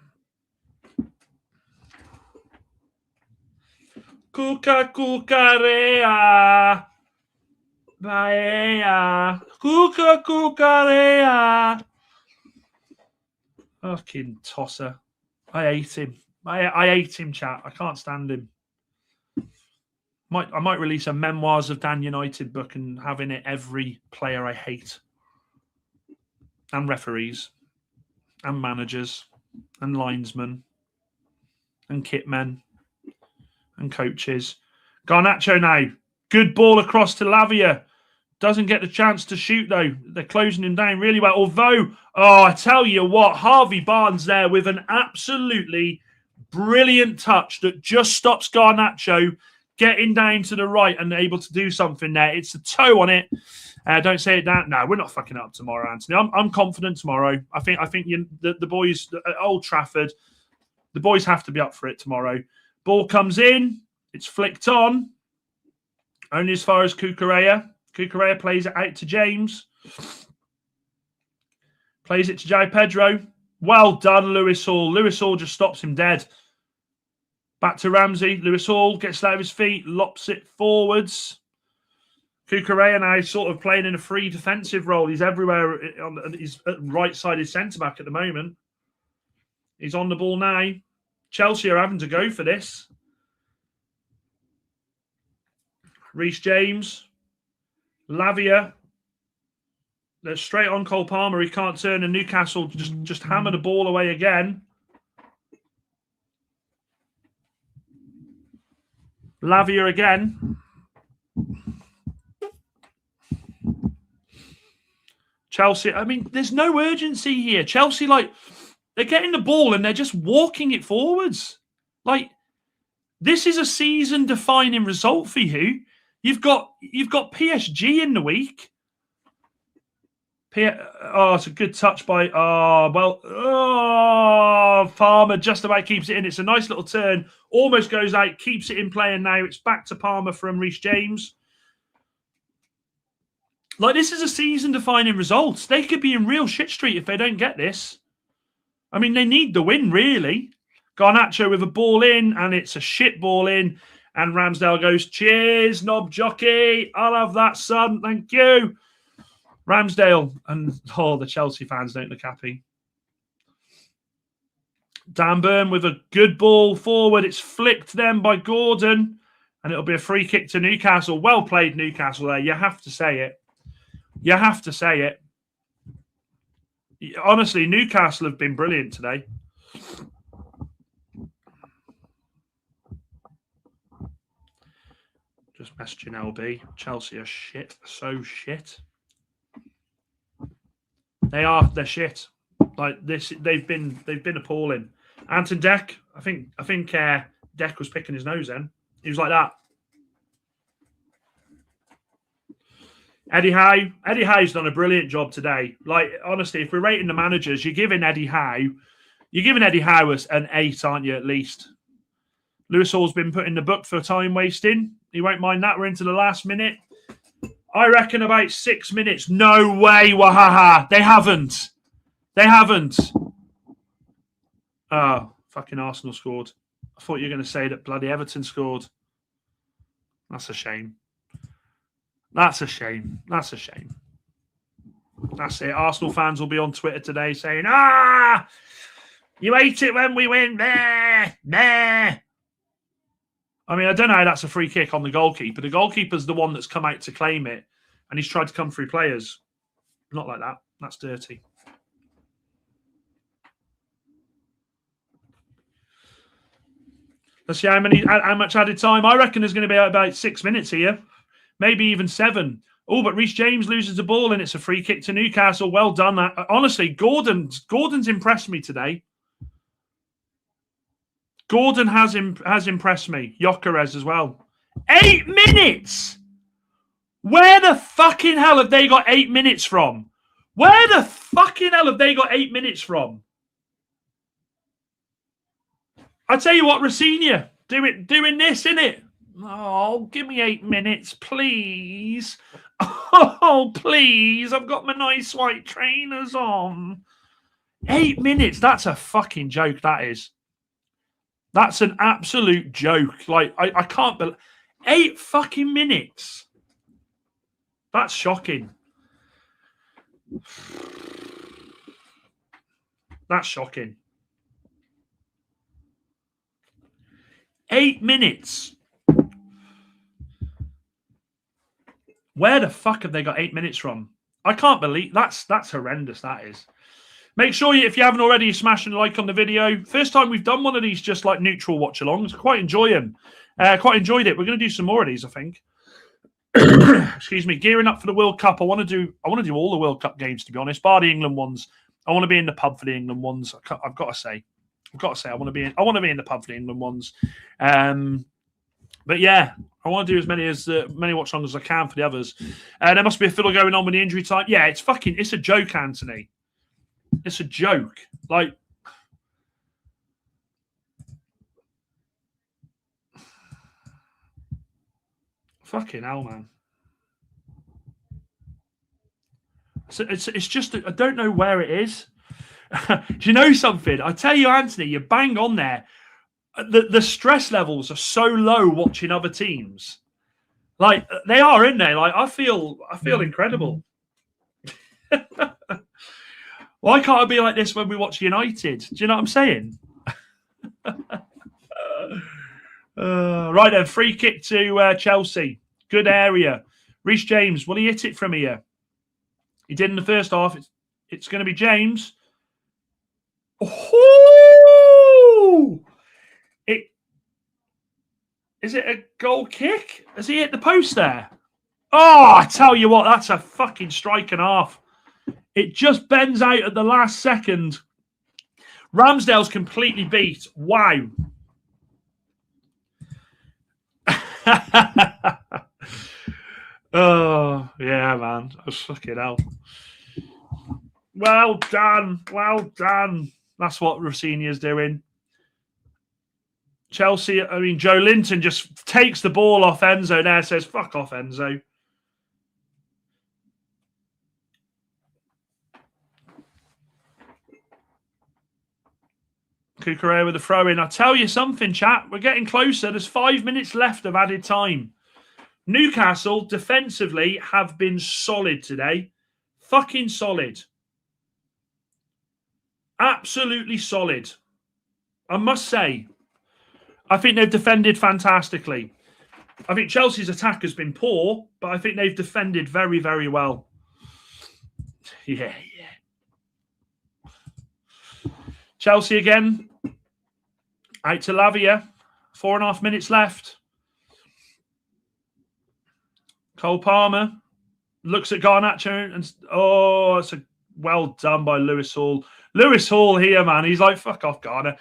Cucarea. Paella. Cucarea. Fucking tosser. I hate him. I hate him, chat. I can't stand him. I might release a Memoirs of Dan United book and have in it every player I hate. And referees. And managers. And linesmen. And kitmen. And coaches. Garnacho now. Good ball across to Lavia. Doesn't get the chance to shoot, though. They're closing him down really well. Although, I tell you what, Harvey Barnes there with an absolutely brilliant touch that just stops Garnacho getting down to the right and able to do something there. It's a toe on it. Don't say it down. No, we're not fucking up tomorrow, Anthony. I'm confident tomorrow. I think the boys at Old Trafford, the boys have to be up for it tomorrow. Ball comes in. It's flicked on. Only as far as Cucurella. Cucurella plays it out to James. Plays it to Jai Pedro. Well done, Lewis Hall. Lewis Hall just stops him dead. Back to Ramsey. Lewis Hall gets out of his feet, lops it forwards. Cucurella now sort of playing in a free defensive role. He's everywhere. He's right-sided centre-back at the moment. He's on the ball now. Chelsea are having to go for this. Reece James. Lavia. They're straight on Cole Palmer. He can't turn, and Newcastle just hammer the ball away again. Lavia again. Chelsea, I mean, there's no urgency here. Chelsea, they're getting the ball and they're just walking it forwards. This is a season-defining result for you. You've got PSG in the week. It's a good touch by... Palmer just about keeps it in. It's a nice little turn. Almost goes out, keeps it in play, and now it's back to Palmer from Reece James. This is a season-defining result. They could be in real shit street if they don't get this. I mean, they need the win, really. Garnacho with a ball in, and it's a shit ball in. And Ramsdale goes, cheers, knob jockey. I'll have that, son. Thank you. Ramsdale. And, the Chelsea fans don't look happy. Dan Burn with a good ball forward. It's flicked then by Gordon. And it'll be a free kick to Newcastle. Well played, Newcastle there. You have to say it. You have to say it. Honestly, Newcastle have been brilliant today. Just messaging LB. Chelsea are shit. So shit. They're shit. They've been appalling. Anton Deck, I think Deck was picking his nose then. He was like that. Eddie Howe's done a brilliant job today. Honestly, if we're rating the managers, you're giving Eddie Howe an 8, aren't you, at least? Lewis Hall's been put in the book for time wasting. He won't mind that. We're into the last minute. I reckon about 6 minutes. No way, Wahaha. They haven't. Oh, fucking Arsenal scored. I thought you were going to say that bloody Everton scored. That's a shame. That's it. Arsenal fans will be on Twitter today saying, you hate it when we win. Meh. I mean, I don't know how that's a free kick on the goalkeeper. The goalkeeper's the one that's come out to claim it, and he's tried to come through players. Not like that. That's dirty. Let's see how much added time. I reckon there's going to be about 6 minutes here. Maybe even 7. Oh, but Reece James loses the ball, and it's a free kick to Newcastle. Well done. Honestly, Gordon's impressed me today. Gordon has impressed me. Gyökeres as well. 8 minutes! Where the fucking hell have they got 8 minutes from? I tell you what, Rafinha, doing this, innit? Oh, give me 8 minutes, please. Oh, please. I've got my nice white trainers on. 8 minutes. That's a fucking joke, that is. That's an absolute joke. I can't believe 8 fucking minutes. That's shocking. That's shocking. 8 minutes. Where the fuck have they got 8 minutes from? I can't believe that's horrendous. That is. Make sure if you haven't already, smash a like on the video. First time we've done one of these just like neutral watch-alongs. Quite enjoy them. Quite enjoyed it. We're going to do some more of these, I think. Excuse me. Gearing up for the World Cup. I want to do all the World Cup games, to be honest, bar the England ones. I want to be in the pub for the England ones. I've got to say, I want to be in the pub for the England ones. But yeah, I want to do as many watch-alongs as I can for the others. There must be a fiddle going on with the injury time. Yeah, it's a joke, Anthony. It's a joke. Like, fucking hell, man. So it's just, I don't know where it is. Do you know something? I tell you, Anthony, you're bang on there. The stress levels are so low watching other teams. Like, they are, in there. Like, I feel incredible. Why can't I be like this when we watch United? Do you know what I'm saying? Right then, free kick to Chelsea. Good area. Reece James, will he hit it from here? He did in the first half. It's going to be James. Oh! Is it a goal kick? Has he hit the post there? Oh, I tell you what, that's a fucking strike and a half. It just bends out at the last second. Ramsdale's completely beat. Wow. Oh, yeah, man. I was fucking hell. Well done. Well done. That's what Rossinia's doing. Chelsea, Joe Linton just takes the ball off Enzo there, says, fuck off, Enzo. Cucurella with the throw-in. I'll tell you something, chat. We're getting closer. There's 5 minutes left of added time. Newcastle, defensively, have been solid today. Fucking solid. Absolutely solid. I must say, I think they've defended fantastically. I think Chelsea's attack has been poor, but I think they've defended very, very well. Yeah. Chelsea again. Out to Lavia. 4.5 minutes left. Cole Palmer looks at Garnacho and it's a well done by Lewis Hall. Lewis Hall here, man. He's like, fuck off, Garner.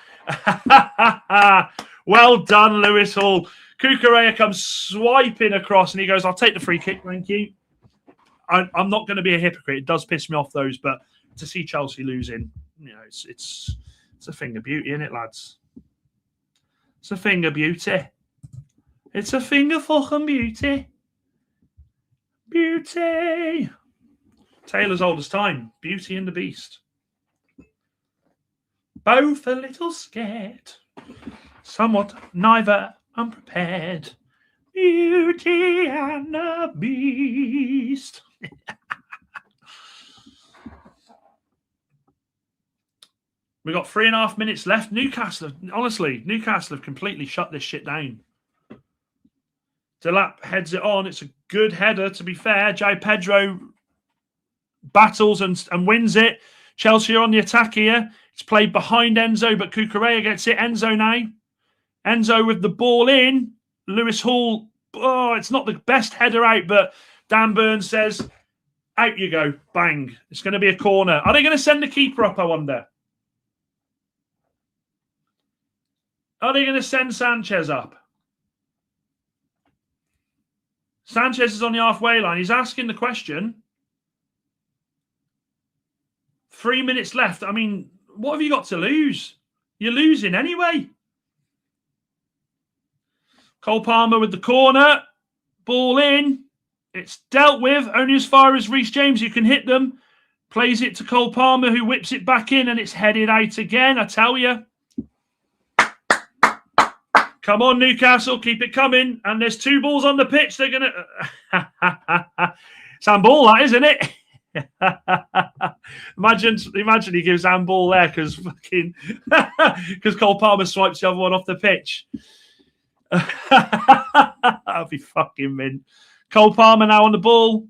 Well done, Lewis Hall. Cucurella comes swiping across and he goes, I'll take the free kick, thank you. I'm not going to be a hypocrite. It does piss me off, those, but to see Chelsea losing, it's a thing of beauty, isn't it, lads? It's a thing of beauty. It's a thing of fucking beauty. Beauty. Taylor's old as time. Beauty and the Beast. Both a little scared. Somewhat neither unprepared. Beauty and the Beast. We've got 3.5 minutes left. Newcastle have completely shut this shit down. Delap heads it on. It's a good header, to be fair. Jai Pedro battles and wins it. Chelsea are on the attack here. It's played behind Enzo, but Cucurella gets it. Enzo now. Enzo with the ball in. Lewis Hall. Oh, it's not the best header out, but Dan Burns says, out you go. Bang. It's going to be a corner. Are they going to send the keeper up, I wonder? Are they going to send Sanchez up? Sanchez is on the halfway line. He's asking the question. 3 minutes left. I mean, what have you got to lose? You're losing anyway. Cole Palmer with the corner. Ball in. It's dealt with. Only as far as Reece James, you can hit them. Plays it to Cole Palmer, who whips it back in, and it's headed out again, I tell you. Come on, Newcastle, keep it coming. And there's 2 balls on the pitch. They're going to... It's handball, that, isn't it? imagine he gives handball there because Cole Palmer swipes the other one off the pitch. That'd be fucking mint. Cole Palmer now on the ball.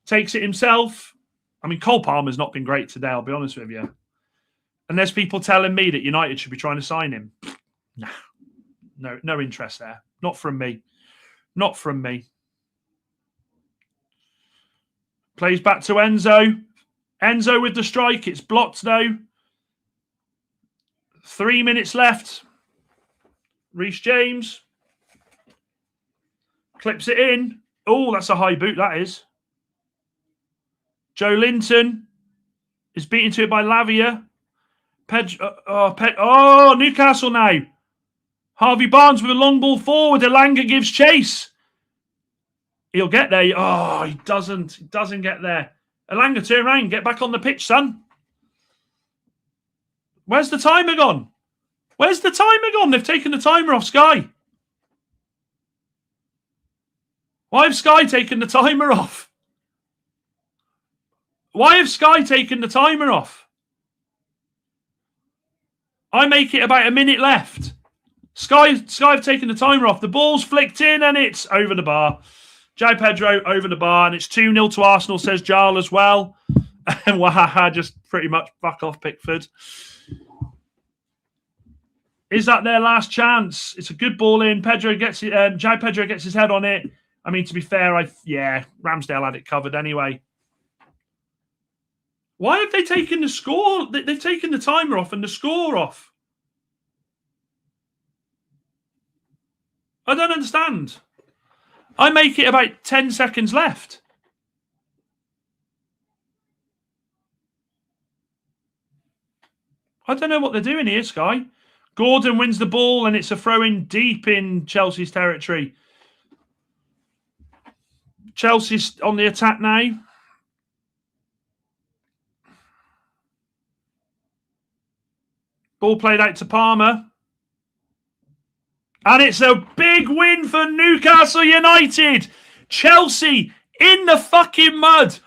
Takes it himself. I mean, Cole Palmer's not been great today, I'll be honest with you. And there's people telling me that United should be trying to sign him. Nah. No interest there. Not from me. Not from me. Plays back to Enzo. Enzo with the strike. It's blocked though. 3 minutes left. Reece James. Clips it in. Oh, that's a high boot, that is. Joe Linton is beaten to it by Lavia. Newcastle now. Harvey Barnes with a long ball forward. Elanga gives chase. He'll get there. Oh, he doesn't. He doesn't get there. Elanga, turn around. Get back on the pitch, son. Where's the timer gone? Where's the timer gone? They've taken the timer off Sky. Why have Sky taken the timer off? Why have Sky taken the timer off? I make it about a minute left. Sky have taken the timer off. The ball's flicked in and it's over the bar. Joe Pedro over the bar, and it's 2-0 to Arsenal, says Jarl as well. And Wahaha just pretty much fuck off Pickford. Is that their last chance? It's a good ball in. Pedro gets it. Joe Pedro gets his head on it. I mean, to be fair, Ramsdale had it covered anyway. Why have they taken the score? They've taken the timer off and the score off. I don't understand. I make it about 10 seconds left. I don't know what they're doing here, Sky. Gordon wins the ball and it's a throw-in deep in Chelsea's territory. Chelsea's on the attack now. Ball played out to Palmer. And it's a big win for Newcastle United. Chelsea in the fucking mud.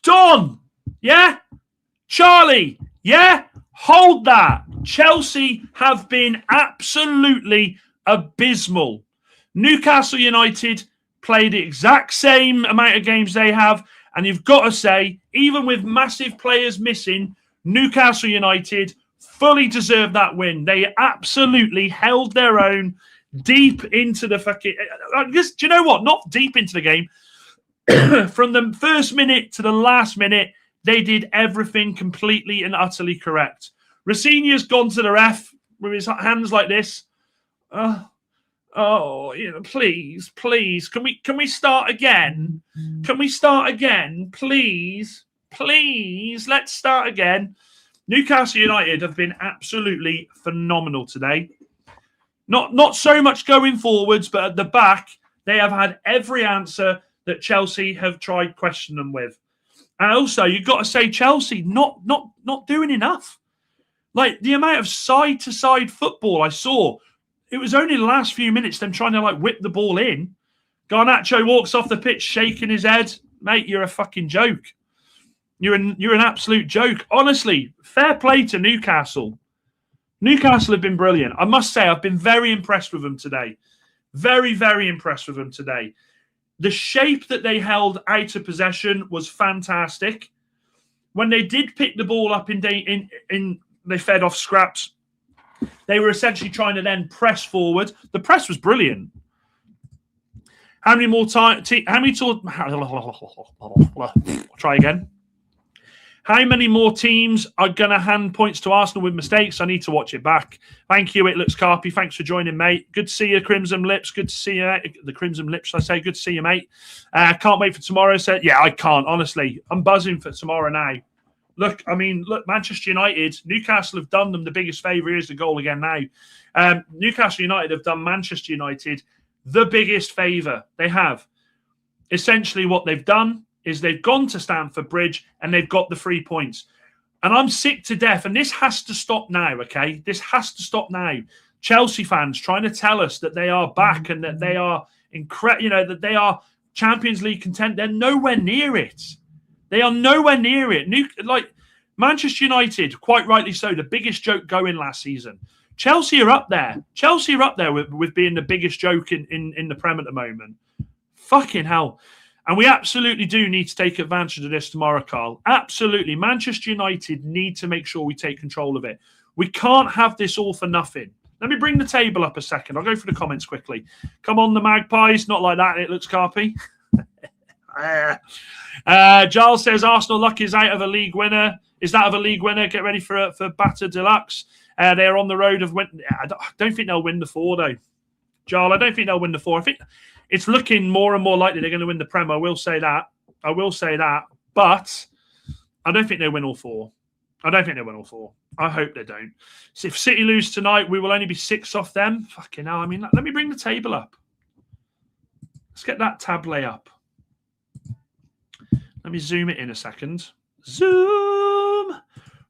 Don, yeah? Charlie, yeah? Hold that. Chelsea have been absolutely abysmal. Newcastle United played the exact same amount of games they have. And you've got to say, even with massive players missing, Newcastle United fully deserved that win. They absolutely held their own deep into the fucking... do you know what? Not deep into the game. From the first minute to the last minute, they did everything completely and utterly correct. Rafinha's gone to the ref with his hands like this. Please. Can we start again? Can we start again? Please. Let's start again. Newcastle United have been absolutely phenomenal today. Not so much going forwards, but at the back, they have had every answer that Chelsea have tried questioning them with. And also, you've got to say Chelsea not doing enough. Like, the amount of side-to-side football I saw, it was only the last few minutes them trying to, whip the ball in. Garnacho walks off the pitch shaking his head. Mate, you're a fucking joke. You're an absolute joke. Honestly, fair play to Newcastle. Newcastle have been brilliant. I must say, I've been very impressed with them today. Very, very impressed with them today. The shape that they held out of possession was fantastic. When they did pick the ball up they fed off scraps. They were essentially trying to then press forward. The press was brilliant. How many more times? Try again. How many more teams are going to hand points to Arsenal with mistakes? I need to watch it back. Thank you, It Looks Carpy. Thanks for joining, mate. Good to see you, Crimson Lips. Good to see you. The Crimson Lips, I say. Good to see you, mate. Can't wait for tomorrow. So, yeah, I can't, honestly. I'm buzzing for tomorrow now. Look, Manchester United, Newcastle have done them the biggest favour. Here's the goal again now. Newcastle United have done Manchester United the biggest favour. They have. Essentially what they've done is they've gone to Stamford Bridge and they've got the 3 points. And I'm sick to death. And this has to stop now, okay? This has to stop now. Chelsea fans trying to tell us that they are back and that they are that they are Champions League content. They're nowhere near it. They are nowhere near it. Manchester United, quite rightly so, the biggest joke going last season. Chelsea are up there. Chelsea are up there with being the biggest joke in the Prem at the moment. Fucking hell. And we absolutely do need to take advantage of this tomorrow, Carl. Absolutely. Manchester United need to make sure we take control of it. We can't have this all for nothing. Let me bring the table up a second. I'll go through the comments quickly. Come on, the Magpies. Not like that. It looks carpy. Giles says Arsenal luck is out of a league winner. Is that of a league winner? Get ready for Batter Deluxe. They're on the road of win. I don't think they'll win the 4 though. Giles, I don't think they'll win the 4. I think it's looking more and more likely they're going to win the Prem. I will say that. But I don't think they win all 4. I hope they don't. So if City lose tonight, we will only be 6 off them. Fucking hell. I mean, let me bring the table up. Let's get that tablet up. Let me zoom it in a second. Zoom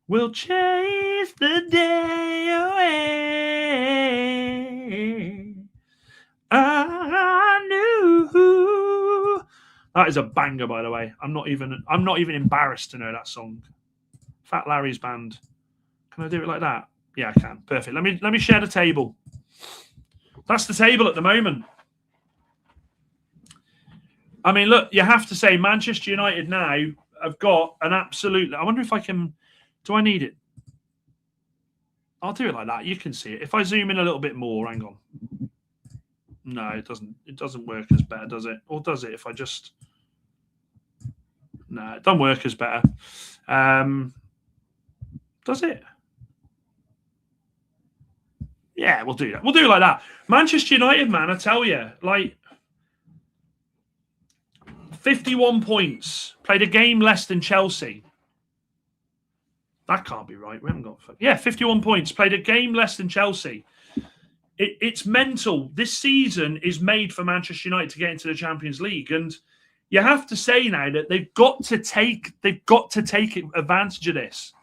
will chase the day away. I knew. That is a banger, by the way. I'm not even embarrassed to know that song. Fat Larry's band. Can I do it like that? Yeah, I can. Perfect. Let me share the table. That's the table at the moment. I mean, look, you have to say Manchester United now have got an absolute... I wonder if I can... Do I need it? I'll do it like that. You can see it. If I zoom in a little bit more, hang on. No, it doesn't. It doesn't work as better, does it? Or does it if I just... No, it doesn't work as better. Does it? Yeah, we'll do that. We'll do it like that. Manchester United, man, I tell you, like... 51 points. Played a game less than Chelsea. That can't be right. We haven't got... Yeah, 51 points. Played a game less than Chelsea. It's mental. This season is made for Manchester United to get into the Champions League. And you have to say now that they've got to take advantage of this.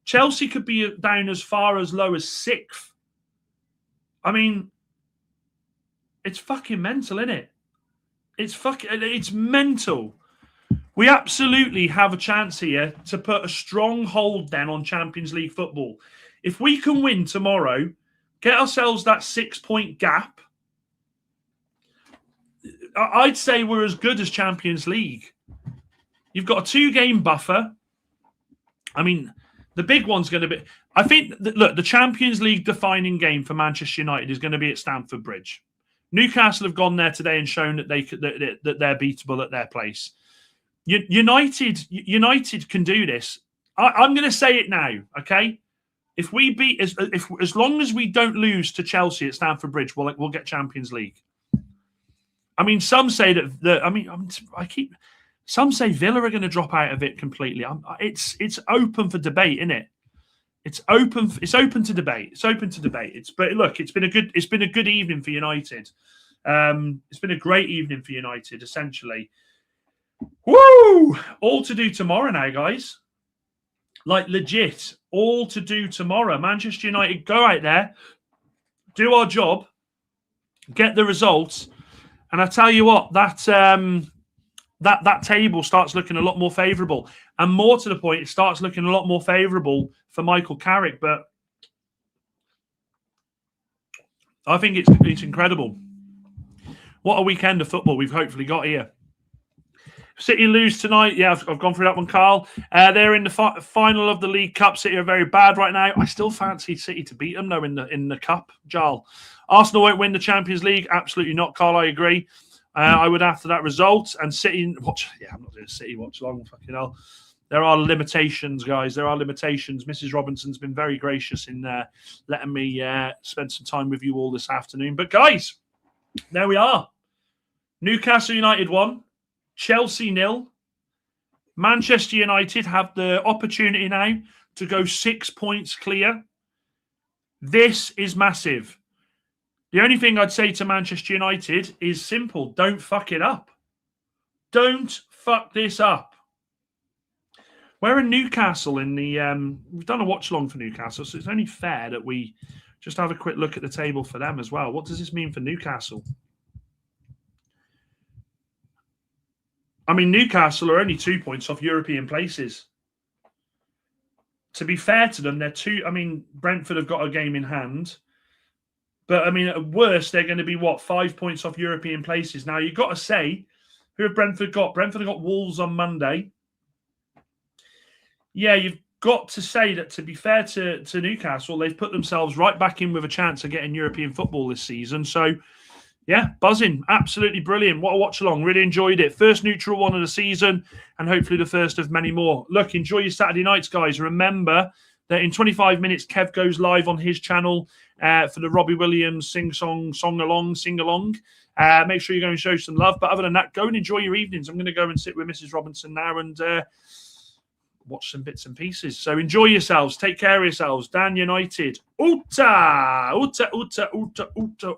Chelsea could be down as far as low as 6th. I mean, it's fucking mental, isn't it? It's mental. We absolutely have a chance here to put a strong hold then on Champions League football. If we can win tomorrow, get ourselves that 6-point gap, I'd say we're as good as Champions League. You've got a 2-game buffer. I mean, the big one's going to be... I think, look, the Champions League defining game for Manchester United is going to be at Stamford Bridge. Newcastle have gone there today and shown that they're beatable at their place. United can do this. I'm going to say it now, okay? If we beat, as long as we don't lose to Chelsea at Stamford Bridge, we'll get Champions League. I mean, some say some say Villa are going to drop out of it completely. It's open for debate, isn't it? It's open to debate. But look, it's been a good evening for United. It's been a great evening for United, essentially. Woo! All to do tomorrow now, guys. Like legit, all to do tomorrow. Manchester United go out there, do our job, get the results, and I tell you what, that table starts looking a lot more favourable. And more to the point, it starts looking a lot more favourable for Michael Carrick. But I think it's incredible. What a weekend of football we've hopefully got here. City lose tonight. Yeah, I've gone through that one, Carl. They're in the final of the League Cup. City are very bad right now. I still fancy City to beat them, though, in the Cup. Jarl. Arsenal won't win the Champions League. Absolutely not, Carl. I agree. I would after that result. And City watch. Yeah, I'm not doing City watch long. Fucking hell. There are limitations, guys. There are limitations. Mrs. Robinson's been very gracious in letting me spend some time with you all this afternoon. But, guys, there we are. Newcastle United won. Chelsea 0. Manchester United have the opportunity now to go 6 points clear. This is massive. The only thing I'd say to Manchester United is simple. Don't fuck it up. Don't fuck this up. We're in Newcastle in the... we've done a watch-along for Newcastle, so it's only fair that we just have a quick look at the table for them as well. What does this mean for Newcastle? I mean, Newcastle are only 2 points off European places. To be fair to them, they're two. I mean, Brentford have got a game in hand. But, I mean, at worst, they're going to be, 5 points off European places. Now, you've got to say, who have Brentford got? Brentford have got Wolves on Monday. Yeah, you've got to say that, to be fair to Newcastle, they've put themselves right back in with a chance of getting European football this season. So, yeah, buzzing. Absolutely brilliant. What a watch-along. Really enjoyed it. First neutral one of the season, and hopefully the first of many more. Look, enjoy your Saturday nights, guys. Remember that in 25 minutes, Kev goes live on his channel for the Robbie Williams sing-along. Make sure you go and show some love. But other than that, go and enjoy your evenings. I'm going to go and sit with Mrs. Robinson now and watch some bits and pieces. So enjoy yourselves. Take care of yourselves. Dan United. Uta! Uta, uta, uta, uta.